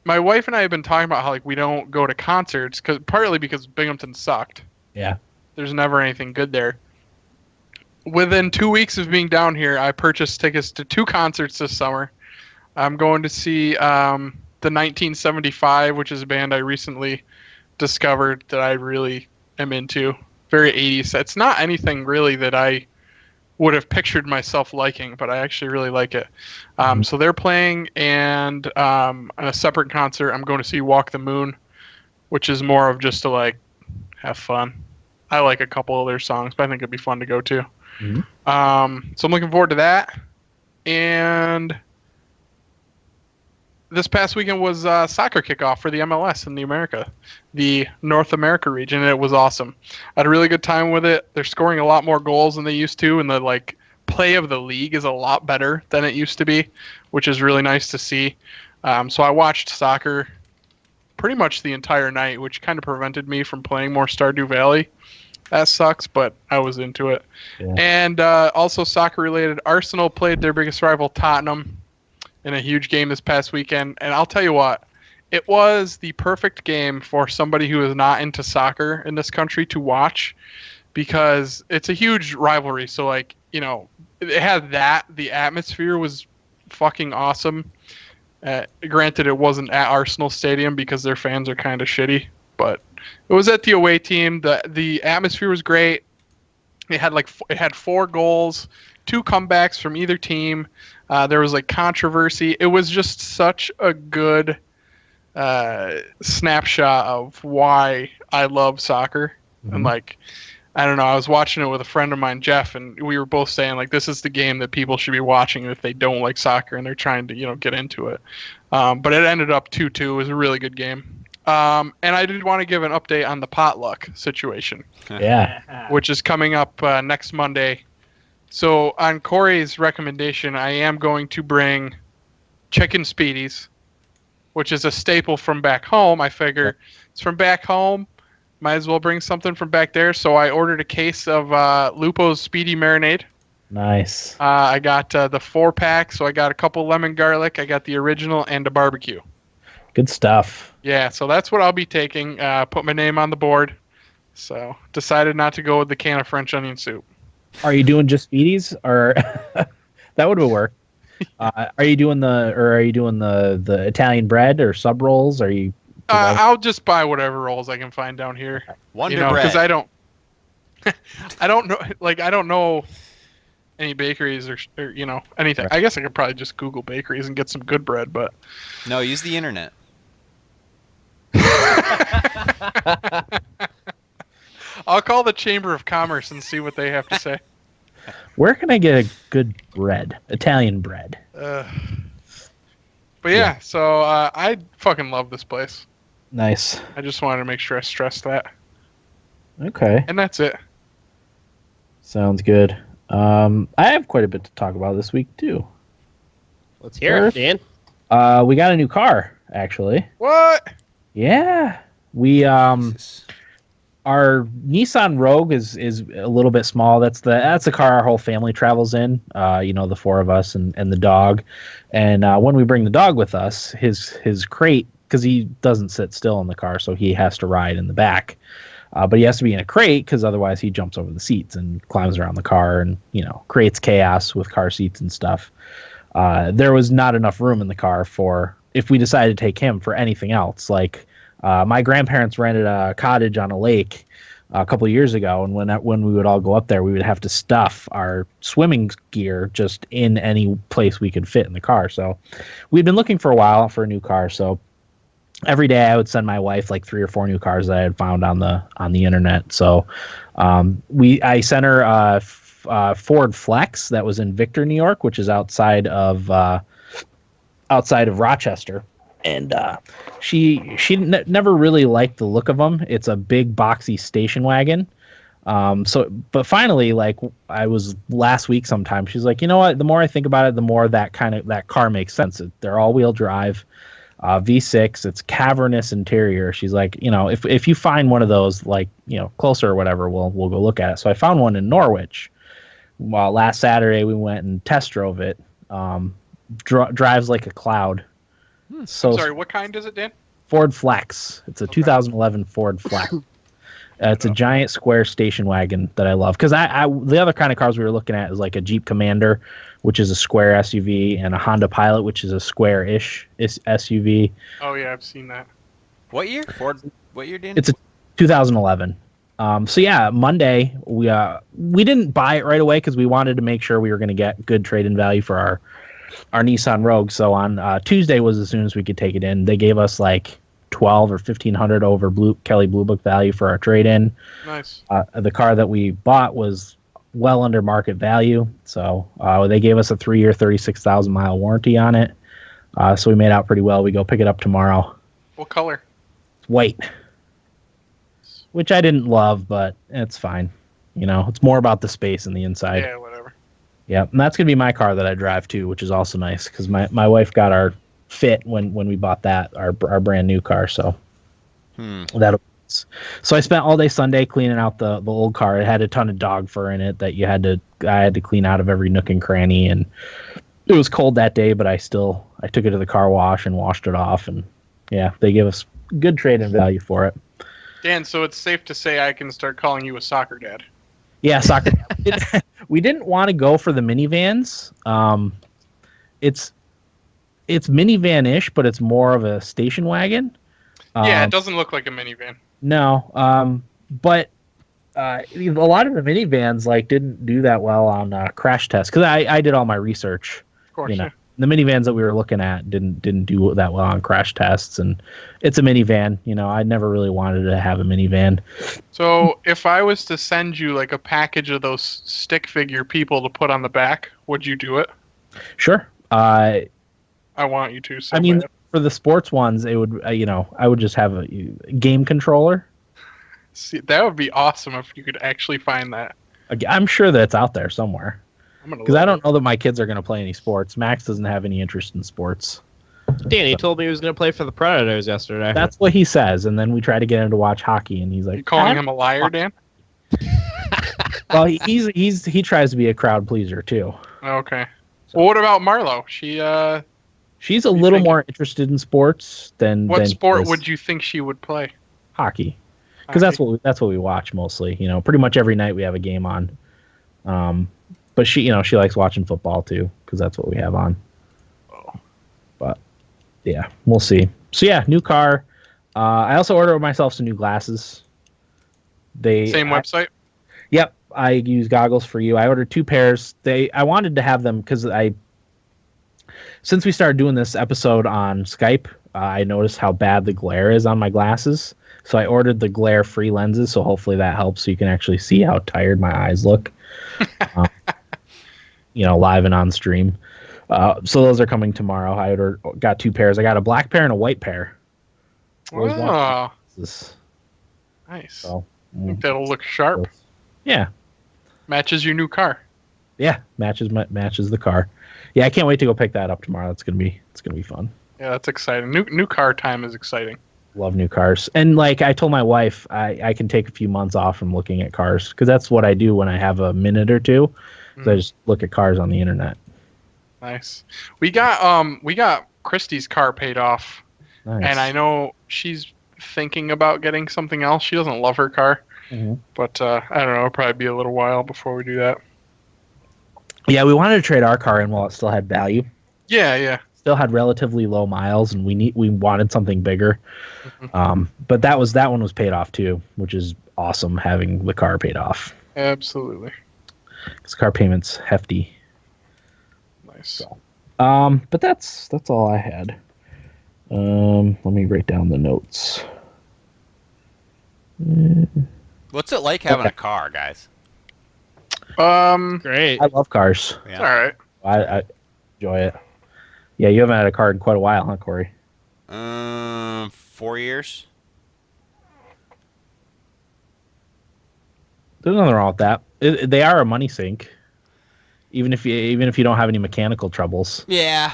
my wife and I have been talking about how we don't go to concerts partly because Binghamton sucked. Yeah. There's never anything good there. Within 2 weeks of being down here, I purchased tickets to 2 concerts this summer. I'm going to see the 1975, which is a band I recently discovered that I really am into. Very 80s. It's not anything really that I would have pictured myself liking, but I actually really like it. So they're playing, and on a separate concert, I'm going to see Walk the Moon, which is more of just to have fun. I like a couple of their songs, but I think it'd be fun to go to. Mm-hmm. So I'm looking forward to that. And this past weekend was soccer kickoff for the MLS in the North America region, and it was awesome. I had a really good time with it. They're scoring a lot more goals than they used to, and the play of the league is a lot better than it used to be, which is really nice to see. So I watched soccer pretty much the entire night, which kind of prevented me from playing more Stardew Valley. That sucks, but I was into it. Yeah. And also soccer-related, Arsenal played their biggest rival, Tottenham, in a huge game this past weekend. And I'll tell you what, it was the perfect game for somebody who is not into soccer in this country to watch, because it's a huge rivalry. So, it had that. The atmosphere was fucking awesome. Granted, it wasn't at Arsenal Stadium because their fans are kind of shitty, but it was at the away team. The atmosphere was great. It had 4 goals, 2 comebacks from either team. There was controversy. It was just such a good snapshot of why I love soccer. Mm-hmm. And I don't know. I was watching it with a friend of mine, Jeff, and we were both saying like this is the game that people should be watching if they don't like soccer and they're trying to get into it. But it ended up 2-2. It was a really good game. And I did want to give an update on the potluck situation. Yeah. Which is coming up next Monday. So on Corey's recommendation, I am going to bring chicken speedies, which is a staple from back home. I figure it's from back home. Might as well bring something from back there. So I ordered a case of Lupo's Speedy Marinade. Nice. I got the 4-pack, so I got a couple lemon garlic. I got the original and a barbecue. Good stuff. Yeah, so that's what I'll be taking. Put my name on the board. So decided not to go with the can of French onion soup. Are you doing just speedies, or that would work? Are you doing the Italian bread or sub rolls? Are you? I'll just buy whatever rolls I can find down here. Wonder bread. Because I don't know. Like I don't know any bakeries or anything. Right. I guess I could probably just Google bakeries and get some good bread, but No, use the internet. I'll call the Chamber of Commerce and see what they have to say. Where can I get a good bread? Italian bread. But yeah, so I fucking love this place. Nice. I just wanted to make sure I stressed that. Okay. And that's it. Sounds good. I have quite a bit to talk about this week too. Let's hear it, Dan. We got a new car, actually. What? Yeah. We our Nissan Rogue is a little bit small. That's the car our whole family travels in. The 4 of us and the dog. And when we bring the dog with us, his crate, because he doesn't sit still in the car, so he has to ride in the back. But he has to be in a crate because otherwise he jumps over the seats and climbs around the car and creates chaos with car seats and stuff. There was not enough room in the car for if we decided to take him for anything else. Like my grandparents rented a cottage on a lake a couple of years ago, and when we would all go up there, we would have to stuff our swimming gear just in any place we could fit in the car. So we'd been looking for a while for a new car. So every day I would send my wife like 3 or 4 new cars that I had found on the internet. So I sent her Ford Flex that was in Victor, New York, which is outside of Rochester. And she never really liked the look of them. It's a big boxy station wagon. But finally, like I was last week sometime, she's like, you know what? The more I think about it, the more that car makes sense. They're all-wheel drive, V6. It's cavernous interior. She's like, if you find one of those, like closer or whatever, we'll go look at it. So I found one in Norwich. Well, last Saturday we went and test drove it. Drives like a cloud. So I'm sorry, what kind is it, Dan? Ford Flex. It's a 2011 Ford Flex. It's a giant square station wagon that I love. Because the other kind of cars we were looking at is like a Jeep Commander, which is a square SUV, and a Honda Pilot, which is a square-ish SUV. Oh, yeah, I've seen that. What year? Ford? What year, Dan? It's a 2011. So yeah, Monday we didn't buy it right away because we wanted to make sure we were going to get good trade-in value for our Nissan Rogue. So on Tuesday was as soon as we could take it in. They gave us like $1,200 or $1,500 over Kelly Blue Book value for our trade-in. Nice. The car that we bought was well under market value, so they gave us a 3-year, 36,000 mile warranty on it. So we made out pretty well. We go pick it up tomorrow. What color? It's white, which I didn't love, but it's fine. It's more about the space and the inside. Yeah, whatever. Yeah, and that's gonna be my car that I drive too, which is also nice because my wife got our Fit when we bought that our brand new car. So so I spent all day Sunday cleaning out the old car. It had a ton of dog fur in it that I had to clean out of every nook and cranny, and it was cold that day, but I took it to the car wash and washed it off, and yeah, they give us good trade-in value for it. Dan, so it's safe to say I can start calling you a soccer dad. Yeah, soccer. We didn't want to go for the minivans. It's minivan-ish, but it's more of a station wagon. Yeah, it doesn't look like a minivan. No, but a lot of the minivans didn't do that well on crash tests because I did all my research. Of course, yeah. The minivans that we were looking at didn't do that well on crash tests, and it's a minivan. I never really wanted to have a minivan. So if I was to send you like a package of those stick figure people to put on the back, would you do it? Sure. I want you to. So bad. For the sports ones, it would I would just have a game controller. See, that would be awesome if you could actually find that. I'm sure that it's out there somewhere. Because I don't know know that my kids are going to play any sports. Max doesn't have any interest in sports. Danny told me he was going to play for the Predators yesterday. That's what he says, and then we try to get him to watch hockey, and he's like, You calling him a liar, Dan? Well, he tries to be a crowd pleaser too. Okay. Well, what about Marlo? She's a little more interested in sports than. What sport would you think she would play? Hockey, because that's what we watch mostly. Pretty much every night we have a game on. But she likes watching football too, because that's what we have on. Oh. But yeah, we'll see. So yeah, new car. I also ordered myself some new glasses. Same website? Yep, I use Goggles for You. I ordered 2 pairs. I wanted to have them because since we started doing this episode on Skype, I noticed how bad the glare is on my glasses. So I ordered the glare-free lenses, so hopefully that helps so you can actually see how tired my eyes look. Live and on stream. So those are coming tomorrow. I got 2 pairs. I got a black pair and a white pair. Oh, nice. So, I think that'll look sharp. Yeah. Matches your new car. Yeah, matches the car. Yeah, I can't wait to go pick that up tomorrow. It's gonna be fun. Yeah, that's exciting. New car time is exciting. Love new cars. And like I told my wife, I can take a few months off from looking at cars because that's what I do when I have a minute or two. So I just look at cars on the internet. Nice. We got Christy's car paid off. Nice. And I know she's thinking about getting something else. She doesn't love her car. Mm-hmm. But I don't know, it'll probably be a little while before we do that. Yeah, we wanted to trade our car in while it still had value. Yeah. Still had relatively low miles, and we wanted something bigger. Mm-hmm. But that one was paid off too, which is awesome having the car paid off. Absolutely. Because car payment's hefty. Nice. So, but that's all I had. Let me write down the notes. What's it like having a car, guys? Great. I love cars. Yeah. All right. I enjoy it. Yeah, you haven't had a car in quite a while, huh, Corey? 4 years. There's nothing wrong with that. They are a money sink, even if you don't have any mechanical troubles. Yeah.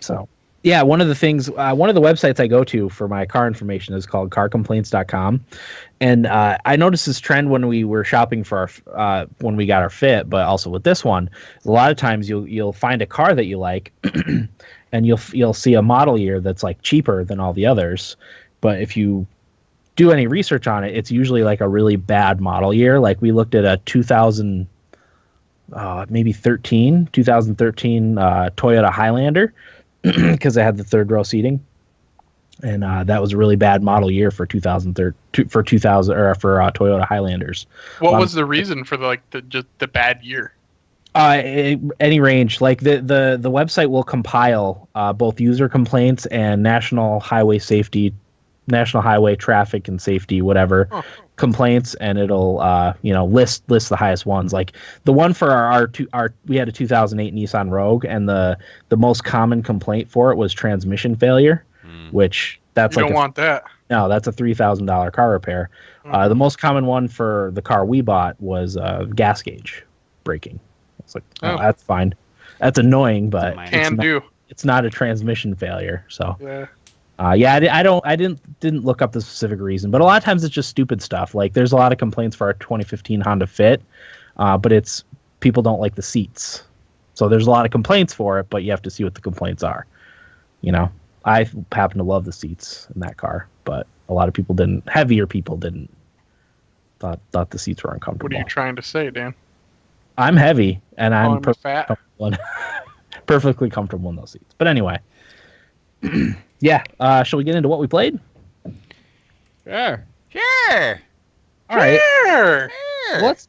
So, yeah, one of the websites I go to for my car information is called carcomplaints.com. And I noticed this trend when we were shopping for when we got our Fit, but also with this one. A lot of times you'll find a car that you like, and you'll see a model year that's like cheaper than all the others. But if you do any research on it, it's usually like a really bad model year. Like we looked at a 2013 Toyota Highlander because it had the third row seating. And that was a really bad model year for 2013 for Toyota Highlanders. What was the reason for the bad year? Any range. Like the website will compile both user complaints and national highway traffic and safety, whatever complaints, and it'll list the highest ones. Like the one for our we had a 2008 Nissan Rogue, and the most common complaint for it was transmission failure. Which that's you don't want that. No, that's a $3,000 car repair. The most common one for the car we bought was gas gauge breaking. It's like, that's fine. That's annoying, but it's not a transmission failure. So I didn't look up the specific reason, but a lot of times it's just stupid stuff. Like there's a lot of complaints for our 2015 Honda Fit, but it's people don't like the seats. So there's a lot of complaints for it, but you have to see what the complaints are. I happen to love the seats in that car, but a lot of people didn't. Heavier people didn't. Thought the seats were uncomfortable. What are you trying to say, Dan? I'm heavy, and I'm fat. Perfectly comfortable in those seats. But anyway, yeah. Shall we get into what we played? Sure. All right. Sure. Let's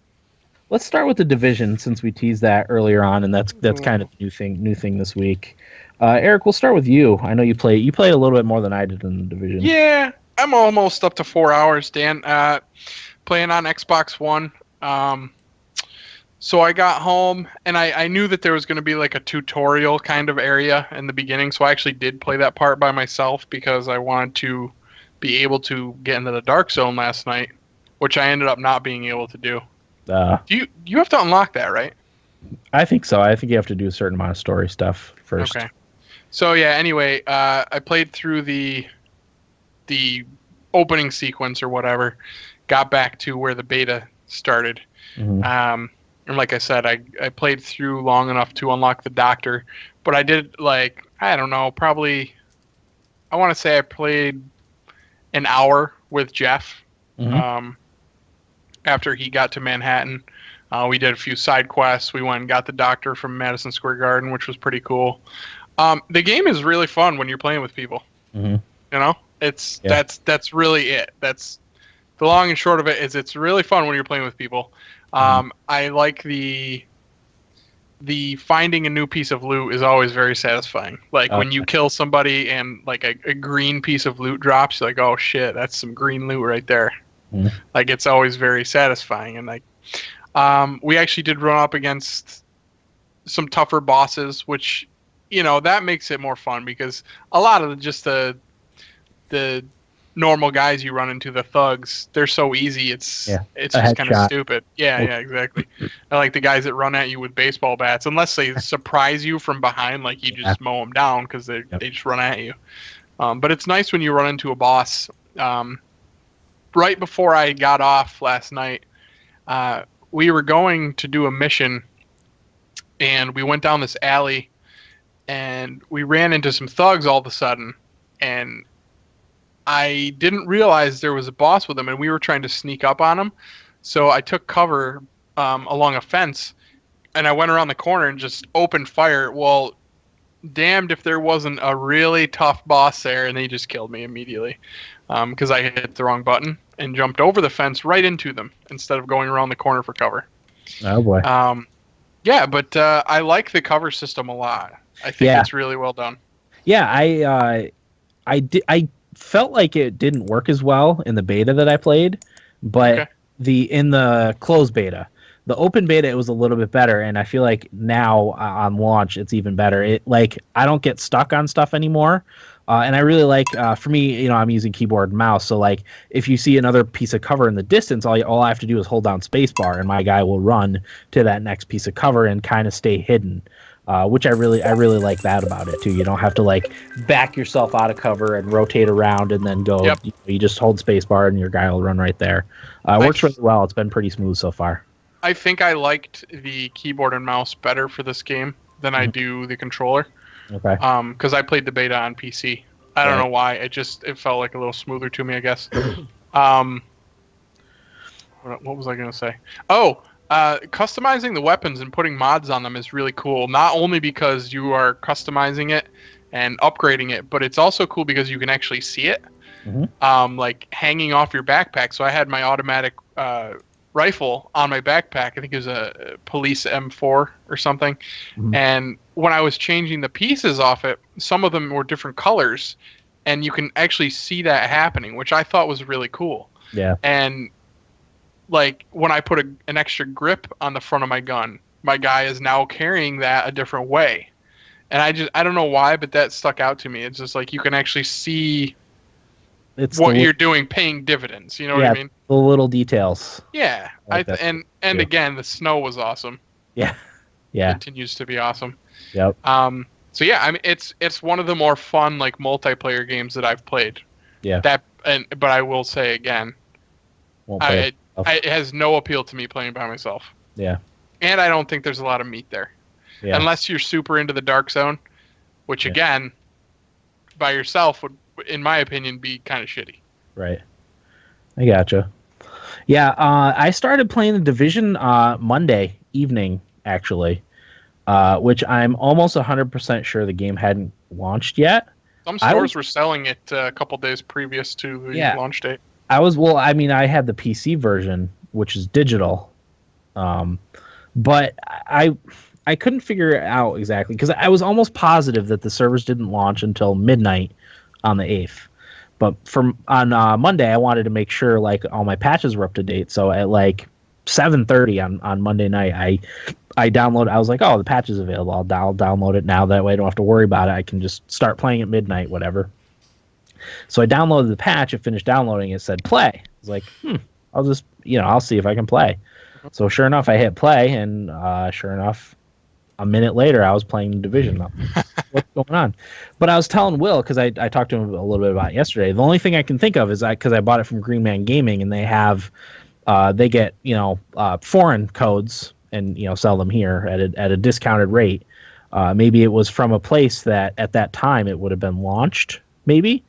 Let's start with the Division since we teased that earlier on, and that's kind of the new thing this week. Eric, we'll start with you. I know you played a little bit more than I did in the Division. Yeah, I'm almost up to 4 hours, Dan. Playing on Xbox One. So I got home, and I knew that there was going to be like a tutorial kind of area in the beginning, so I actually did play that part by myself because I wanted to be able to get into the Dark Zone last night, which I ended up not being able to do. You have to unlock that, right? I think so. I think you have to do a certain amount of story stuff first. Okay. So yeah, anyway, I played through the opening sequence or whatever, got back to where the beta started. Mm-hmm. And like I said, I played through long enough to unlock the doctor, but I did I don't know, probably I want to say I played an hour with Jeff. Mm-hmm. After he got to Manhattan. We did a few side quests. We went and got the doctor from Madison Square Garden, which was pretty cool. The game is really fun when you're playing with people. Mm-hmm. You know, that's really it. That's the long and short of it. Is it's really fun when you're playing with people. I like the finding a new piece of loot is always very satisfying. Like when you kill somebody and like a green piece of loot drops, you're like, oh shit, that's some green loot right there. Mm-hmm. Like it's always very satisfying. And like we actually did run up against some tougher bosses, which that makes it more fun because a lot of just the normal guys you run into, the thugs, they're so easy. It's just kind of stupid. Yeah, exactly. I like the guys that run at you with baseball bats, unless they surprise you from behind, like you just mow them down because they just run at you. But it's nice when you run into a boss. Right before I got off last night, we were going to do a mission, and we went down this alley, and we ran into some thugs all of a sudden, and I didn't realize there was a boss with them, and we were trying to sneak up on him. So I took cover along a fence, and I went around the corner and just opened fire. Well, damned if there wasn't a really tough boss there, and they just killed me immediately because I hit the wrong button and jumped over the fence right into them instead of going around the corner for cover. Oh, boy. Yeah, but I like the cover system a lot. I think it's really well done. Yeah, I felt like it didn't work as well in the beta that I played, but in the closed beta, the open beta, it was a little bit better, and I feel like now on launch it's even better. I don't get stuck on stuff anymore, and I really like. For me, I'm using keyboard and mouse, so like if you see another piece of cover in the distance, all I have to do is hold down spacebar, and my guy will run to that next piece of cover and kind of stay hidden. Which I really like that about it too. You don't have to like back yourself out of cover and rotate around and then go. Yep. You just hold spacebar and your guy will run right there. Works really well. It's been pretty smooth so far. I think I liked the keyboard and mouse better for this game than I do the controller. Okay. Because I played the beta on PC. I don't know why. It felt like a little smoother to me, I guess. What was I gonna say? Customizing the weapons and putting mods on them is really cool. Not only because you are customizing it and upgrading it, but it's also cool because you can actually see it, like hanging off your backpack. So I had my automatic rifle on my backpack. I think it was a police M4 or something. Mm-hmm. And when I was changing the pieces off it, some of them were different colors, and you can actually see that happening, which I thought was really cool. Yeah. And like when I put an extra grip on the front of my gun, my guy is now carrying that a different way. And I don't know why, but that stuck out to me. It's just like you can actually see what you're doing paying dividends. You know what I mean? The little details. Yeah. And again, the snow was awesome. Yeah. Yeah. It continues to be awesome. Yep. So yeah, I mean it's one of the more fun like multiplayer games that I've played. Yeah. But I will say again, it has no appeal to me playing by myself. Yeah. And I don't think there's a lot of meat there. Yeah. Unless you're super into the Dark Zone, which again, by yourself would, in my opinion, be kind of shitty. Right. I gotcha. Yeah, I started playing the Division Monday evening, actually, which I'm almost 100% sure the game hadn't launched yet. Some stores were selling it a couple days previous to the launch date. I had the PC version, which is digital, But I couldn't figure it out exactly because I was almost positive that the servers didn't launch until midnight on the 8th. But on Monday, I wanted to make sure like all my patches were up to date. So at like 7:30 on Monday night, I downloaded. I was like, oh, the patch is available. I'll download it now. That way, I don't have to worry about it. I can just start playing at midnight, whatever. So I downloaded the patch. I finished downloading it. Said play. I was like, I'll just I'll see if I can play. So sure enough, I hit play, and sure enough, a minute later, I was playing Division. What's going on? But I was telling Will, because I talked to him a little bit about it yesterday. The only thing I can think of is because I bought it from Green Man Gaming, and they have they get foreign codes and sell them here at a discounted rate. Maybe it was from a place that at that time it would have been launched, maybe.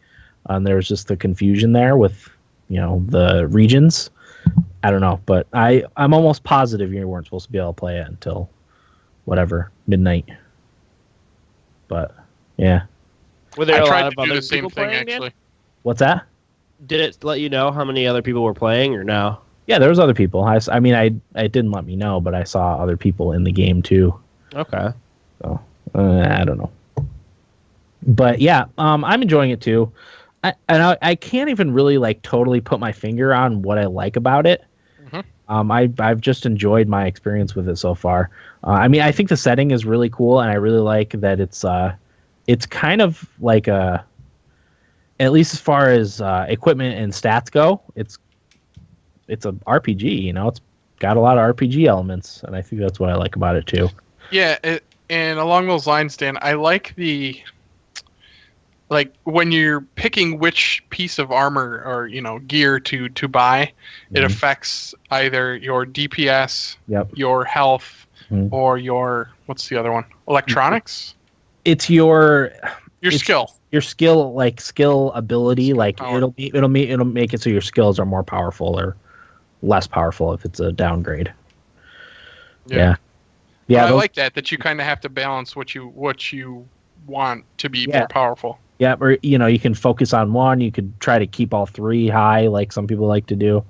And there was just the confusion there with the regions. I don't know, but I'm almost positive you weren't supposed to be able to play it until whatever midnight. But yeah, Were there I a tried lot to of do other the same people thing playing actually. it? what's that? Did it let you know how many other people were playing, or no? Yeah, there was other people. I mean, it didn't let me know, but I saw other people in the game too. Okay. So I don't know. But yeah, I'm enjoying it too. I can't even really like totally put my finger on what I like about it. I've just enjoyed my experience with it so far. I mean, I think the setting is really cool, and I really like that it's kind of like at least as far as equipment and stats go, it's a RPG. It's got a lot of RPG elements, and I think that's what I like about it too. Yeah, and along those lines, Dan, I like when you're picking which piece of armor or gear to buy, it affects either your DPS, your health, or your what's the other one? Electronics. It's your skill. Your skill ability. Like power. it'll make it so your skills are more powerful or less powerful if it's a downgrade. Yeah. I like that you kind of have to balance what you want to be more powerful. Yeah, or you can focus on one. You could try to keep all three high, like some people like to do.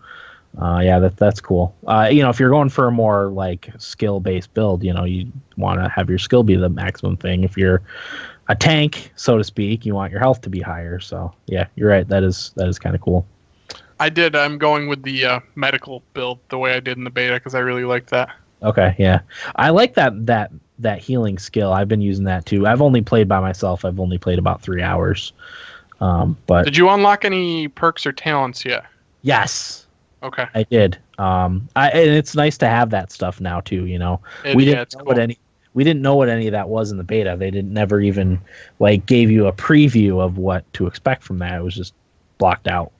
That's cool. If you're going for a more like skill-based build, you want to have your skill be the maximum thing. If you're a tank, so to speak, you want your health to be higher. So yeah, you're right. That is kind of cool. I'm going with the medical build the way I did in the beta because I really like that. Okay, yeah, I like that healing skill. I've been using that too. I've only played by myself. I've only played about 3 hours. But did you unlock any perks or talents yet? Yes. Okay. I did. And it's nice to have that stuff now too. We didn't know what any of that was in the beta. They never even gave you a preview of what to expect from that. It was just blocked out.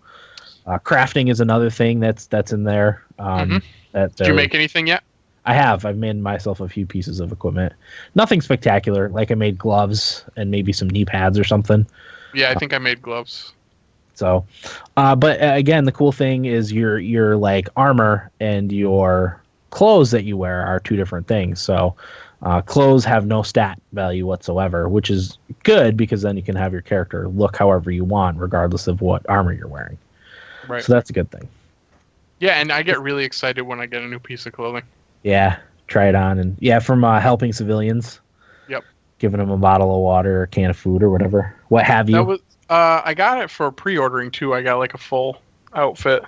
Crafting is another thing that's in there. Did you make anything yet? I have. I've made myself a few pieces of equipment. Nothing spectacular. Like I made gloves and maybe some knee pads or something. Yeah, I think I made gloves. So, but again, the cool thing is your like armor and your clothes that you wear are two different things. So, clothes have no stat value whatsoever, which is good because then you can have your character look however you want, regardless of what armor you're wearing. Right. So that's a good thing. Yeah, and I get really excited when I get a new piece of clothing. Yeah, try it on. And yeah, from helping civilians. Yep. Giving them a bottle of water or a can of food or whatever. What have you? That was, I got it for pre-ordering too. I got like a full outfit.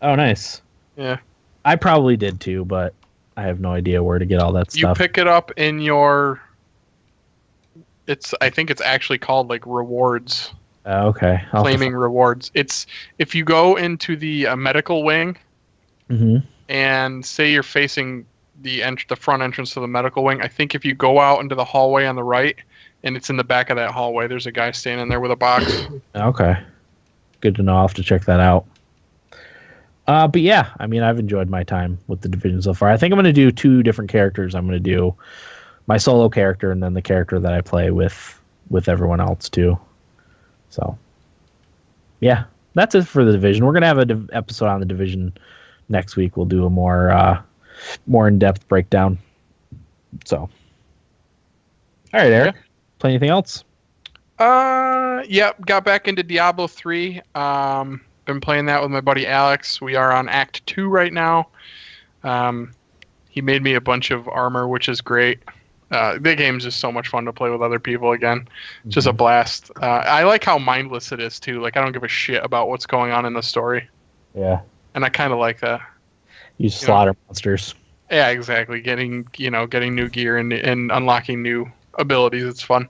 Oh, nice. Yeah. I probably did too, but I have no idea where to get all that stuff. You pick it up in your... I think it's actually called like rewards. Okay. Claiming rewards. It's if you go into the medical wing and say you're facing the front entrance to the medical wing. I think if you go out into the hallway on the right, and it's in the back of that hallway, there's a guy standing there with a box. Okay. Good to know. I'll have to check that out. But yeah, I mean, I've enjoyed my time with the Division so far. I think I'm going to do 2 different characters. I'm going to do my solo character and then the character that I play with everyone else too. So, yeah, that's it for the Division. We're going to have an episode on the Division next week. We'll do a more in-depth breakdown. So, all right, Eric. Play anything else? Yep. Got back into Diablo 3. Been playing that with my buddy Alex. We are on Act 2 right now. He made me a bunch of armor, which is great. The game's just so much fun to play with other people again. Just a blast. I like how mindless it is too. Like I don't give a shit about what's going on in the story. Yeah. And I kind of like that. You slaughter monsters. Yeah, exactly. Getting new gear and unlocking new abilities. It's fun.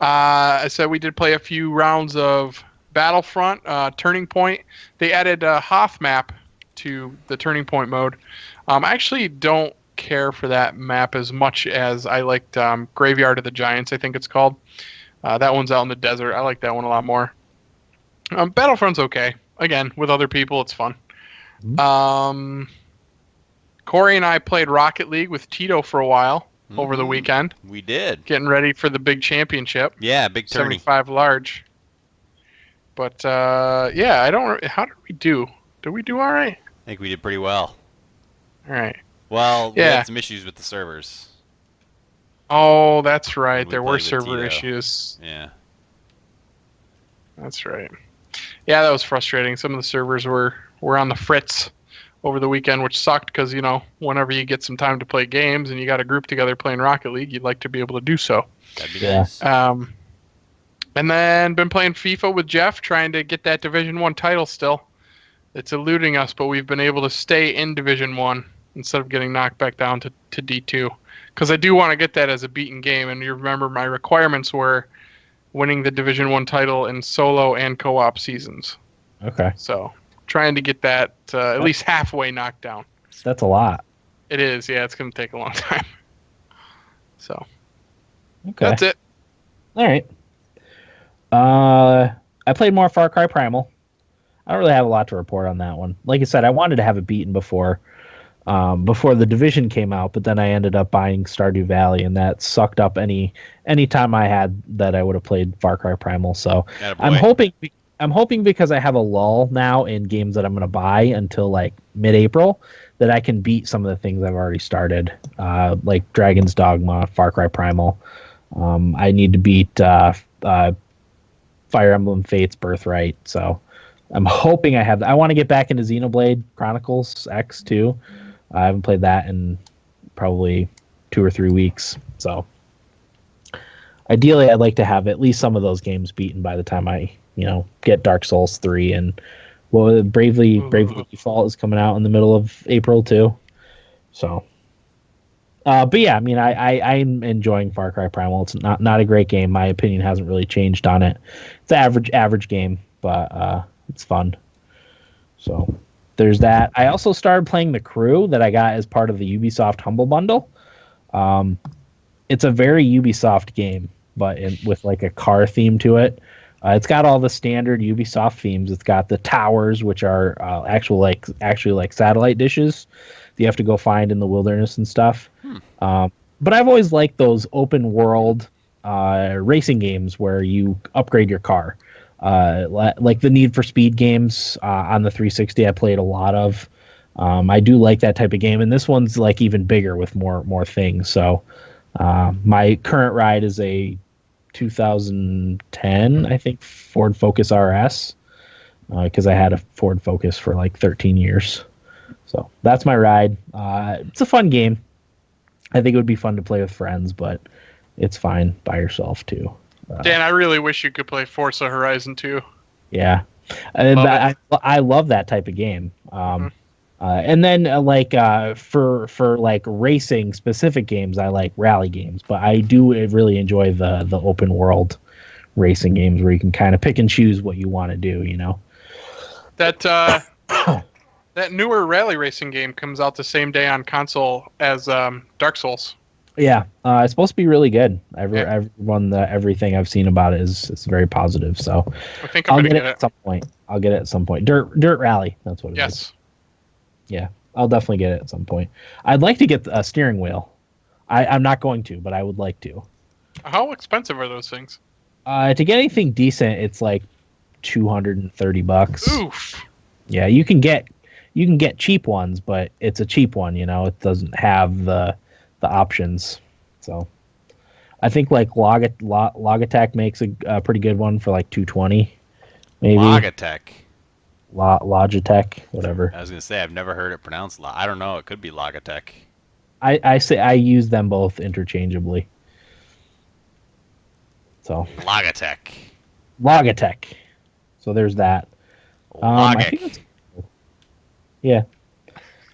I said we did play a few rounds of Battlefront, Turning Point. They added a Hoth map to the Turning Point mode. I actually don't care for that map as much as I liked Graveyard of the Giants, I think it's called. That one's out in the desert. I like that one a lot more. Battlefront's okay. Again, with other people, it's fun. Corey and I played Rocket League with Tito for a while over the weekend. We did. Getting ready for the big championship. Yeah, big tourney. 75 large. But, yeah, how did we do? Did we do all right? I think we did pretty well. All right. Well, we had some issues with the servers. Oh, that's right. We There were played with server Tito. issues. Yeah. That's right. Yeah, that was frustrating. Some of the servers were on the fritz over the weekend, which sucked because, whenever you get some time to play games and you got a group together playing Rocket League, you'd like to be able to do so. That'd be nice. And then been playing FIFA with Jeff, trying to get that Division 1 title still. It's eluding us, but we've been able to stay in Division 1 instead of getting knocked back down to D2. Because I do want to get that as a beaten game, and you remember my requirements were winning the Division 1 title in solo and co-op seasons. Okay. So, trying to get that at least halfway knocked down. That's a lot. It is, yeah. It's going to take a long time. So, Okay. that's it. All right. I played more Far Cry Primal. I don't really have a lot to report on that one. Like I said, I wanted to have it beaten before the Division came out, but then I ended up buying Stardew Valley, and that sucked up any time I had that I would have played Far Cry Primal. So Attaboy. I'm hoping because I have a lull now in games that I'm going to buy until like mid-April that I can beat some of the things I've already started, like Dragon's Dogma, Far Cry Primal. I need to beat Fire Emblem Fates Birthright, so I'm hoping I want to get back into Xenoblade Chronicles X too. I haven't played that in probably 2 or 3 weeks, so ideally I'd like to have at least some of those games beaten by the time I get Dark Souls 3 and Bravely Default is coming out in the middle of April too. So but yeah, I mean I'm enjoying Far Cry Primal. It's not a great game. My opinion hasn't really changed on it. It's an average game, but it's fun. So there's that. I also started playing The Crew that I got as part of the Ubisoft Humble Bundle. It's a very Ubisoft game, but with like a car theme to it. It's got all the standard Ubisoft themes. It's got the towers, which are actually like satellite dishes that you have to go find in the wilderness and stuff. But I've always liked those open world racing games where you upgrade your car. Like the Need for Speed games on the 360 I played a lot of. I do like that type of game, and this one's like even bigger with more things. So my current ride is a 2010, I think, Ford Focus RS, because I had a Ford Focus for like 13 years. So that's my ride. It's a fun game. I think it would be fun to play with friends, but it's fine by yourself too. Dan, I really wish you could play Forza Horizon 2. Yeah, I love that type of game. And then for like racing specific games, I like rally games, but I do really enjoy the open world racing games where you can kind of pick and choose what you want to do. That that newer rally racing game comes out the same day on console as Dark Souls. Yeah, it's supposed to be really good. Everything I've seen about it is very positive. So I think I'll get it at some point. I'll get it at some point. Dirt Rally. That's what it is. Yes. Yeah, I'll definitely get it at some point. I'd like to get a steering wheel. I'm not going to, but I would like to. How expensive are those things? To get anything decent, it's like $230. Oof. Yeah, you can get cheap ones, but it's a cheap one. It doesn't have the options. So I think like Logitech makes a pretty good one for like $220, maybe. Logitech, whatever. I was gonna say I've never heard it pronounced. I don't know. It could be Logitech. I say I use them both interchangeably. So Logitech. So there's that. I think that's, yeah.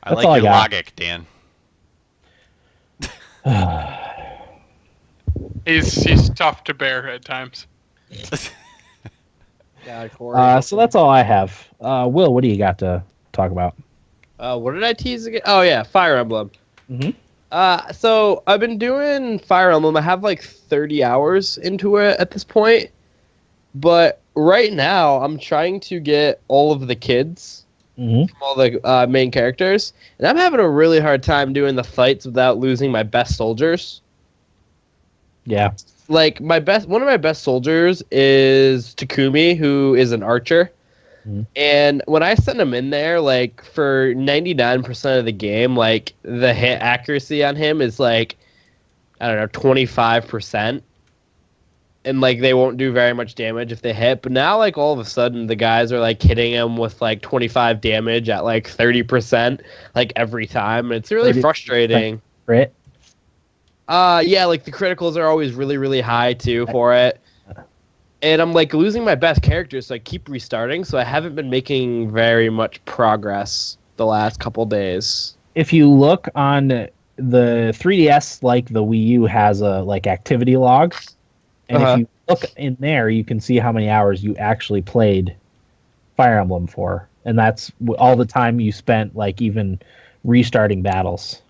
I like your logic, Dan. He's tough to bear at times. So that's all I have. Will, what do you got to talk about? What did I tease again? Oh yeah, Fire Emblem. Mm-hmm. So I've been doing Fire Emblem. I have like 30 hours into it at this point. But right now, I'm trying to get all of the kids from all the main characters, and I'm having a really hard time doing the fights without losing my best soldiers. Yeah. Like one of my best soldiers is Takumi, who is an archer. And when I send him in there, like for 99% of the game, like the hit accuracy on him is like, I don't know, 25%. And like they won't do very much damage if they hit. But now like all of a sudden the guys are like hitting him with like 25 damage at like 30% like every time. And it's really frustrating. Crit? Yeah, like the criticals are always really, really high too for it. And I'm like losing my best characters, so I keep restarting. So I haven't been making very much progress the last couple days. If you look on the 3DS, like the Wii U has a like activity log, and if you look in there, you can see how many hours you actually played Fire Emblem for, and that's all the time you spent, like even restarting battles.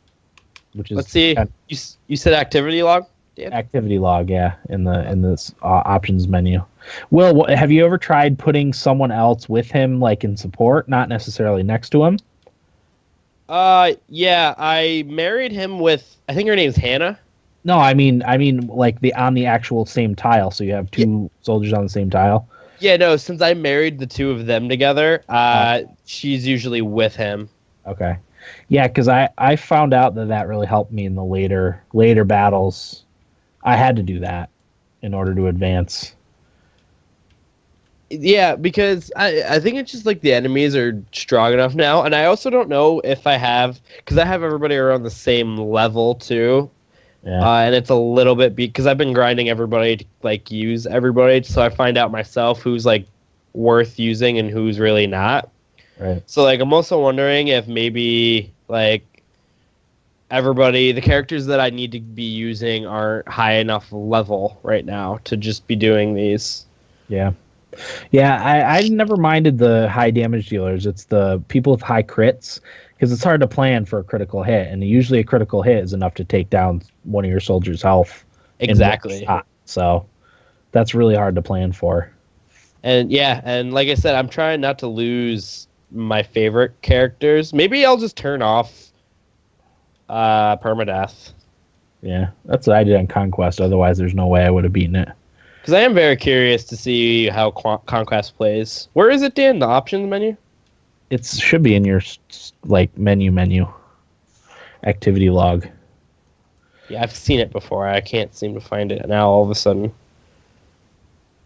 Which is let's see. You said activity log. Dan? Activity log, yeah, in this options menu. Will, have you ever tried putting someone else with him, like in support, not necessarily next to him? Yeah, I married him with, I think her name's Hannah. No, I mean, like on the actual same tile, so you have two soldiers on the same tile. Yeah, no, since I married the two of them together, she's usually with him. Okay, yeah, because I found out that really helped me in the later battles. I had to do that in order to advance. Yeah, because I think it's just like the enemies are strong enough now, and I also don't know if I have, because I have everybody around the same level too, and it's a little bit because I've been grinding everybody to like use everybody, so I find out myself who's like worth using and who's really not. Right. So like I'm also wondering if maybe like everybody, the characters that I need to be using aren't high enough level right now to just be doing these. Yeah. Yeah, I never minded the high damage dealers. It's the people with high crits, because it's hard to plan for a critical hit, and usually a critical hit is enough to take down one of your soldiers' health. Exactly. So that's really hard to plan for. And yeah, and like I said, I'm trying not to lose my favorite characters. Maybe I'll just turn off permadeath. Yeah, that's what I did on Conquest. Otherwise, there's no way I would have beaten it. Because I am very curious to see how Conquest plays. Where is it, Dan? The options menu? It should be in your like menu activity log. Yeah, I've seen it before. I can't seem to find it now. All of a sudden,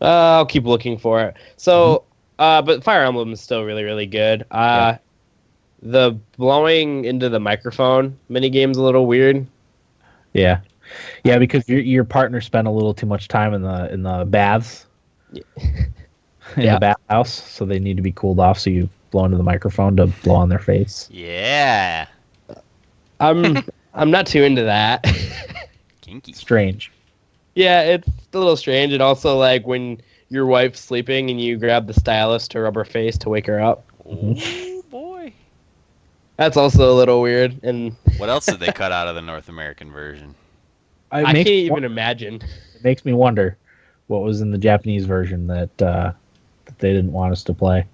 I'll keep looking for it. So, but Fire Emblem is still really, really good. The blowing into the microphone minigame's a little weird. Yeah. Yeah, because your partner spent a little too much time in the baths, in the bathhouse, so they need to be cooled off. So you blow into the microphone to blow on their face. Yeah, I'm not too into that. Kinky, strange. Yeah, it's a little strange, and also like when your wife's sleeping and you grab the stylus to rub her face to wake her up. Oh boy, that's also a little weird. And what else did they cut out of the North American version? I can't even imagine. It makes me wonder what was in the Japanese version that they didn't want us to play.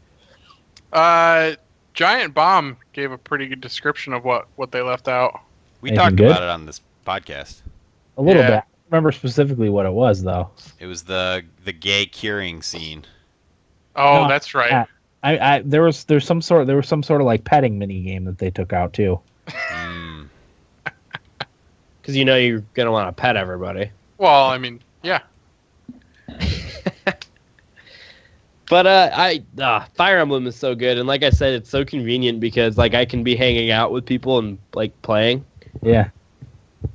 Giant Bomb gave a pretty good description of what they left out. We talked about it on this podcast. A little bit. I don't remember specifically what it was, though. It was the gay curing scene. Oh, no, that's right. There was some sort of like petting mini game that they took out too. Because you know you're going to want to pet everybody. Well, I mean, yeah. But Fire Emblem is so good. And like I said, it's so convenient because like I can be hanging out with people and like playing. Yeah.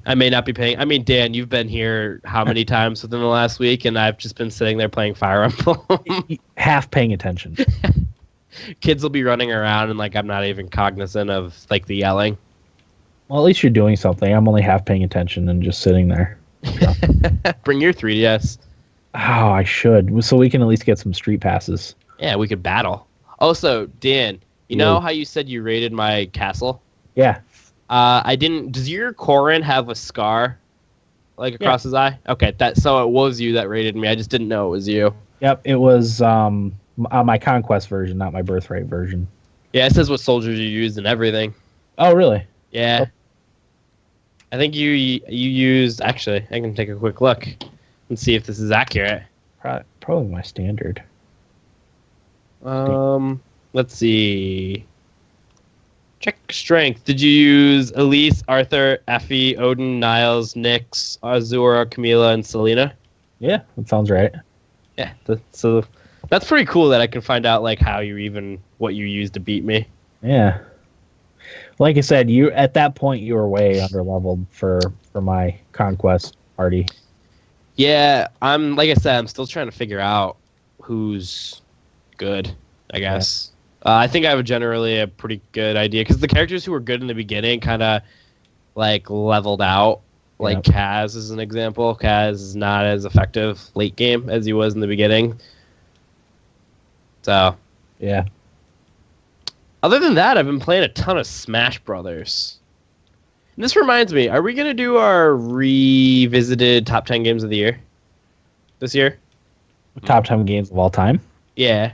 I may not be paying. I mean, Dan, you've been here how many times within the last week, and I've just been sitting there playing Fire Emblem. Half paying attention. Kids will be running around, and like I'm not even cognizant of like the yelling. Well, at least you're doing something. I'm only half paying attention and just sitting there. So. Bring your 3DS. Oh, I should. So we can at least get some street passes. Yeah, we could battle. Also, Dan, you know how you said you raided my castle? Yeah. I didn't. Does your Corin have a scar, like across his eye? Okay, so it was you that raided me. I just didn't know it was you. Yep, it was my Conquest version, not my Birthright version. Yeah, it says what soldiers you used and everything. Oh, really? Yeah. I think you used. Actually, I can take a quick look and see if this is accurate. Probably my standard. Let's see. Check strength. Did you use Elise, Arthur, Effie, Odin, Niles, Nyx, Azura, Camila, and Selena? Yeah, that sounds right. Yeah. So that's pretty cool that I can find out like what you used to beat me. Yeah. Like I said, you at that point you were way underleveled for my Conquest party. Yeah, like I said, I'm still trying to figure out who's good, I guess. I think I have generally a pretty good idea because the characters who were good in the beginning kind of like leveled out. Like Kaz is an example. Kaz is not as effective late game as he was in the beginning. So, yeah. Other than that, I've been playing a ton of Smash Brothers. And this reminds me, are we going to do our revisited top 10 games of the year this year? Top 10 games of all time? Yeah.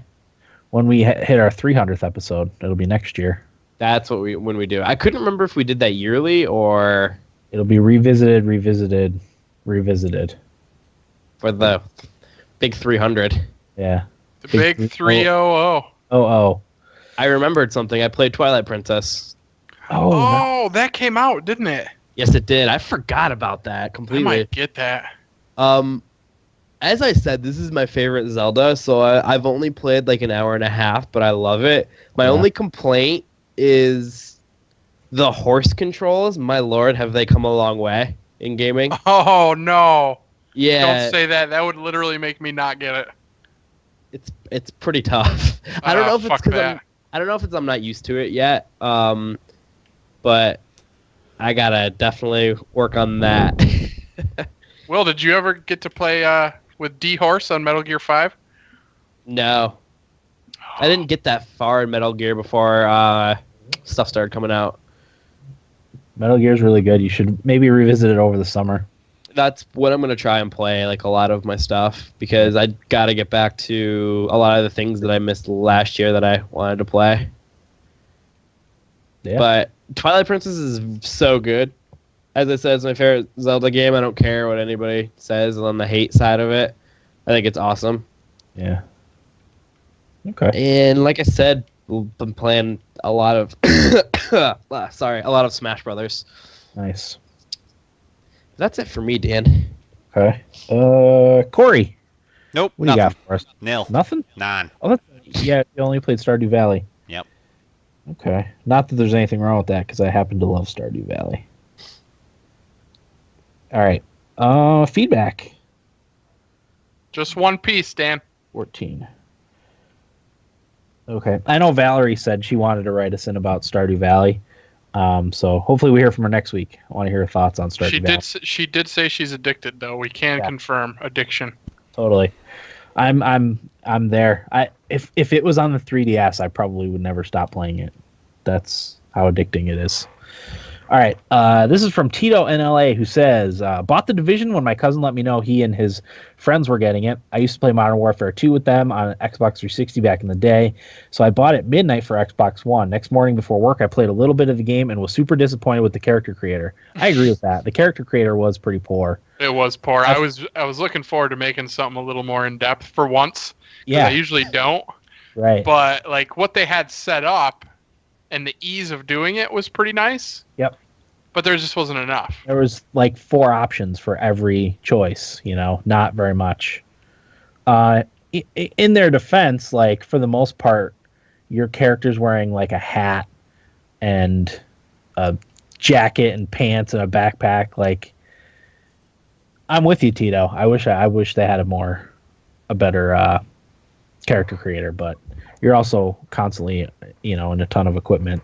When we hit our 300th episode, it'll be next year. That's when we do. I couldn't remember if we did that yearly or... It'll be revisited for the big 300. Yeah. The big 300. Oh. I remembered something. I played Twilight Princess. Oh, that came out, didn't it? Yes, it did. I forgot about that completely. I might get that. As I said, this is my favorite Zelda, so I've only played like an hour and a half, but I love it. My only complaint is the horse controls. My lord, have they come a long way in gaming? Oh, no. Yeah. Don't say that. That would literally make me not get it. It's pretty tough. I don't know if it's because I'm not used to it yet. But I gotta definitely work on that. Will, did you ever get to play with D-Horse on Metal Gear 5? No. I didn't get that far in Metal Gear before stuff started coming out. Metal Gear's really good. You should maybe revisit it over the summer. That's what I'm going to try and play, like a lot of my stuff, because I got to get back to a lot of the things that I missed last year that I wanted to play. Yeah. But Twilight Princess is so good. As I said, it's my favorite Zelda game. I don't care what anybody says on the hate side of it. I think it's awesome. Yeah. Okay. And like I said, we've been playing a lot of a lot of Smash Brothers. Nice. That's it for me, Dan. Okay. Corey. Nope. What do you got for us? Nil. Nothing? None. Oh, yeah, you only played Stardew Valley. Yep. Okay. Not that there's anything wrong with that, because I happen to love Stardew Valley. All right. Feedback. Just one piece, Dan. 14. Okay. I know Valerie said she wanted to write us in about Stardew Valley. So hopefully we hear from her next week. I want to hear her thoughts on Stardew Valley. She did say she's addicted, though. We can confirm addiction. Totally. I'm there. If it was on the 3DS, I probably would never stop playing it. That's how addicting it is. All right. This is from Tito NLA, who says, bought the Division when my cousin let me know he and his friends were getting it. I used to play Modern Warfare 2 with them on Xbox 360 back in the day, so I bought it midnight for Xbox One. Next morning before work, I played a little bit of the game and was super disappointed with the character creator. I agree with that. The character creator was pretty poor. It was poor. I was looking forward to making something a little more in depth for once. Yeah. I usually don't. Right. But like what they had set up and the ease of doing it was pretty nice. Yep. But there just wasn't enough. There was like 4 options for every choice, not very much. In their defense, like for the most part, your character's wearing like a hat and a jacket and pants and a backpack. Like, I'm with you, Tito. I wish they had a better character creator, but you're also constantly, in a ton of equipment.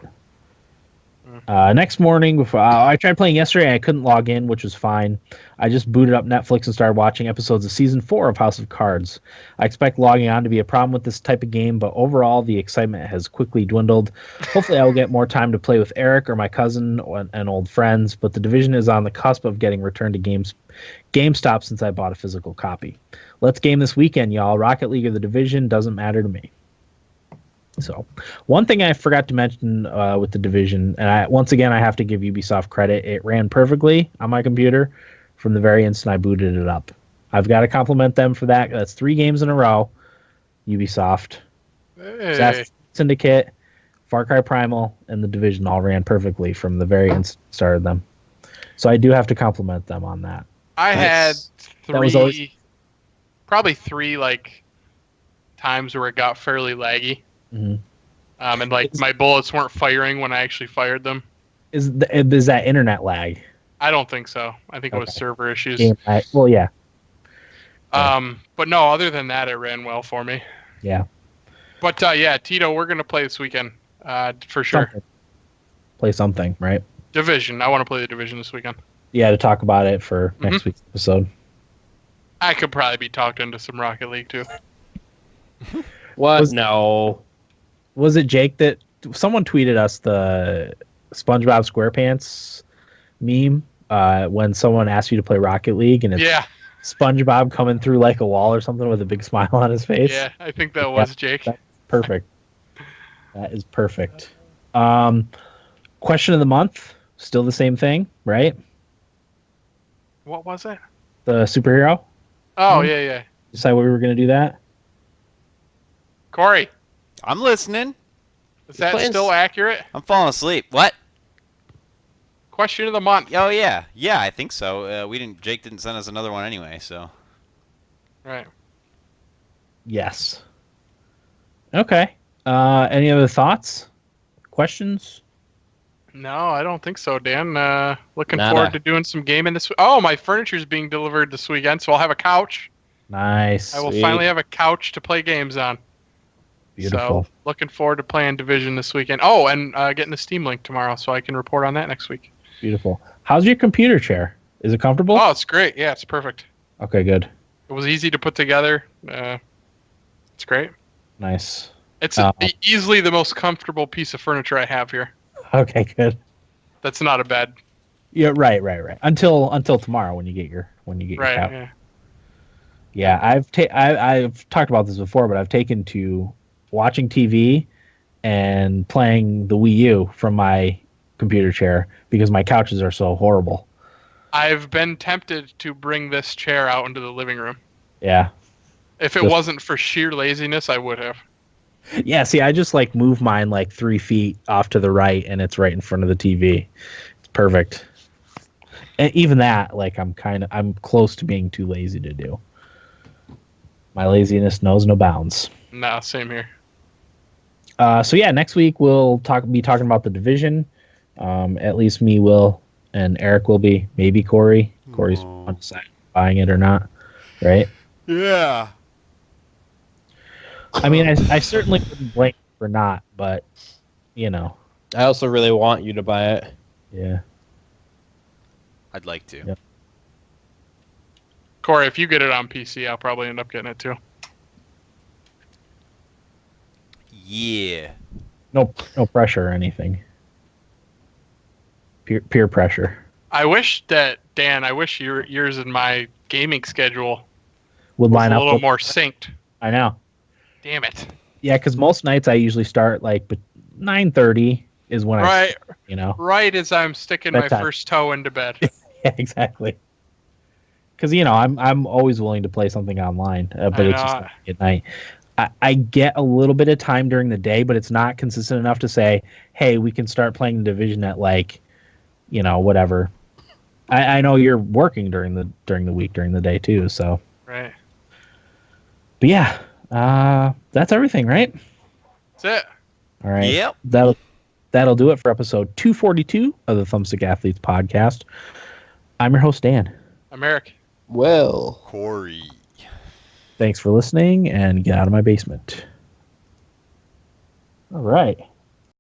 Next morning, before I tried playing yesterday, and I couldn't log in, which was fine. I just booted up Netflix and started watching episodes of season 4 of House of Cards. I expect logging on to be a problem with this type of game, but overall, the excitement has quickly dwindled. Hopefully, I will get more time to play with Eric or my cousin and old friends, but the Division is on the cusp of getting returned to GameStop since I bought a physical copy. Let's game this weekend, y'all. Rocket League or the Division doesn't matter to me. So, one thing I forgot to mention with the Division, and once again I have to give Ubisoft credit. It ran perfectly on my computer from the very instant I booted it up. I've got to compliment them for that. That's 3 games in a row. Ubisoft, Assassin's Syndicate, Far Cry Primal, and the Division all ran perfectly from the very instant I started them. So I do have to compliment them on that. I had probably three times where it got fairly laggy. Mm-hmm. And my bullets weren't firing when I actually fired them. Is that internet lag? I don't think so. I think it was server issues. Well, yeah. But no, other than that, it ran well for me. Yeah. But Tito, we're gonna play this weekend, for sure. Play something, right? Division. I want to play the Division this weekend. Yeah, to talk about it for next week's episode. I could probably be talked into some Rocket League too. What? No. Was it Jake that someone tweeted us the SpongeBob SquarePants meme when someone asked you to play Rocket League and it's SpongeBob coming through like a wall or something with a big smile on his face? Yeah, I think that was Jake. That's perfect. That is perfect. Question of the month, still the same thing, right? What was it? The superhero? Oh, yeah. Decide what we were going to do that? Corey. I'm listening. Is that still accurate? I'm falling asleep. What? Question of the month. Oh, yeah. Yeah, I think so. Jake didn't send us another one anyway, so. Right. Yes. Okay. Any other thoughts? Questions? No, I don't think so, Dan. Looking forward to doing some gaming this week. Oh, my furniture's being delivered this weekend, so I'll have a couch. Nice. I will finally have a couch to play games on. Beautiful. So, looking forward to playing Division this weekend. Oh, and getting the Steam link tomorrow, so I can report on that next week. Beautiful. How's your computer chair? Is it comfortable? Oh, it's great. Yeah, it's perfect. Okay, good. It was easy to put together. It's great. Nice. It's easily the most comfortable piece of furniture I have here. Okay, good. That's not a bed. Yeah, right. Until tomorrow when you get your couch. Yeah. Yeah, I've talked about this before, but I've taken to watching TV and playing the Wii U from my computer chair because my couches are so horrible. I've been tempted to bring this chair out into the living room. Yeah. If it wasn't for sheer laziness, I would have. Yeah, see, I just move mine 3 feet off to the right, and it's right in front of the TV. It's perfect. And even that, I'm close to being too lazy to do. My laziness knows no bounds. Nah, same here. So yeah, next week we'll be talking about the Division. At least me will, and Eric will be. Maybe Corey. Corey's undecided buying it or not, right? Yeah. I mean, I certainly wouldn't blame you for not, but I also really want you to buy it. Yeah. I'd like to. Yep. Corey, if you get it on PC, I'll probably end up getting it too. Yeah. No pressure or anything. Peer pressure. I wish yours and my gaming schedule would line up a little more synced. I know. Damn it. Yeah, because most nights I usually start 9:30 is when I Right as I'm sticking my first toe into bed. Yeah, exactly. Because I'm always willing to play something online, but it's just not at night. I get a little bit of time during the day, but it's not consistent enough to say, hey, we can start playing the Division at whatever. I know you're working during the week, during the day too, so. Right. But yeah, that's everything, right? That's it. All right. Yep. that'll do it for episode 242 of the Thumbstick Athletes podcast. I'm your host, Dan. I'm Eric. Well, Corey. Thanks for listening, and get out of my basement. All right.